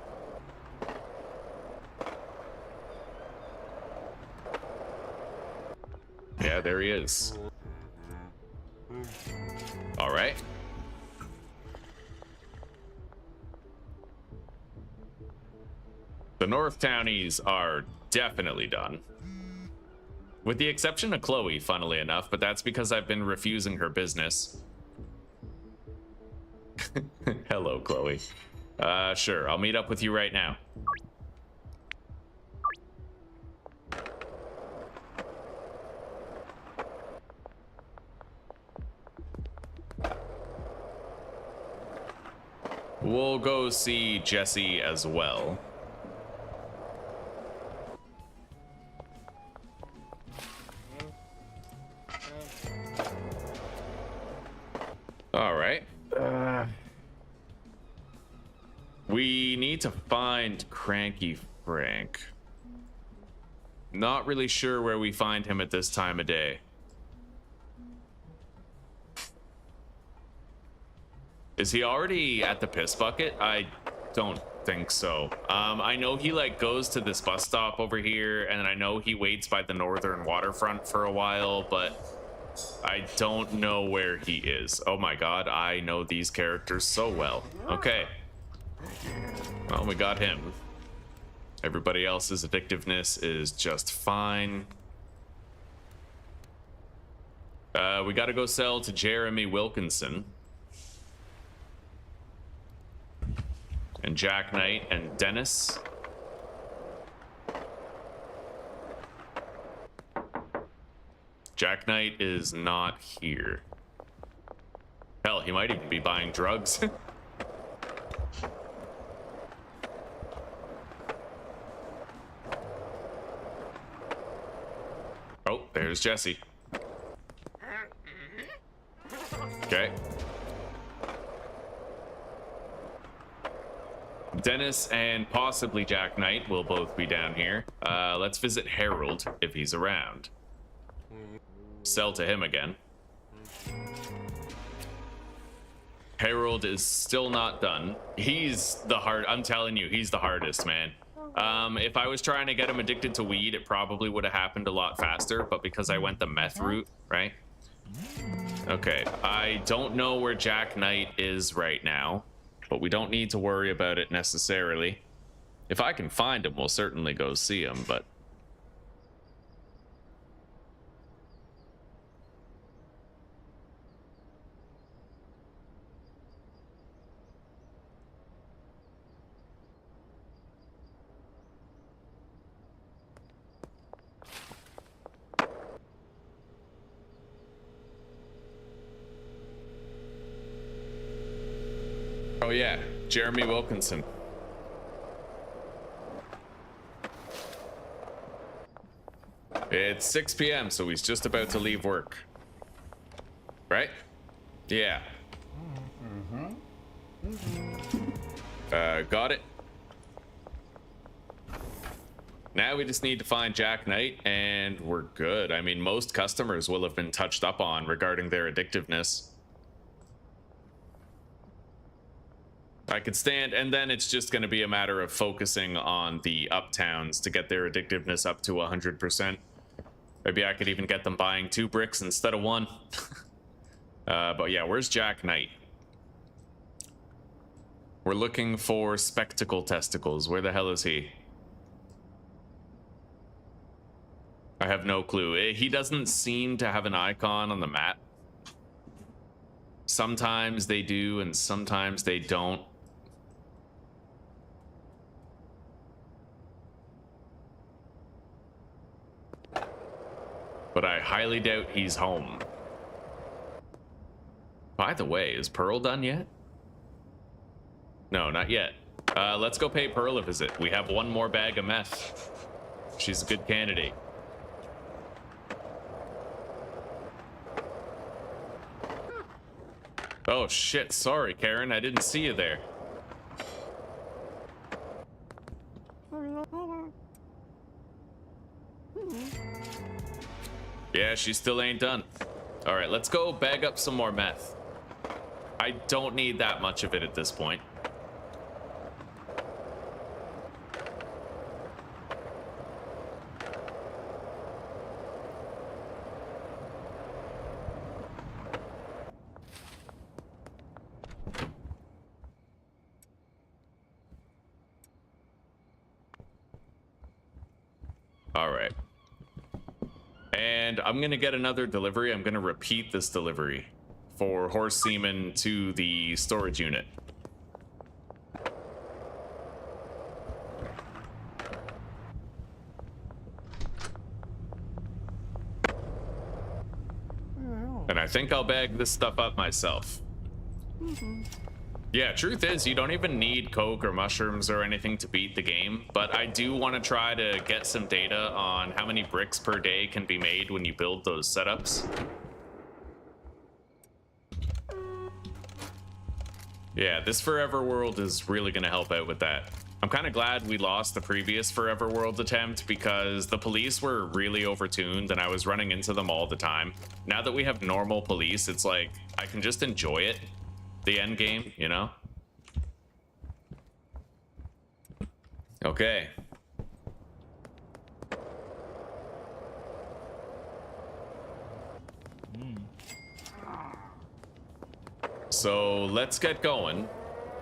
Yeah, there he is. All right. The North Townies are definitely done. With the exception of Chloe, funnily enough, but that's because I've been refusing her business. Hello, Chloe. Sure, I'll meet up with you right now. We'll go see Jesse as well. All right. We need to find Cranky Frank. Not really sure where we find him at this time of day. Is he already at the piss bucket? I don't think so. I know he like goes to this bus stop over here, and I know he waits by the northern waterfront for a while, but I don't know where he is. Oh my god, I know these characters so well. Okay. Well, we got him. Everybody else's addictiveness is just fine. We gotta go sell to Jeremy Wilkinson. And Jack Knight and Dennis. Jack Knight is not here. Hell, he might even be buying drugs. Oh, there's Jesse. Okay. Dennis and possibly Jack Knight will both be down here. Let's visit Harold if he's around. Sell to him again. Harold is still not done. He's the I'm telling you, he's the hardest, man. If I was trying to get him addicted to weed, it probably would have happened a lot faster, but because I went the meth route, right? Okay, I don't know where Jack Knight is right now, but we don't need to worry about it necessarily. If I can find him, we'll certainly go see him, but... Oh yeah, Jeremy Wilkinson. It's 6 p.m., so he's just about to leave work. Right? Yeah. Got it. Now we just need to find Jack Knight, and we're good. I mean, most customers will have been touched up on regarding their addictiveness. I could stand, and then it's just going to be a matter of focusing on the uptowns to get their addictiveness up to 100%. Maybe I could even get them buying 2 bricks instead of 1. But yeah, where's Jack Knight? We're looking for Spectacle Testicles. Where the hell is he? I have no clue. He doesn't seem to have an icon on the map. Sometimes they do, and sometimes they don't. But I highly doubt he's home. By the way, is Pearl done yet? No, not yet. Let's go pay Pearl a visit. We have 1 more bag of meth. She's a good candidate. Oh shit, sorry Karen, I didn't see you there. Yeah, she still ain't done. All right, let's go bag up some more meth. I don't need that much of it at this point. All right. And I'm going to get another delivery. I'm going to repeat this delivery for horse semen to the storage unit. And I think I'll bag this stuff up myself. Yeah, truth is, you don't even need coke or mushrooms or anything to beat the game, but I do want to try to get some data on how many bricks per day can be made when you build those setups. Yeah, this Forever World is really going to help out with that. I'm kind of glad we lost the previous Forever World attempt because the police were really overtuned and I was running into them all the time. Now that we have normal police, it's like I can just enjoy it. The end game, you know? Okay. So let's get going.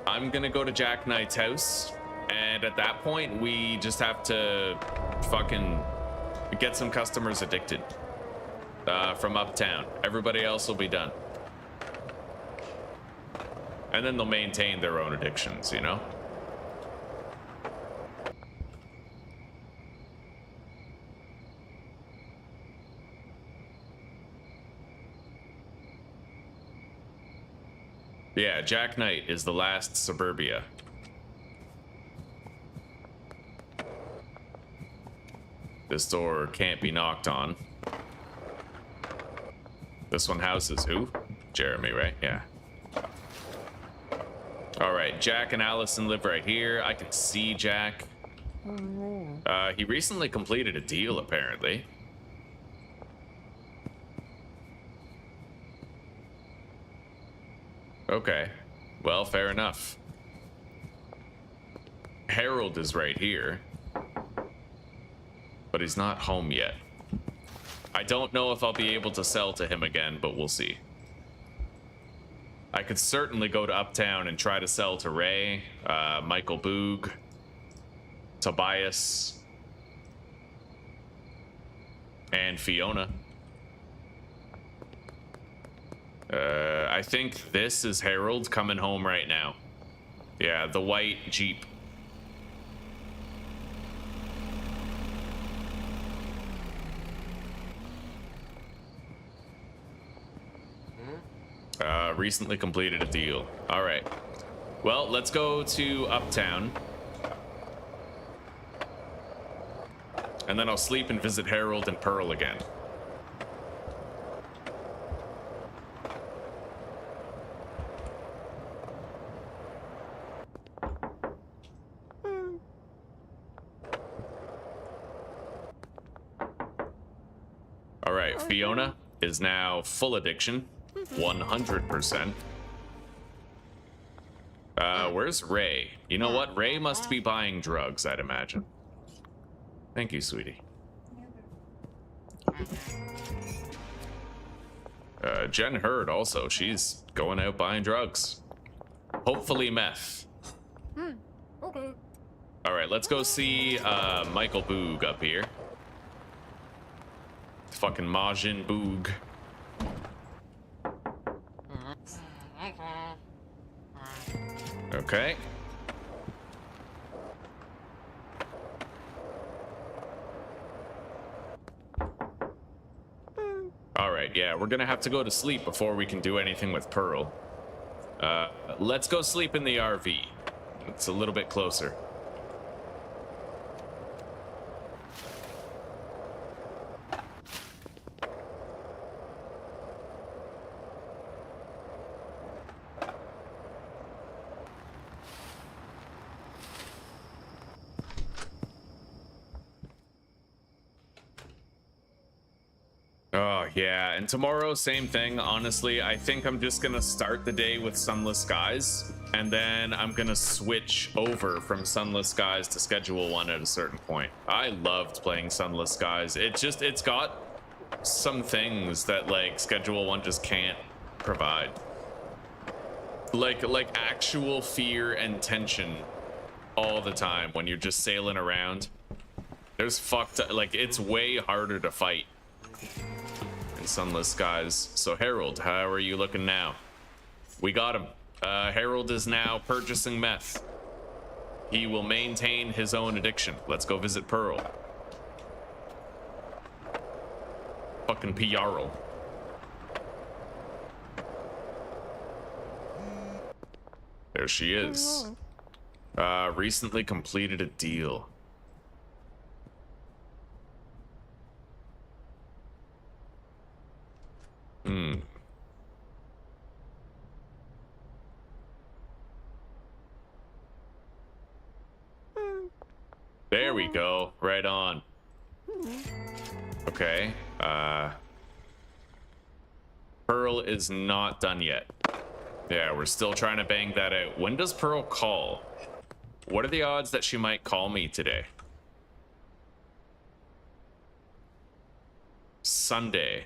I'm gonna go to Jack Knight's house, and at that point, we just have to fucking get some customers addicted from uptown. Everybody else will be done. And then they'll maintain their own addictions, you know? Yeah, Jack Knight is the last suburbia. This door can't be knocked on. This one houses who? Jeremy, right? Yeah. All right, Jack and Allison live right here. I can see Jack. He recently completed a deal, apparently. Okay, well, fair enough. Harold is right here, but he's not home yet. I don't know if I'll be able to sell to him again, but we'll see. I could certainly go to Uptown and try to sell to Ray, Michael Boog, Tobias, and Fiona. I think this is Harold coming home right now. Yeah, the white Jeep. Recently completed a deal. All right. Well, let's go to Uptown. And then I'll sleep and visit Harold and Pearl again. All right, Fiona is now full addiction. 100%. Where's Ray? You know what? Ray must be buying drugs, I'd imagine. Thank you, sweetie. Jen Hurd also. She's going out buying drugs. Hopefully meth. Okay. All right, let's go see Michael Boog up here. Fucking Majin Boog. Okay. All right, yeah, we're gonna have to go to sleep before we can do anything with Pearl. Let's go sleep in the RV. It's a little bit closer. Oh, yeah, and tomorrow, same thing. Honestly, I think I'm just gonna start the day with sunless skies, and then I'm gonna switch over from sunless skies to schedule 1 at a certain point. I loved playing sunless skies. It's got some things that like schedule 1 just can't provide. Like actual fear and tension all the time when you're just sailing around. There's like it's way harder to fight in sunless skies. So Harold, how are you looking now? We got him. Harold is now purchasing meth. He will maintain his own addiction. Let's go visit Pearl. Fucking Piaro. There she is. Recently completed a deal. There we go. Right on. Okay. Pearl is not done yet. Yeah, we're still trying to bang that out. When does Pearl call? What are the odds that she might call me today? Sunday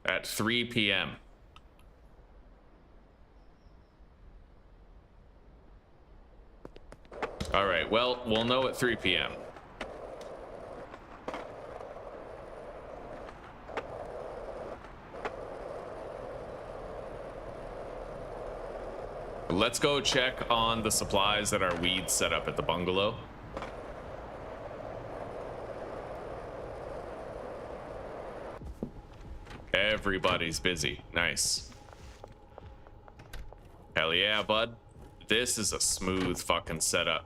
at 3 p.m. All right, well, we'll know at 3 p.m. Let's go check on the supplies that our weeds set up at the bungalow. Everybody's busy. Nice. Hell yeah, bud. This is a smooth fucking setup.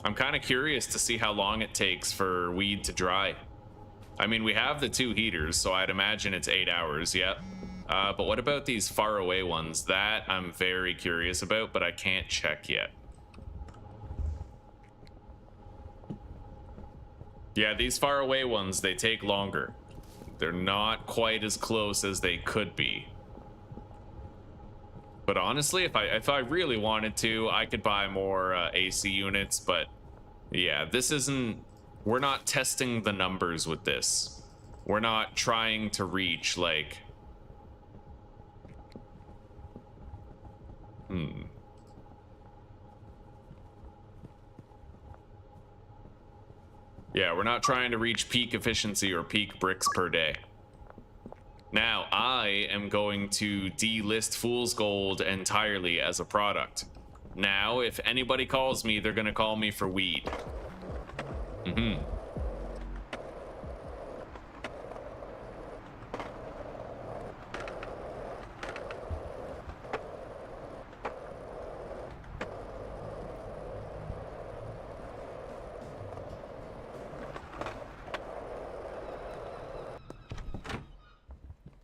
I'm kind of curious to see how long it takes for weed to dry. I mean, we have the 2 heaters, so I'd imagine it's 8 hours, yep. But what about these far away ones? That I'm very curious about, but I can't check yet. Yeah, these far away ones, they take longer. They're not quite as close as they could be. But honestly, if I really wanted to, I could buy more AC units, but yeah, this isn't... We're not testing the numbers with this. We're not trying to reach, like... Yeah, we're not trying to reach peak efficiency or peak bricks per day. Now, I am going to delist Fool's Gold entirely as a product. Now, if anybody calls me, they're gonna call me for weed.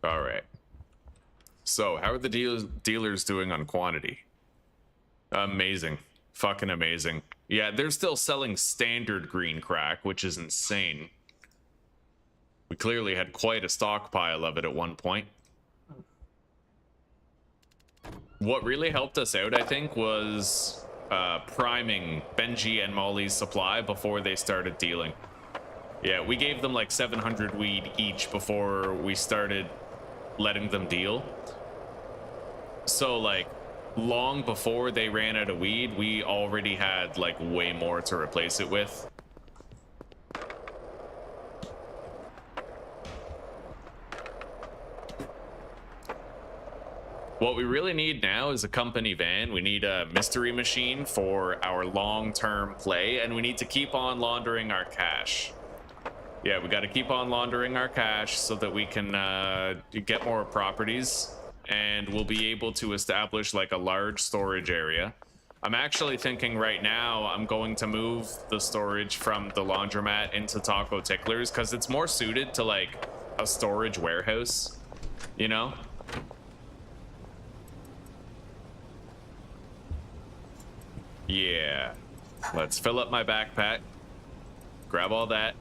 All right. So, how are the dealers doing on quantity? Amazing. Fucking amazing. Yeah, they're still selling standard green crack, which is insane. We clearly had quite a stockpile of it at one point. What really helped us out, I think, was priming Benji and Molly's supply before they started dealing. Yeah, we gave them like 700 weed each before we started letting them deal. So like long before they ran out of weed, we already had like way more to replace it with. What we really need now is a company van. We need a mystery machine for our long-term play, and we need to keep on laundering our cash. Yeah, we got to keep on laundering our cash so that we can get more properties, and we'll be able to establish like a large storage area. I'm actually thinking right now I'm going to move the storage from the laundromat into Taco Ticklers because it's more suited to like a storage warehouse, you know? Yeah. Let's fill up my backpack. Grab all that.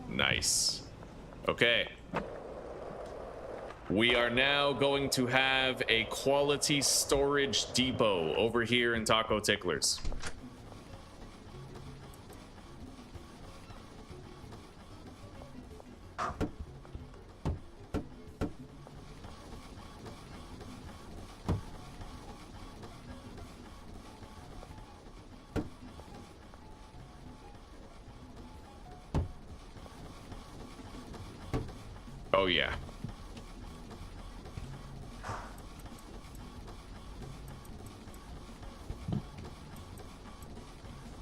Nice. Okay. We are now going to have a quality storage depot over here in Taco Ticklers. Oh, yeah.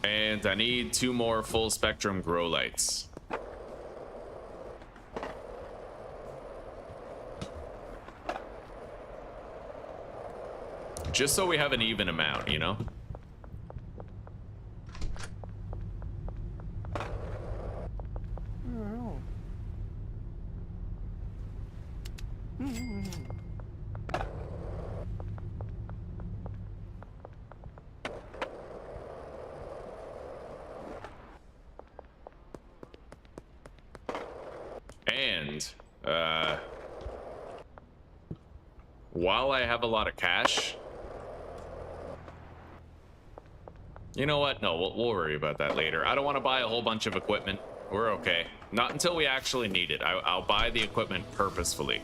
And I need 2 more full spectrum grow lights. Just so we have an even amount, you know? And, while I have a lot of cash, you know what? No, we'll worry about that later. I don't want to buy a whole bunch of equipment. We're okay. Not until we actually need it. I'll buy the equipment purposefully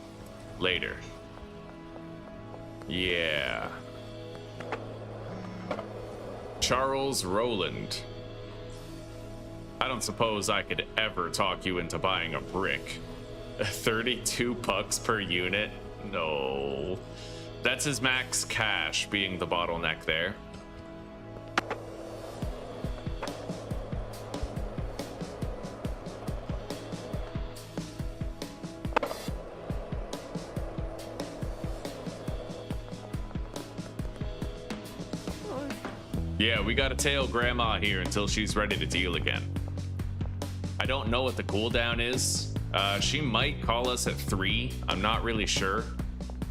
later. Yeah. Charles Rowland. I don't suppose I could ever talk you into buying a brick. 32 bucks per unit? No. That's his max cash being the bottleneck there. Yeah, we gotta tail Grandma here until she's ready to deal again. I don't know what the cooldown is. She might call us at 3. I'm not really sure.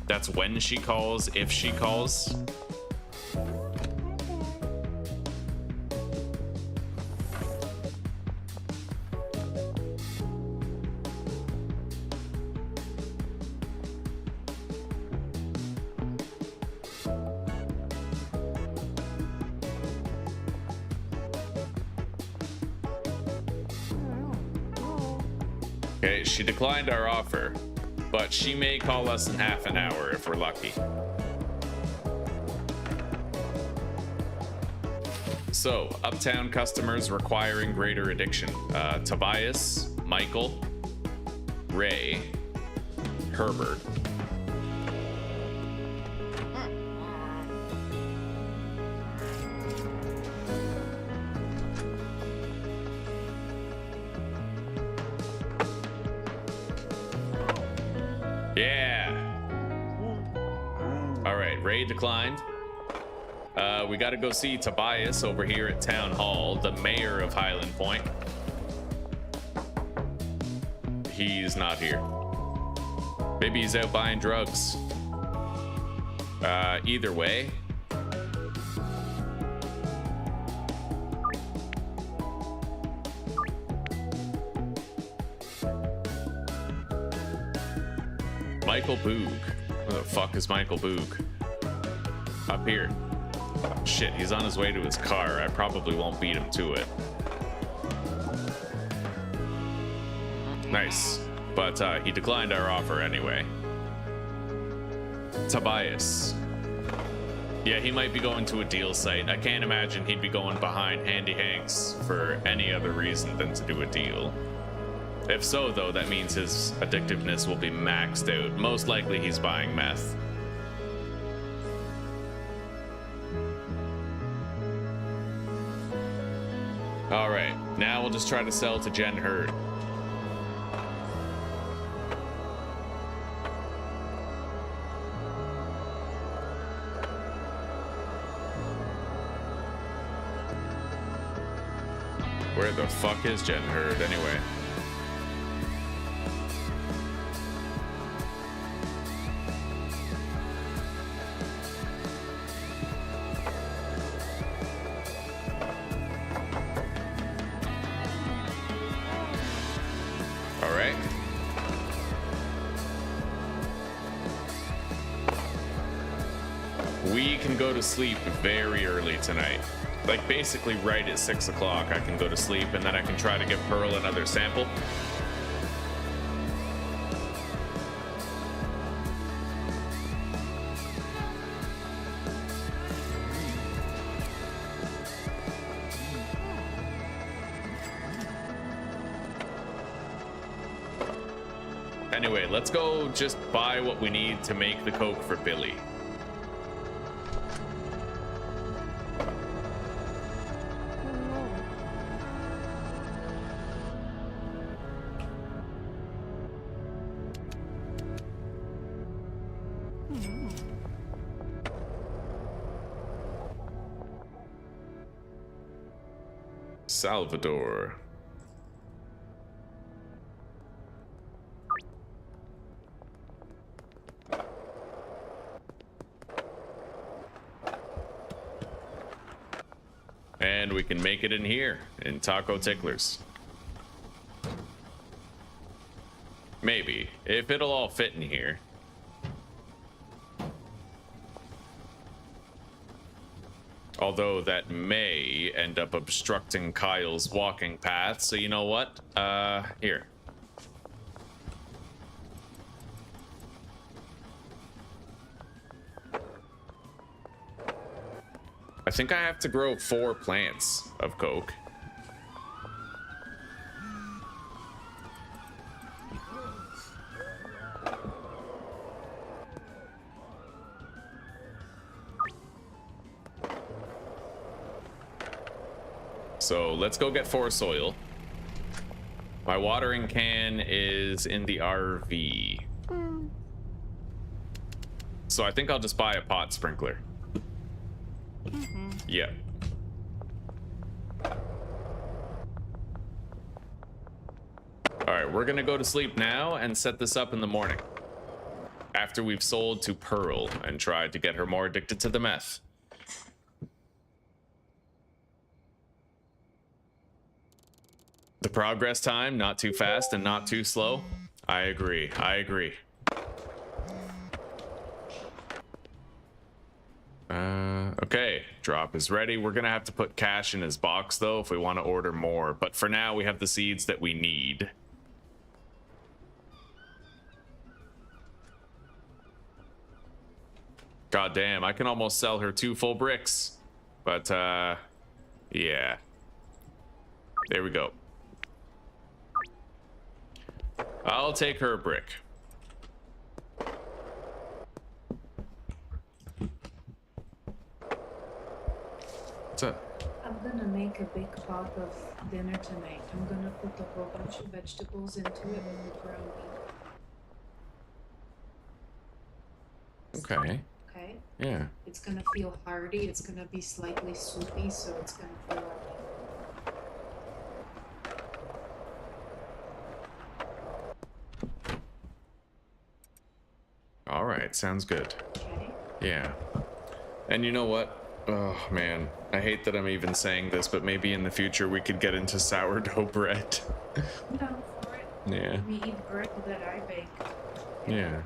That's when she calls, if she calls. Okay, she declined our offer, but she may call us in half an hour if we're lucky. So, uptown customers requiring greater addiction. Tobias, Michael, Ray, Herbert. Yeah. All right, Ray declined. We got to go see Tobias over here at Town Hall, the mayor of Highland Point. He's not here. Maybe he's out buying drugs. Either way. Michael Boog. Where the fuck is Michael Boog? Up here. Shit, he's on his way to his car. I probably won't beat him to it. Nice. But he declined our offer anyway. Tobias. Yeah, he might be going to a deal site. I can't imagine he'd be going behind Handy Hanks for any other reason than to do a deal. If so, though, that means his addictiveness will be maxed out. Most likely he's buying meth. All right, now we'll just try to sell to Jen Hurd. Where the fuck is Jen Hurd anyway? we can go to sleep very early tonight. Like basically right at 6 o'clock, I can go to sleep, and then I can try to give Pearl another sample. Anyway, let's go just buy what we need to make the Coke for Billy. Salvador. And we can make it in here, in Taco Ticklers. Maybe, if it'll all fit in here. Although that may end up obstructing Kyle's walking path, so you know what? Here. I think I have to grow 4 plants of Coke. So let's go get 4 soil. My watering can is in the RV. So I think I'll just buy a pot sprinkler. Yeah. Alright, we're gonna go to sleep now and set this up in the morning. After we've sold to Pearl and tried to get her more addicted to the meth. The progress time, not too fast and not too slow. I agree, I agree. Okay, drop is ready. We're gonna have to put cash in his box though if we want to order more, but for now we have the seeds that we need. God damn, I can almost sell her 2 full bricks. But yeah. There we go. I'll take her a brick. What's up? I'm gonna make a big pot of dinner tonight. I'm gonna put a whole bunch of vegetables into it with ground beef. Okay. Okay? Yeah. It's gonna feel hearty, it's gonna be slightly soupy, so it's gonna feel like All right, sounds good. okay? Yeah. And you know what? Oh man, I hate that I'm even saying this, but maybe in the future we could get into sourdough bread. I'm down for it. Yeah. We eat bread that I bake. Yeah.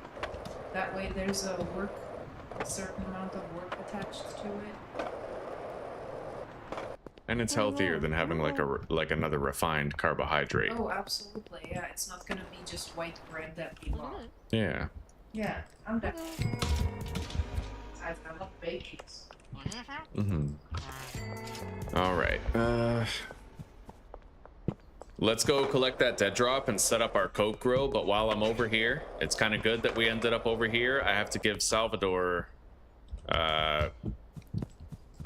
That way there's a certain amount of work attached to it. And it's healthier than having like another refined carbohydrate. Oh, absolutely. Yeah, it's not gonna be just white bread that we love. Yeah. Yeah, I'm down. I love baking. Mm-hmm. All right. Let's go collect that dead drop and set up our Coke grow. But while I'm over here, it's kind of good that we ended up over here. I have to give Salvador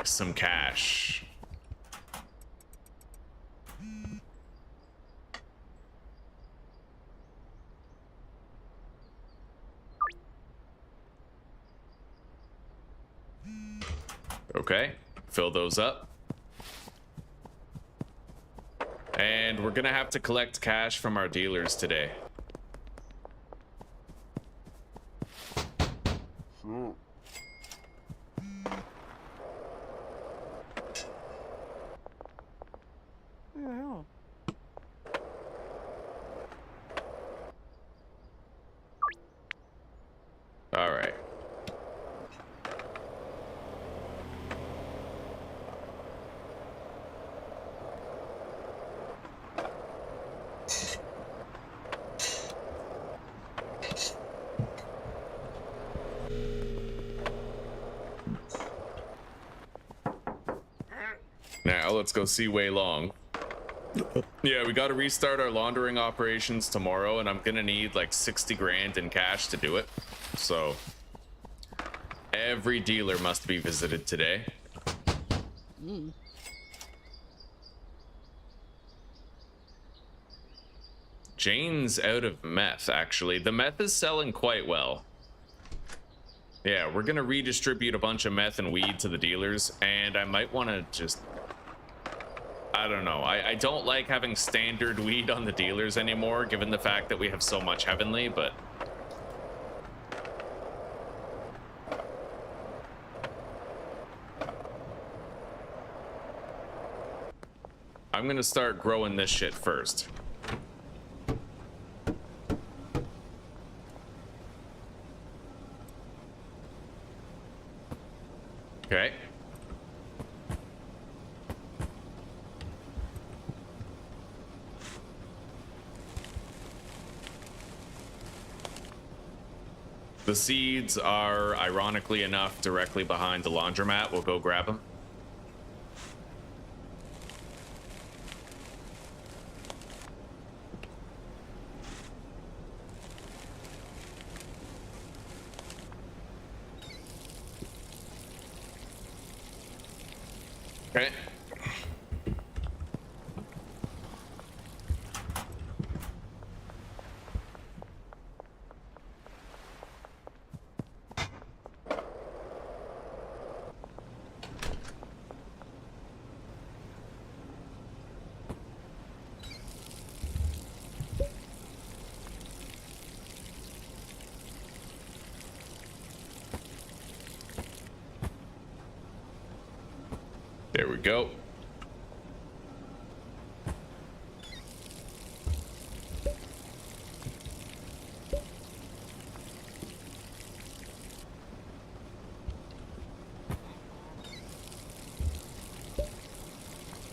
some cash. Okay, fill those up. And we're gonna have to collect cash from our dealers today. All right. now. Let's go see Wei Long. Yeah, we got to restart our laundering operations tomorrow, and I'm gonna need like 60 grand in cash to do it. So every dealer must be visited today. Jane's out of meth, actually. The meth is selling quite well. Yeah, we're gonna redistribute a bunch of meth and weed to the dealers, and I might want to just... I don't know. I don't like having standard weed on the dealers anymore, given the fact that we have so much Heavenly, but... I'm gonna start growing this shit first. Okay. The seeds are, ironically enough, directly behind the laundromat. We'll go grab them. Okay. There we go.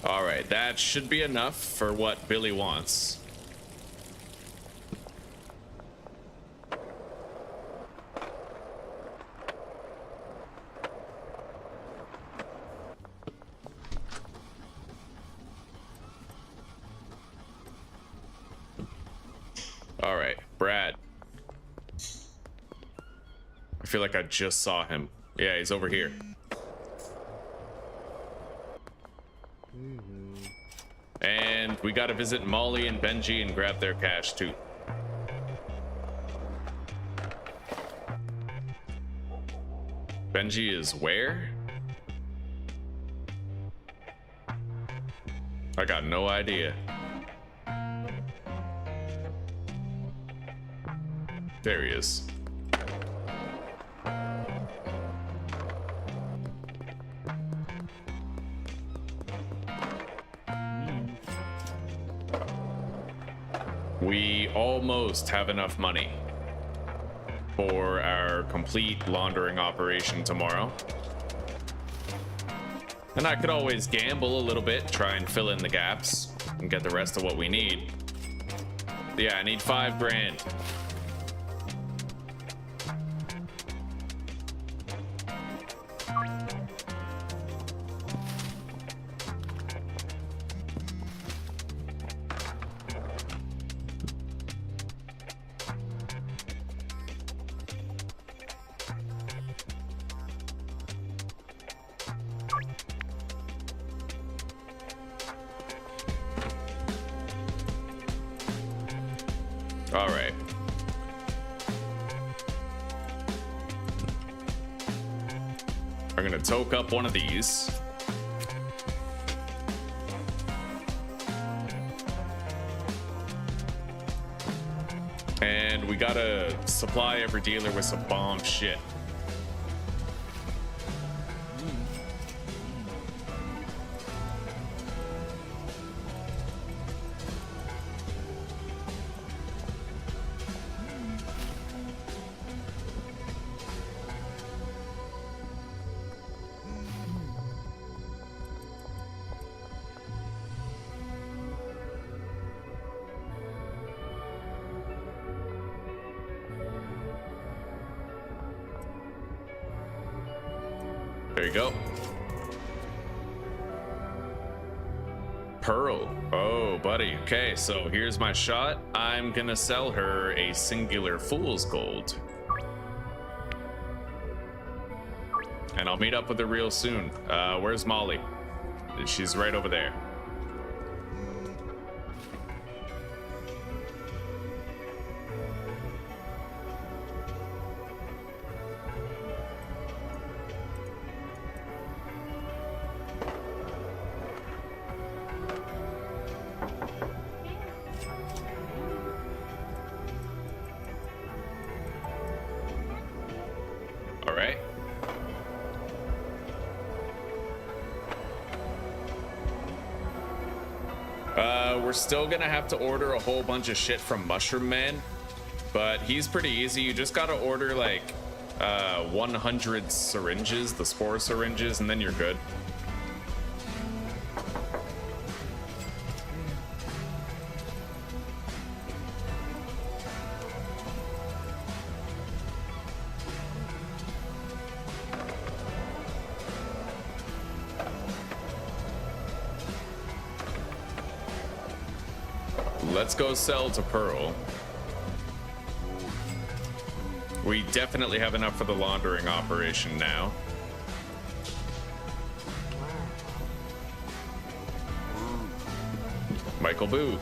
All right, that should be enough for what Billy wants. All right, Brad. I feel like I just saw him. Yeah, he's over here. And we gotta visit Molly and Benji and grab their cash too. Benji is where? I got no idea. There he is. We almost have enough money for our complete laundering operation tomorrow. And I could always gamble a little bit, try and fill in the gaps and get the rest of what we need. Yeah, I need 5 grand. All right. I'm gonna toke up one of these. And we gotta supply every dealer with some bomb shit. There you go. Pearl. Oh, buddy. Okay, so here's my shot. I'm gonna sell her a singular fool's gold. And I'll meet up with her real soon. Where's Molly? She's right over there. All right. We're still gonna have to order a whole bunch of shit from Mushroom Man, but he's pretty easy. You just gotta order like 100 syringes, the spore syringes, and then you're good. Let's go sell to Pearl. We definitely have enough for the laundering operation now. Michael Boo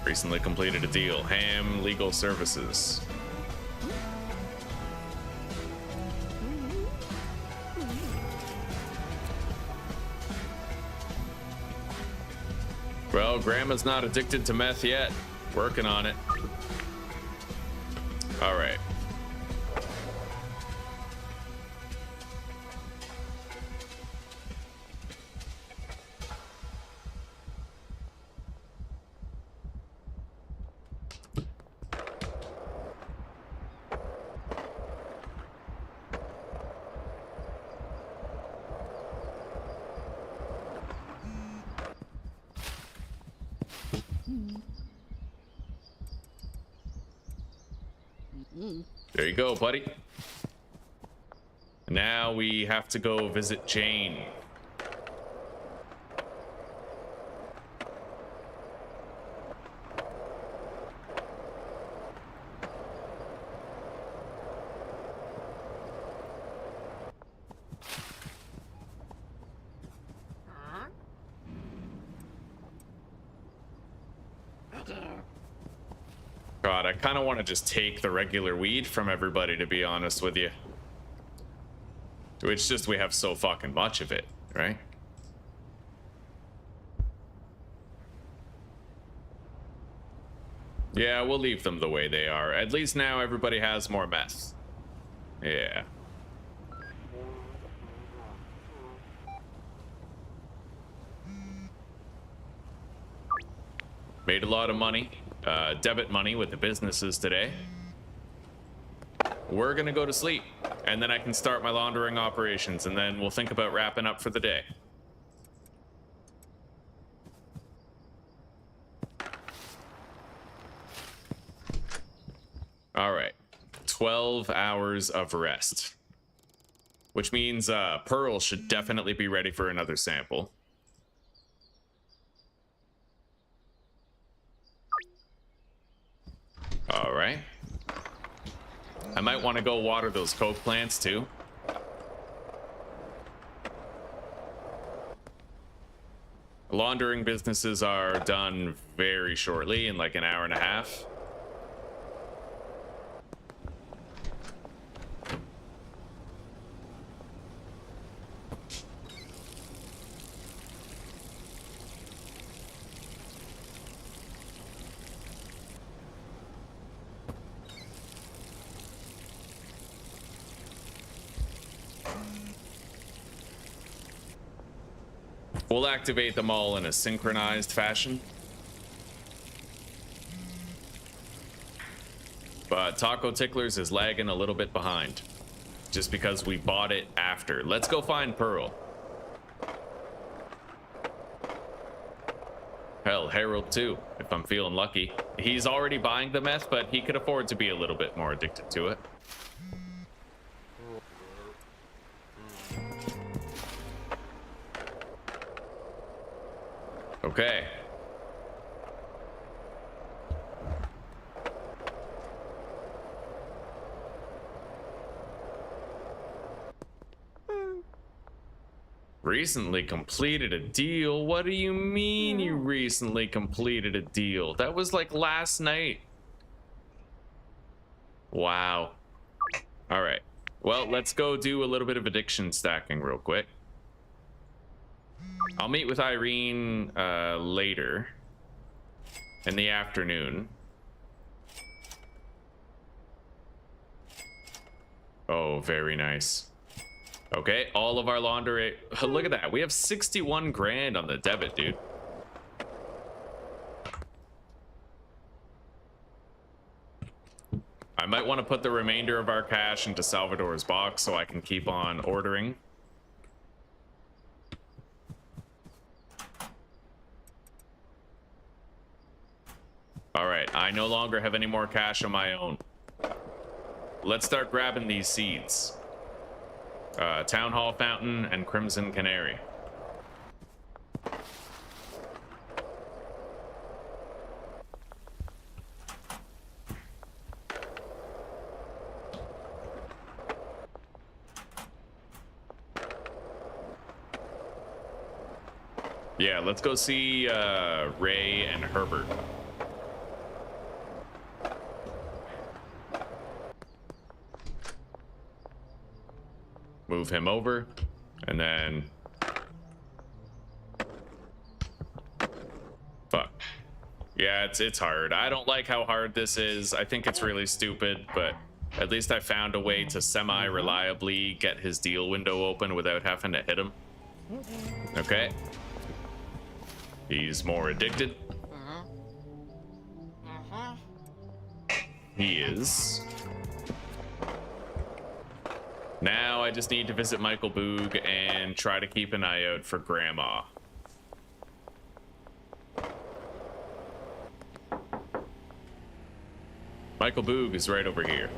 recently completed a deal. Ham Legal Services. Well, Grandma's not addicted to meth yet. Working on it. All right. There you go, buddy. Now we have to go visit Jane. God, I kind of want to just take the regular weed from everybody, to be honest with you. It's just we have so fucking much of it, right? Yeah, we'll leave them the way they are. At least now everybody has more meth. Yeah. Made a lot of money. Debit money with the businesses today. We're gonna go to sleep, and then I can start my laundering operations, and then we'll think about wrapping up for the day. All right, 12 hours of rest, which means Pearl should definitely be ready for another sample. All right. I might want to go water those coke plants too. Laundering businesses are done very shortly, in like an hour and a half. We'll activate them all in a synchronized fashion. But Taco Ticklers is lagging a little bit behind, just because we bought it after. Let's go find Pearl. Hell, Harold too, if I'm feeling lucky. He's already buying the meth, but he could afford to be a little bit more addicted to it. Okay. Recently completed a deal? What do you mean you recently completed a deal? That was like last night. Wow. All right. Well, let's go do a little bit of addiction stacking real quick. I'll meet with Irene later in the afternoon. Oh, very nice. Okay, all of our laundry. Look at that. We have 61 grand on the debit, dude. I might want to put the remainder of our cash into Salvador's box so I can keep on ordering. All right, I no longer have any more cash on my own. Let's start grabbing these seeds. Town Hall Fountain and Crimson Canary. Yeah, let's go see Ray and Herbert. Move him over, and then fuck. Yeah, it's hard. I don't like how hard this is. I think it's really stupid, but at least I found a way to semi-reliably get his deal window open without having to hit him. Okay. He's more addicted. He is. Now I just need to visit Michael Boog and try to keep an eye out for Grandma. Michael Boog is right over here.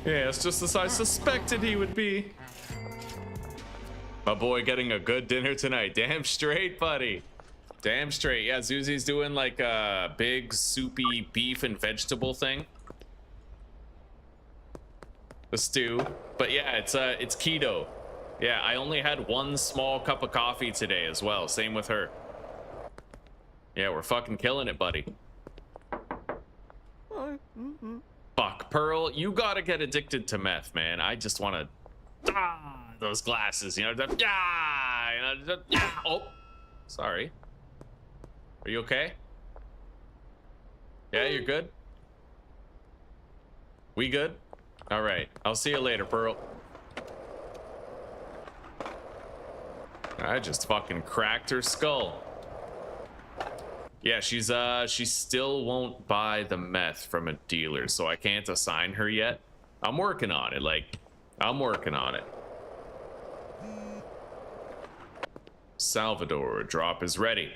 Yeah, it's just as I suspected he would be. My boy getting a good dinner tonight. Damn straight, buddy. Damn straight. Yeah, Zuzi's doing like a big soupy beef and vegetable thing. The stew. But yeah, it's keto. Yeah, I only had one small cup of coffee today as well. Same with her. Yeah, we're fucking killing it, buddy. Fuck, Pearl, you gotta get addicted to meth, man. I just want to those glasses, you know. Oh, sorry. Are you okay? Yeah, you're good. We good? All right. I'll see you later, Pearl. I just fucking cracked her skull. Yeah, she still won't buy the meth from a dealer, so I can't assign her yet. I'm working on it, I'm working on it. Salvador, drop is ready.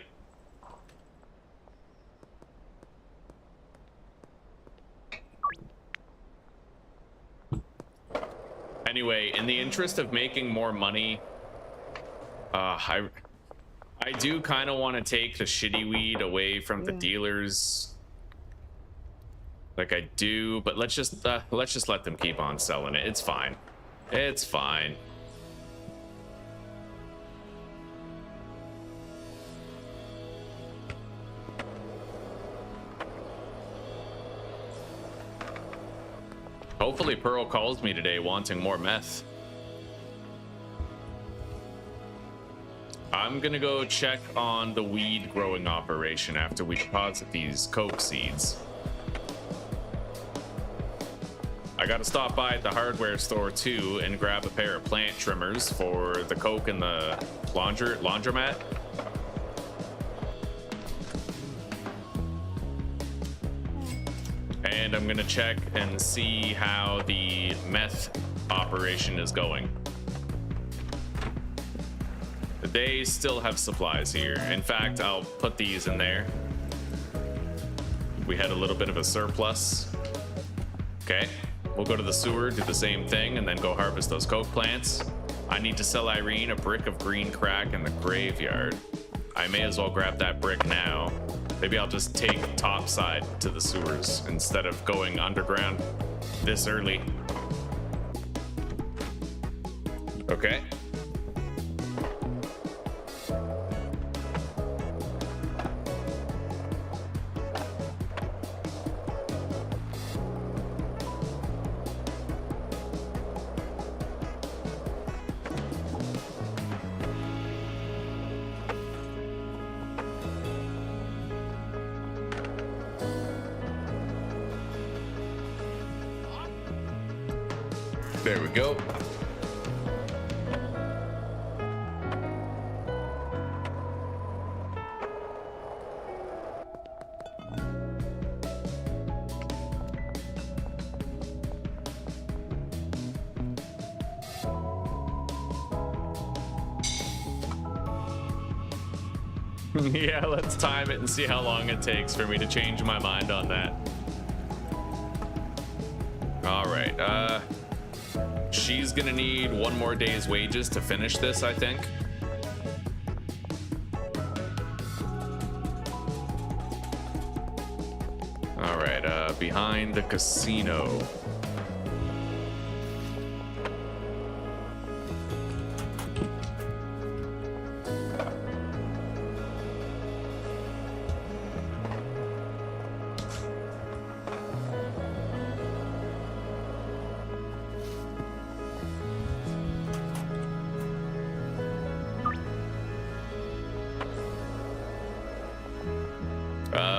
Anyway, in the interest of making more money, I do kind of want to take the shitty weed away from the dealers. Like I do, but let's just let them keep on selling it. It's fine. It's fine. Hopefully Pearl calls me today wanting more meth. I'm gonna go check on the weed growing operation after we deposit these coke seeds. I gotta stop by at the hardware store too and grab a pair of plant trimmers for the coke and the laundromat. And I'm gonna check and see how the meth operation is going. They still have supplies here. In fact, I'll put these in there. We had a little bit of a surplus. Okay, we'll go to the sewer, do the same thing, and then go harvest those coke plants. I need to sell Irene a brick of green crack in the graveyard. I may as well grab that brick now. Maybe I'll just take topside to the sewers instead of going underground this early. Okay. There we go. Yeah, let's time it and see how long it takes for me to change my mind on that. All right, she's gonna need one more day's wages to finish this, I think. All right, behind the casino.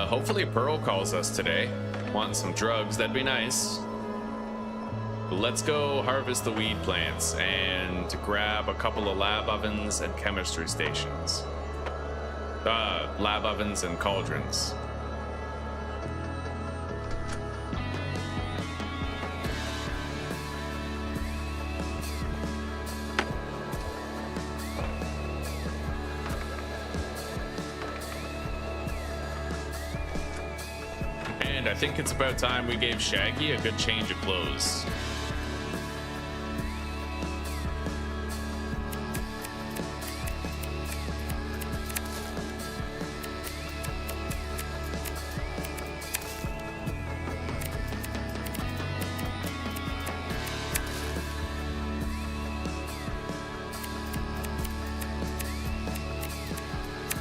Hopefully Pearl calls us today. Wanting some drugs, that'd be nice. Let's go harvest the weed plants and grab a couple of lab ovens and chemistry stations. Lab ovens and cauldrons. I think it's about time we gave Shaggy a good change of clothes.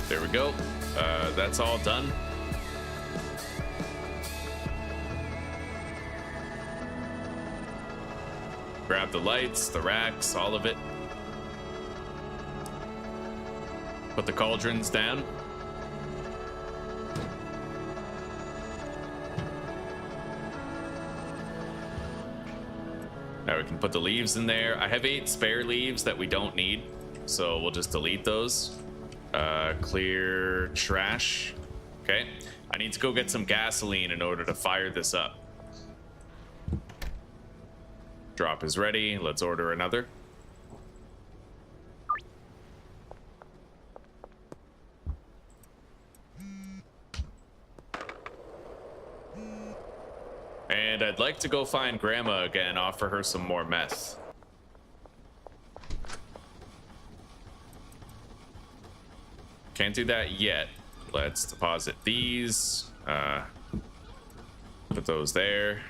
There we go. That's all done. Grab the lights, the racks, all of it. Put the cauldrons down. Now we can put the leaves in there. I have 8 spare leaves that we don't need, so we'll just delete those. Clear trash. Okay. I need to go get some gasoline in order to fire this up. Drop is ready. Let's order another. And I'd like to go find Grandma again, offer her some more meth. Can't do that yet. Let's deposit these. Put those there.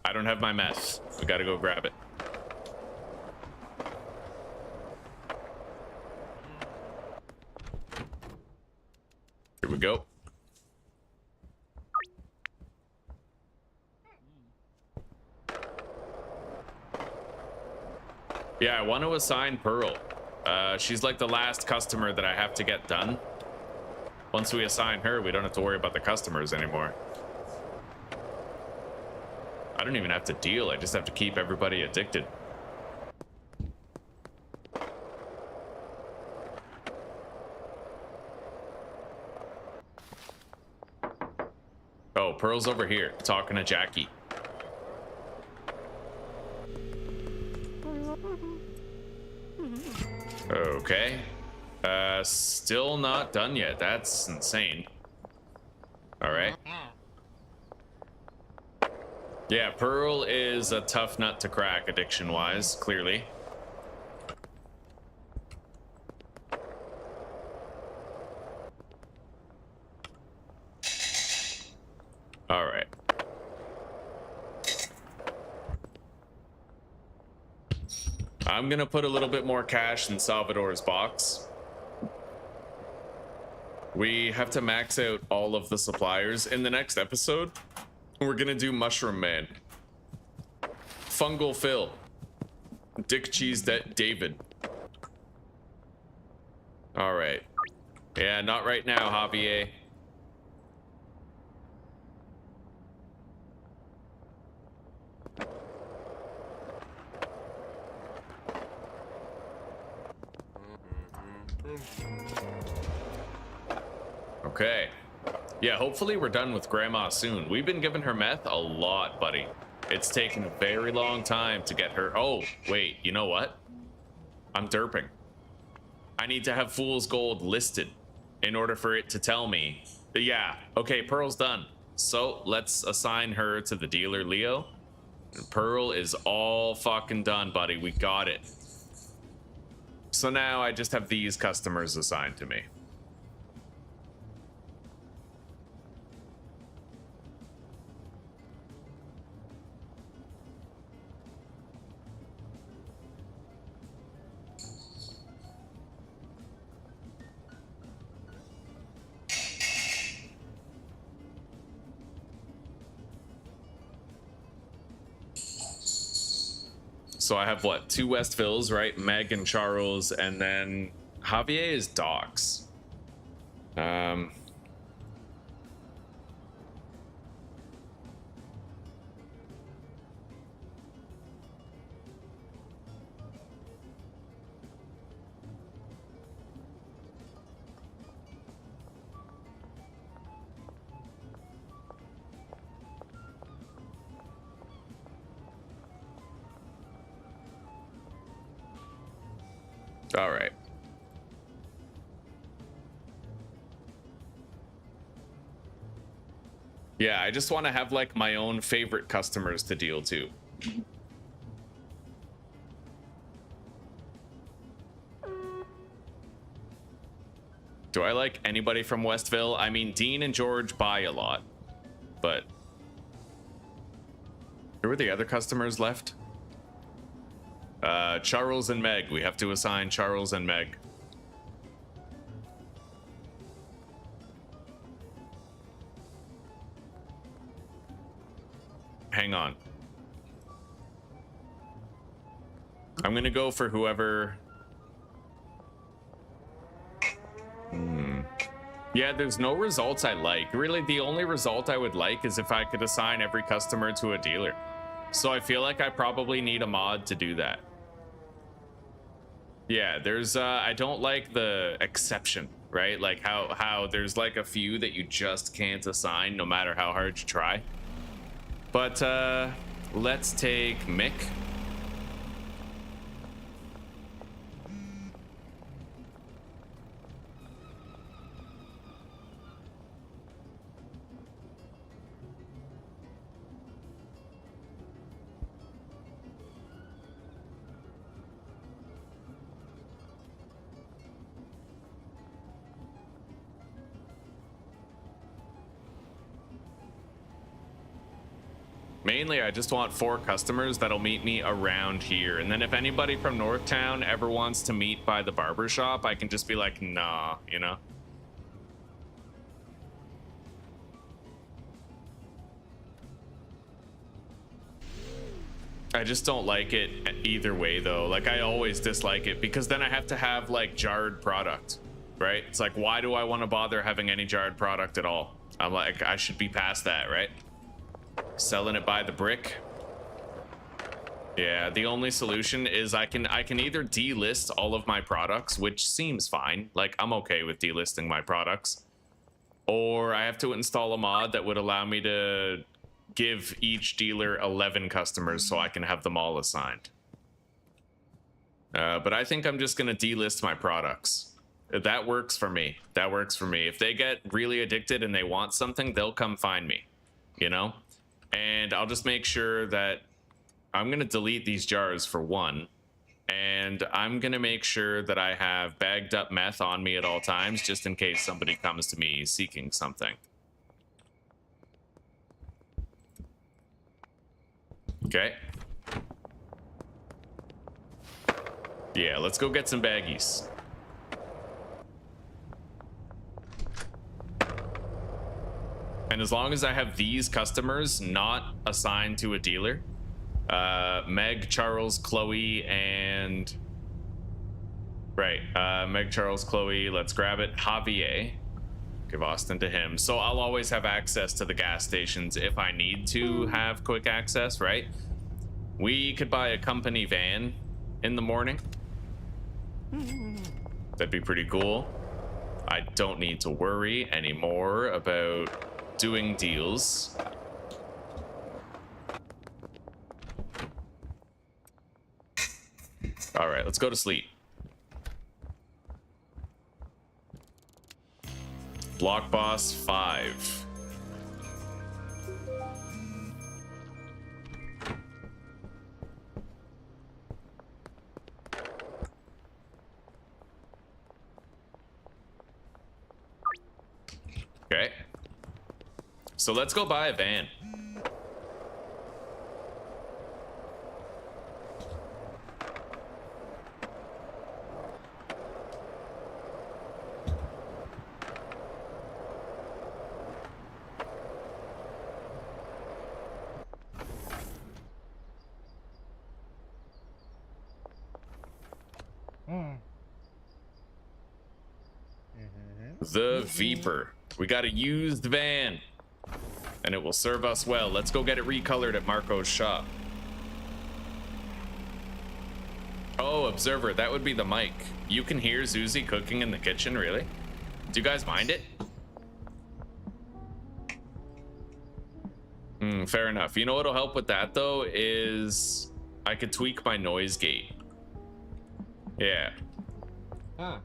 I don't have my meth. We gotta go grab it. Here we go. Yeah, I want to assign Pearl. She's like the last customer that I have to get done. Once we assign her, we don't have to worry about the customers anymore. I don't even have to deal. I just have to keep everybody addicted. Oh, Pearl's over here talking to Jackie. Okay. Still not done yet. That's insane. All right. Yeah, Pearl is a tough nut to crack addiction-wise, clearly. All right. I'm gonna put a little bit more cash in Salvador's box. We have to max out all of the suppliers. In the next episode, we're gonna do Mushroom Man, Fungal Phil, Dick Cheese David. All right. Yeah, not right now, Javier. Okay. Yeah, hopefully we're done with Grandma soon. We've been giving her meth a lot, buddy. It's taken a very long time to get her. Oh, wait, you know what? I'm derping. I need to have Fool's Gold listed in order for it to tell me. Yeah, okay, Pearl's done. So let's assign her to the dealer, Leo. And Pearl is all fucking done, buddy. We got it. So now I just have these customers assigned to me. So I have what? 2 Westvilles, right? Meg and Charles, and then Javier is Docs. All right. Yeah, I just want to have like my own favorite customers to deal to. Do I like anybody from Westville? I mean, Dean and George buy a lot, but who are the other customers left? Charles and Meg. We have to assign Charles and Meg. Hang on. I'm gonna go for whoever. Yeah, there's no results I like. Really, the only result I would like is if I could assign every customer to a dealer. So I feel like I probably need a mod to do that. Yeah, there's I don't like the exception, right? Like how there's like a few that you just can't assign no matter how hard you try. But let's take Mick. Mainly, I just want 4 customers that'll meet me around here. And then if anybody from Northtown ever wants to meet by the barber shop, I can just be like, nah, you know? I just don't like it either way, though. Like, I always dislike it because then I have to have, like, jarred product, right? It's like, why do I want to bother having any jarred product at all? I'm like, I should be past that, right? Selling it by the brick. Yeah, the only solution is I can either delist all of my products, which seems fine. Like, I'm okay with delisting my products. Or I have to install a mod that would allow me to give each dealer 11 customers so I can have them all assigned. But I think I'm just going to delist my products. That works for me. That works for me. If they get really addicted and they want something, they'll come find me, you know? And I'll just make sure that I'm going to delete these jars for one. And I'm going to make sure that I have bagged up meth on me at all times, just in case somebody comes to me seeking something. Okay. Yeah, let's go get some baggies. And as long as I have these customers not assigned to a dealer, Meg, Charles, Chloe, and... Right, Meg, Charles, Chloe, let's grab it. Javier. Give Austin to him. So I'll always have access to the gas stations if I need to have quick access, right? We could buy a company van in the morning. That'd be pretty cool. I don't need to worry anymore about doing deals. All right, let's go to sleep. Block Boss 5. Okay. So let's go buy a van. The Viper. We got a used van, and it will serve us well. Let's go get it recolored at Marco's shop. Oh, Observer, that would be the mic. You can hear Zuzi cooking in the kitchen, really? Do you guys mind it? Fair enough. You know what'll help with that, though, is I could tweak my noise gate. Yeah. Huh.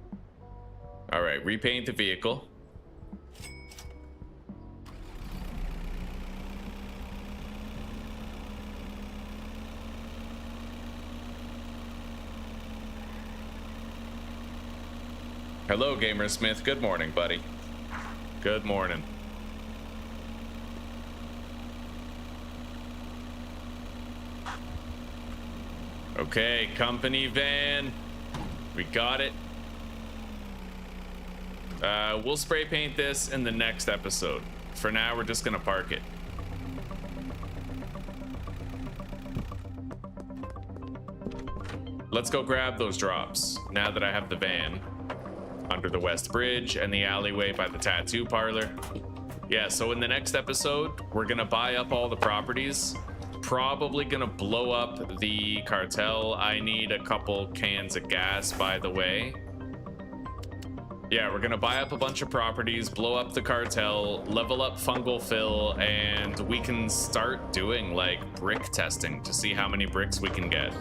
All right, repaint the vehicle. Hello, Gamersmith. Good morning, buddy. Good morning. Okay, company van. We got it. We'll spray paint this in the next episode. For now, we're just gonna park it. Let's go grab those drops now that I have the van under the West Bridge and the alleyway by the tattoo parlor. Yeah, so in the next episode, we're gonna buy up all the properties. Probably gonna blow up the cartel. I need a couple cans of gas, by the way. Yeah, we're gonna buy up a bunch of properties, blow up the cartel, level up Fungal Fill, and we can start doing like brick testing to see how many bricks we can get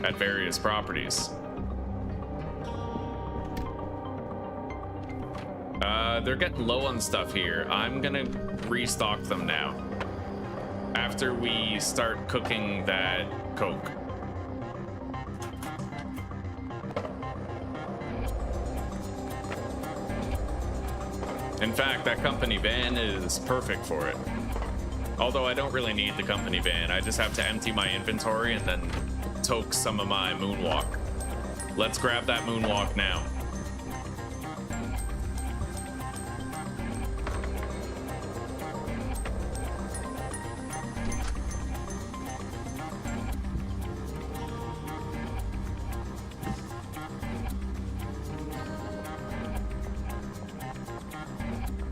at various properties. They're getting low on stuff here. I'm gonna restock them now after we start cooking that coke. In fact, that company van is perfect for it. Although I don't really need the company van. I just have to empty my inventory and then toke some of my moonwalk. Let's grab that moonwalk now.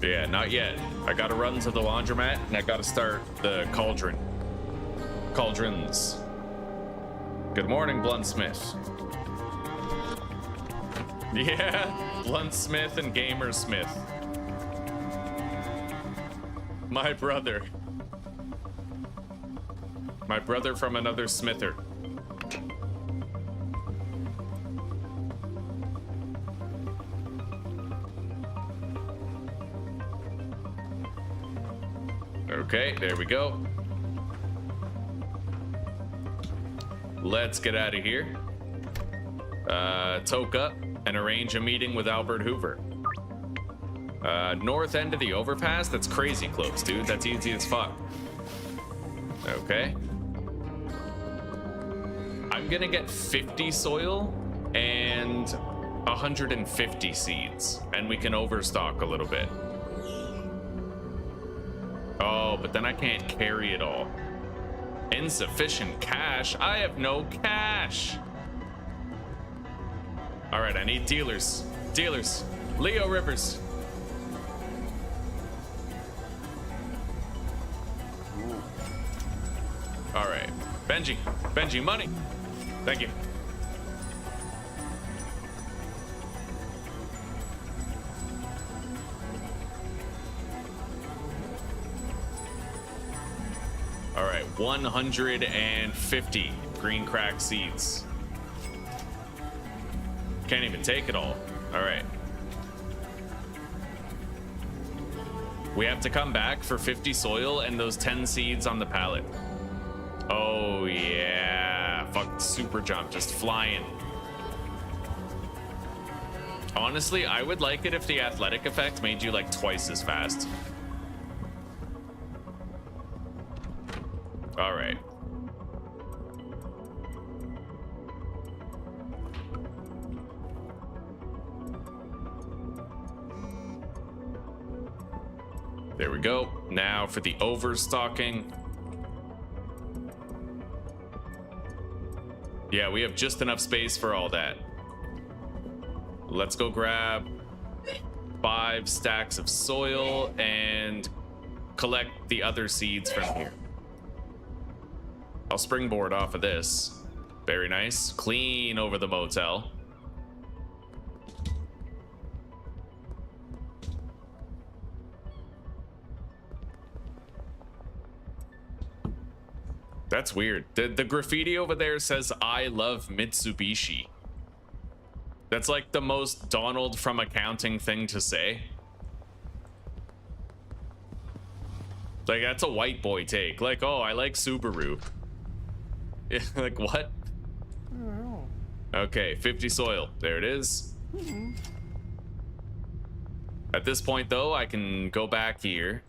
Yeah, not yet. I gotta run to the laundromat and I gotta start the cauldrons. Good morning, Bluntsmith. Yeah, Bluntsmith and Gamersmith. My brother. My brother from another smither. Okay, there we go. Let's get out of here. Toke up and arrange a meeting with Albert Hoover. North end of the overpass? That's crazy close, dude. That's easy as fuck. Okay. I'm gonna get 50 soil and 150 seeds, and we can overstock a little bit. Oh, but then I can't carry it all. Insufficient cash? I have no cash. All right, I need dealers. Dealers. Leo Rivers. All right. Benji. Benji, money. Thank you. All right, 150 green crack seeds. Can't even take it all. All right. We have to come back for 50 soil and those 10 seeds on the pallet. Oh, yeah. Fuck, super jump, just flying. Honestly, I would like it if the athletic effect made you like twice as fast. All right. There we go. Now for the overstocking. Yeah, we have just enough space for all that. Let's go grab 5 stacks of soil and collect the other seeds from here. I'll springboard off of this. Very nice. Clean over the motel. That's weird. The graffiti over there says, "I love Mitsubishi." That's like the most Donald from accounting thing to say. Like, that's a white boy take. Like, oh, I like Subaru. Like, what? Okay, 50 soil. There it is. At this point, though, I can go back here.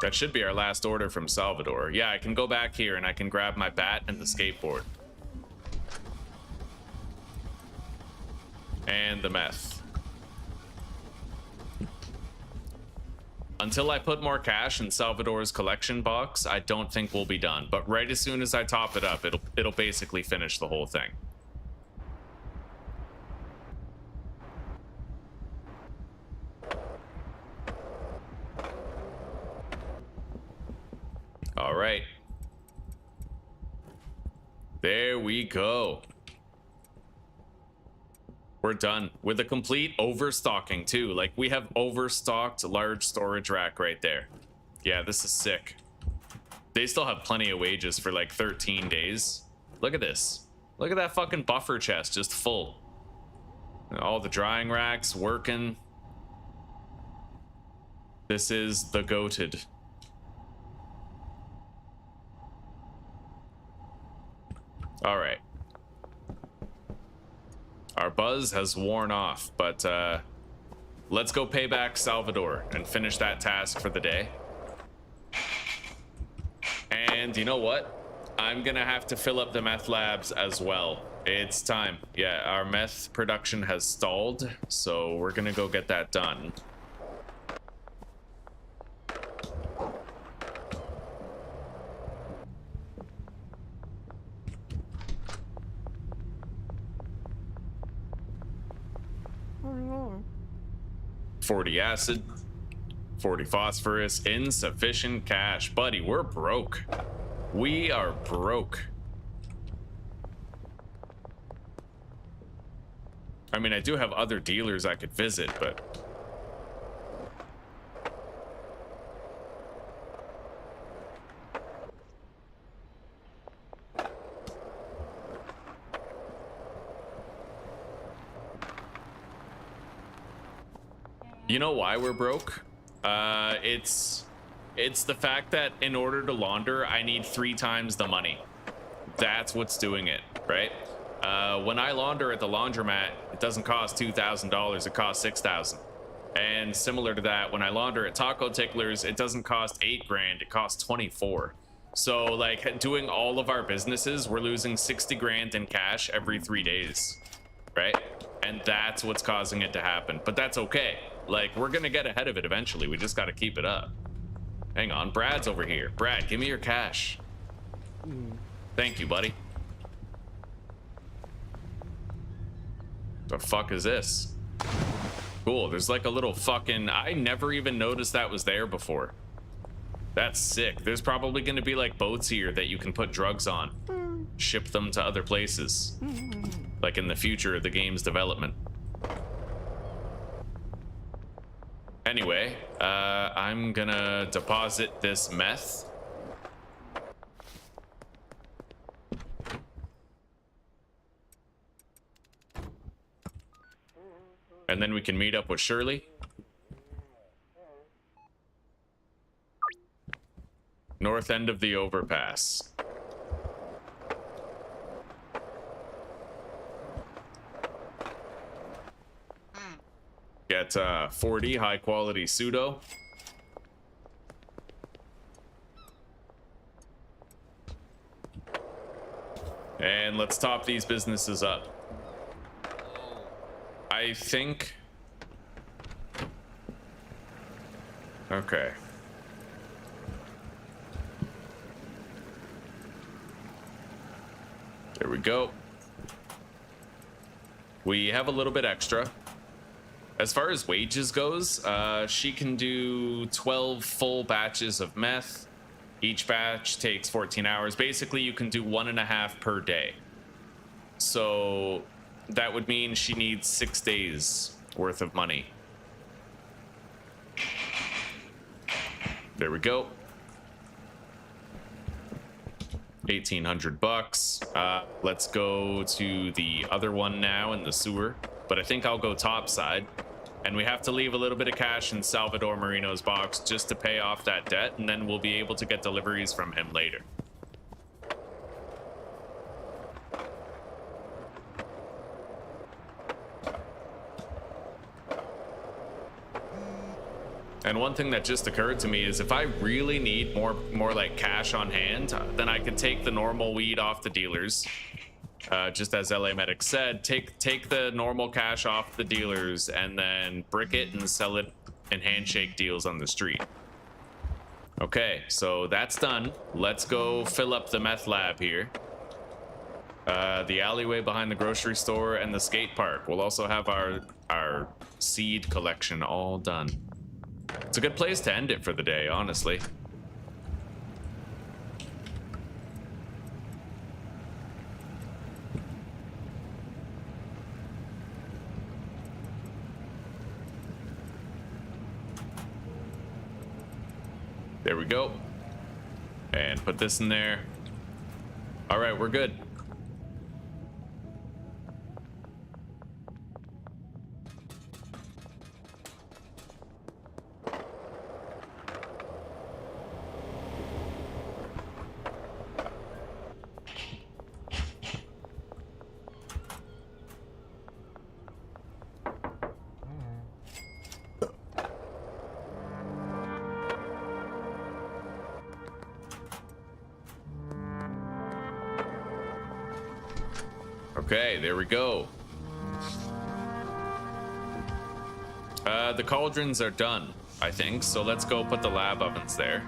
That should be our last order from Salvador. Yeah, I can go back here and I can grab my bat and the skateboard. And the meth. Until I put more cash in Salvador's collection box, I don't think we'll be done. But right as soon as I top it up, it'll basically finish the whole thing. All right. There we go. We're done with a complete overstocking too. Like, we have overstocked large storage rack right there. Yeah, this is sick. They still have plenty of wages for like 13 days. Look at this. Look at that fucking buffer chest just full. All the drying racks working. This is the goated. All right. Our buzz has worn off, but let's go pay back Salvador and finish that task for the day. And you know what? I'm gonna have to fill up the meth labs as well. It's time. Yeah, our meth production has stalled, so we're gonna go get that done. Oh, 40 acid, 40 phosphorus, insufficient cash. Buddy, we're broke. We are broke. I mean, I do have other dealers I could visit, but... You know why we're broke? It's the fact that in order to launder, I need 3 times the money. That's what's doing it, right? When I launder at the laundromat, it doesn't cost $2,000, it costs $6,000. And similar to that, when I launder at Taco Ticklers, it doesn't cost $8,000, it costs 24. So like doing all of our businesses, we're losing 60 grand in cash every 3 days, right? And that's what's causing it to happen. But that's okay. Like, we're gonna get ahead of it eventually. We just gotta keep it up. Hang on, Brad's over here. Brad, give me your cash. Thank you, buddy. The fuck is this? Cool, there's like a little fucking... I never even noticed that was there before. That's sick. There's probably gonna be like boats here that you can put drugs on. Ship them to other places. Like in the future of the game's development. Anyway, I'm gonna deposit this meth. And then we can meet up with Shirley. North end of the overpass. Get 40 high quality pseudo. And let's top these businesses up. I think... Okay. There we go. We have a little bit extra. As far as wages goes, she can do 12 full batches of meth. Each batch takes 14 hours. Basically, you can do 1.5 per day. So that would mean she needs 6 days worth of money. There we go. 1,800 bucks. Let's go to the other one now in the sewer. But I think I'll go topside. And we have to leave a little bit of cash in Salvador Marino's box just to pay off that debt, and then we'll be able to get deliveries from him later. And one thing that just occurred to me is if I really need more like cash on hand, then I could take the normal weed off the dealers. Just as LA Medic said, take the normal cash off the dealers and then brick it and sell it in handshake deals on the street. Okay, so that's done. Let's go fill up the meth lab here. The alleyway behind the grocery store and the skate park. We'll also have our seed collection all done. It's a good place to end it for the day, honestly. There we go. And put this in there. All right, we're good. Okay, there we go. The cauldrons are done, I think, so let's go put the lab ovens there.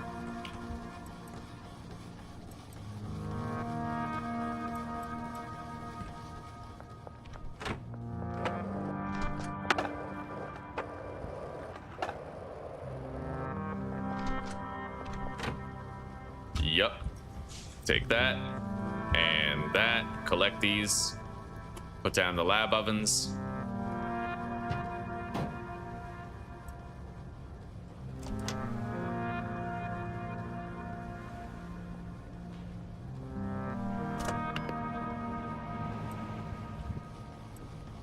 Yup. Take that and that, collect these. Put down the lab ovens.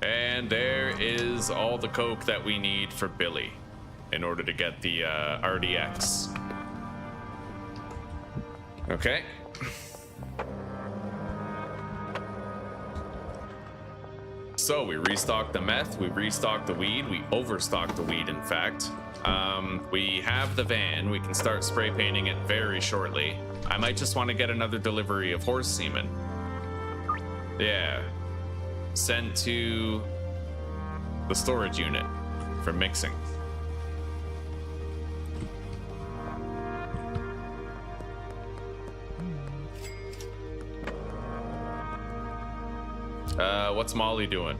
And there is all the coke that we need for Billy. in order to get the RDX. Okay. So we restocked the meth, we restocked the weed, we overstocked the weed, in fact. We have the van, we can start spray painting it very shortly. I might just want to get another delivery of horse semen. Yeah. Sent to the storage unit for mixing. What's Molly doing?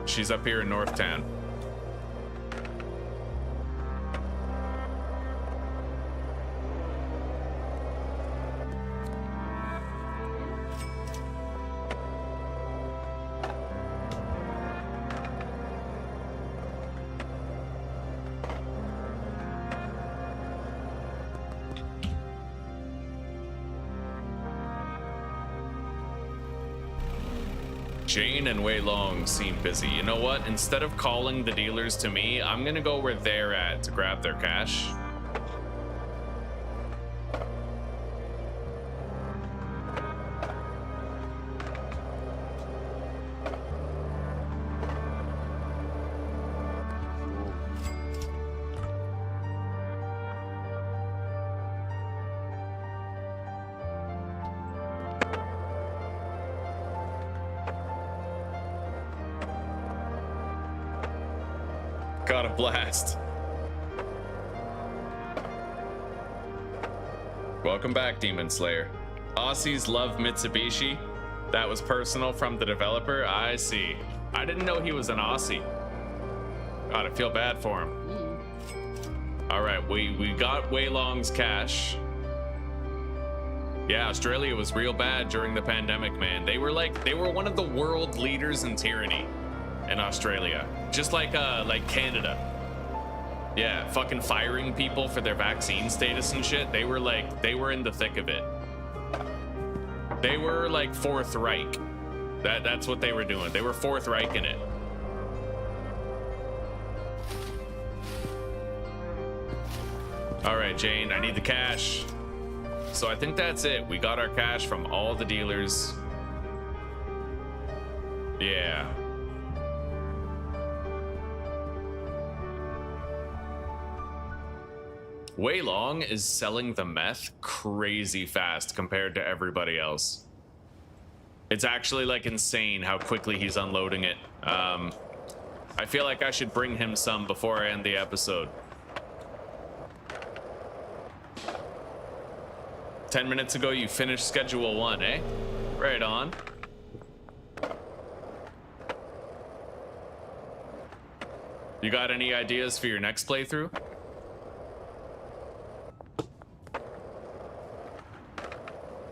She's up here in Northtown. Jane and Wei Long seem busy. You know what? Instead of calling the dealers to me, I'm gonna go where they're at to grab their cash. Got a blast. Welcome back, Demon Slayer. Aussies love Mitsubishi. That was personal from the developer. I see. I didn't know he was an Aussie. God, I feel bad for him. All right, we got Wei Long's cash. Yeah, Australia was real bad during the pandemic, man. They were one of the world leaders in tyranny in Australia, just like Canada. Yeah, fucking firing people for their vaccine status and shit. They were in the thick of it. They were like Fourth Reich. That's what they were doing. They were Fourth Reich in it. All right, Jane, I need the cash. So I think that's it. We got our cash from all the dealers. Yeah. Wei Long is selling the meth crazy fast compared to everybody else. It's actually like insane how quickly he's unloading it. I feel like I should bring him some before I end the episode. 10 minutes ago, you finished Schedule 1, eh? Right on. You got any ideas for your next playthrough?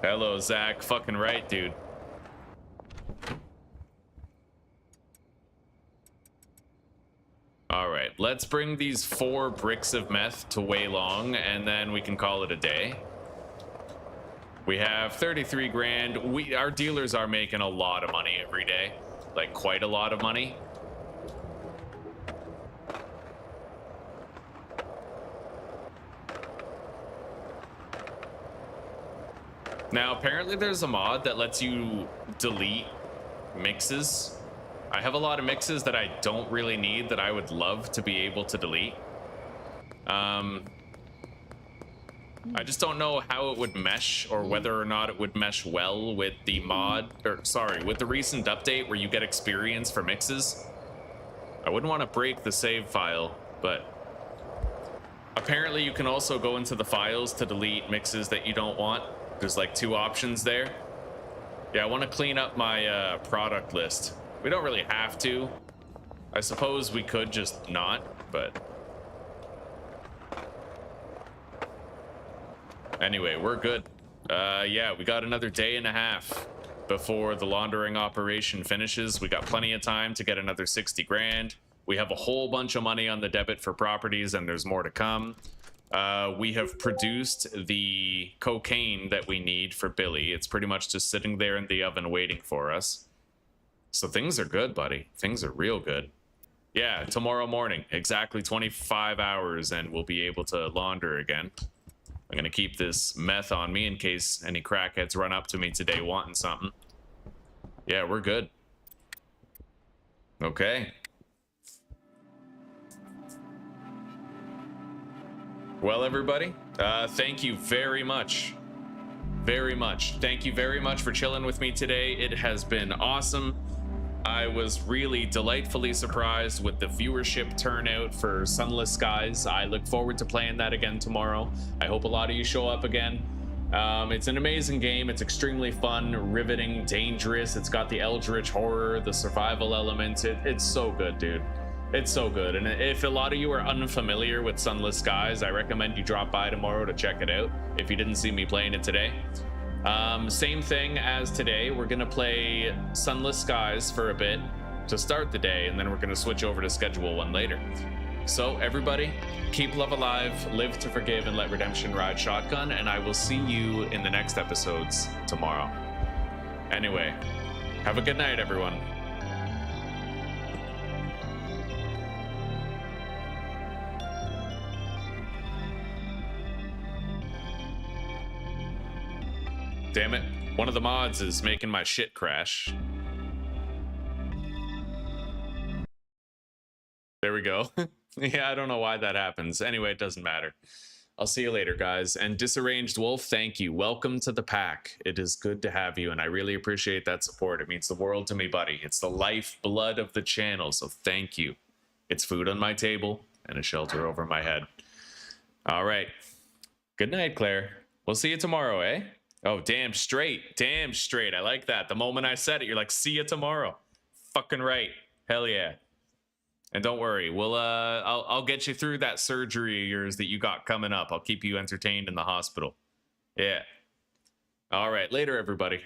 Hello, Zach. Fucking right, dude. All right, let's bring these 4 bricks of meth to Wei Long, and then we can call it a day. We have 33 grand. Our dealers are making a lot of money every day, like quite a lot of money. Now, apparently there's a mod that lets you delete mixes. I have a lot of mixes that I don't really need that I would love to be able to delete. I just don't know how it would mesh or whether or not it would mesh well with the with the recent update where you get experience for mixes. I wouldn't want to break the save file, but apparently you can also go into the files to delete mixes that you don't want. There's like 2 options there. Yeah, I want to clean up my product list. We don't really have to. I suppose we could just not, but anyway, we're good. Yeah, we got another day and a half before the laundering operation finishes. We got plenty of time to get another 60 grand. We have a whole bunch of money on the debit for properties, and there's more to come. We have produced the cocaine that we need for Billy. It's pretty much just sitting there in the oven waiting for us. So things are good, buddy. Things are real good. Yeah, tomorrow morning, exactly 25 hours, and we'll be able to launder again. I'm gonna keep this meth on me in case any crackheads run up to me today wanting something. Yeah, we're good. Okay. Well, everybody, thank you very much. Very much. Thank you very much for chilling with me today. It has been awesome. I was really delightfully surprised with the viewership turnout for Sunless Skies. I look forward to playing that again tomorrow. I hope a lot of you show up again. It's an amazing game. It's extremely fun, riveting, dangerous. It's got the eldritch horror, the survival elements. It's so good, dude. It's so good. And if a lot of you are unfamiliar with Sunless Skies, I recommend you drop by tomorrow to check it out if you didn't see me playing it today. Same thing as today. We're gonna play Sunless Skies for a bit to start the day, and then we're gonna switch over to Schedule 1 later. So everybody, keep love alive, live to forgive, and let redemption ride shotgun, and I will see you in the next episodes tomorrow. Anyway, have a good night, everyone. Damn it. One of the mods is making my shit crash. There we go. Yeah, I don't know why that happens. Anyway, it doesn't matter. I'll see you later, guys. And Disarranged Wolf, thank you. Welcome to the pack. It is good to have you, and I really appreciate that support. It means the world to me, buddy. It's the lifeblood of the channel, so thank you. It's food on my table and a shelter over my head. All right. Good night, Claire. We'll see you tomorrow, eh? Oh, damn straight. Damn straight. I like that. The moment I said it, you're like, see you tomorrow. Fucking right. Hell yeah. And don't worry, we'll I'll get you through that surgery of yours that you got coming up. I'll keep you entertained in the hospital. Yeah. All right, later, everybody.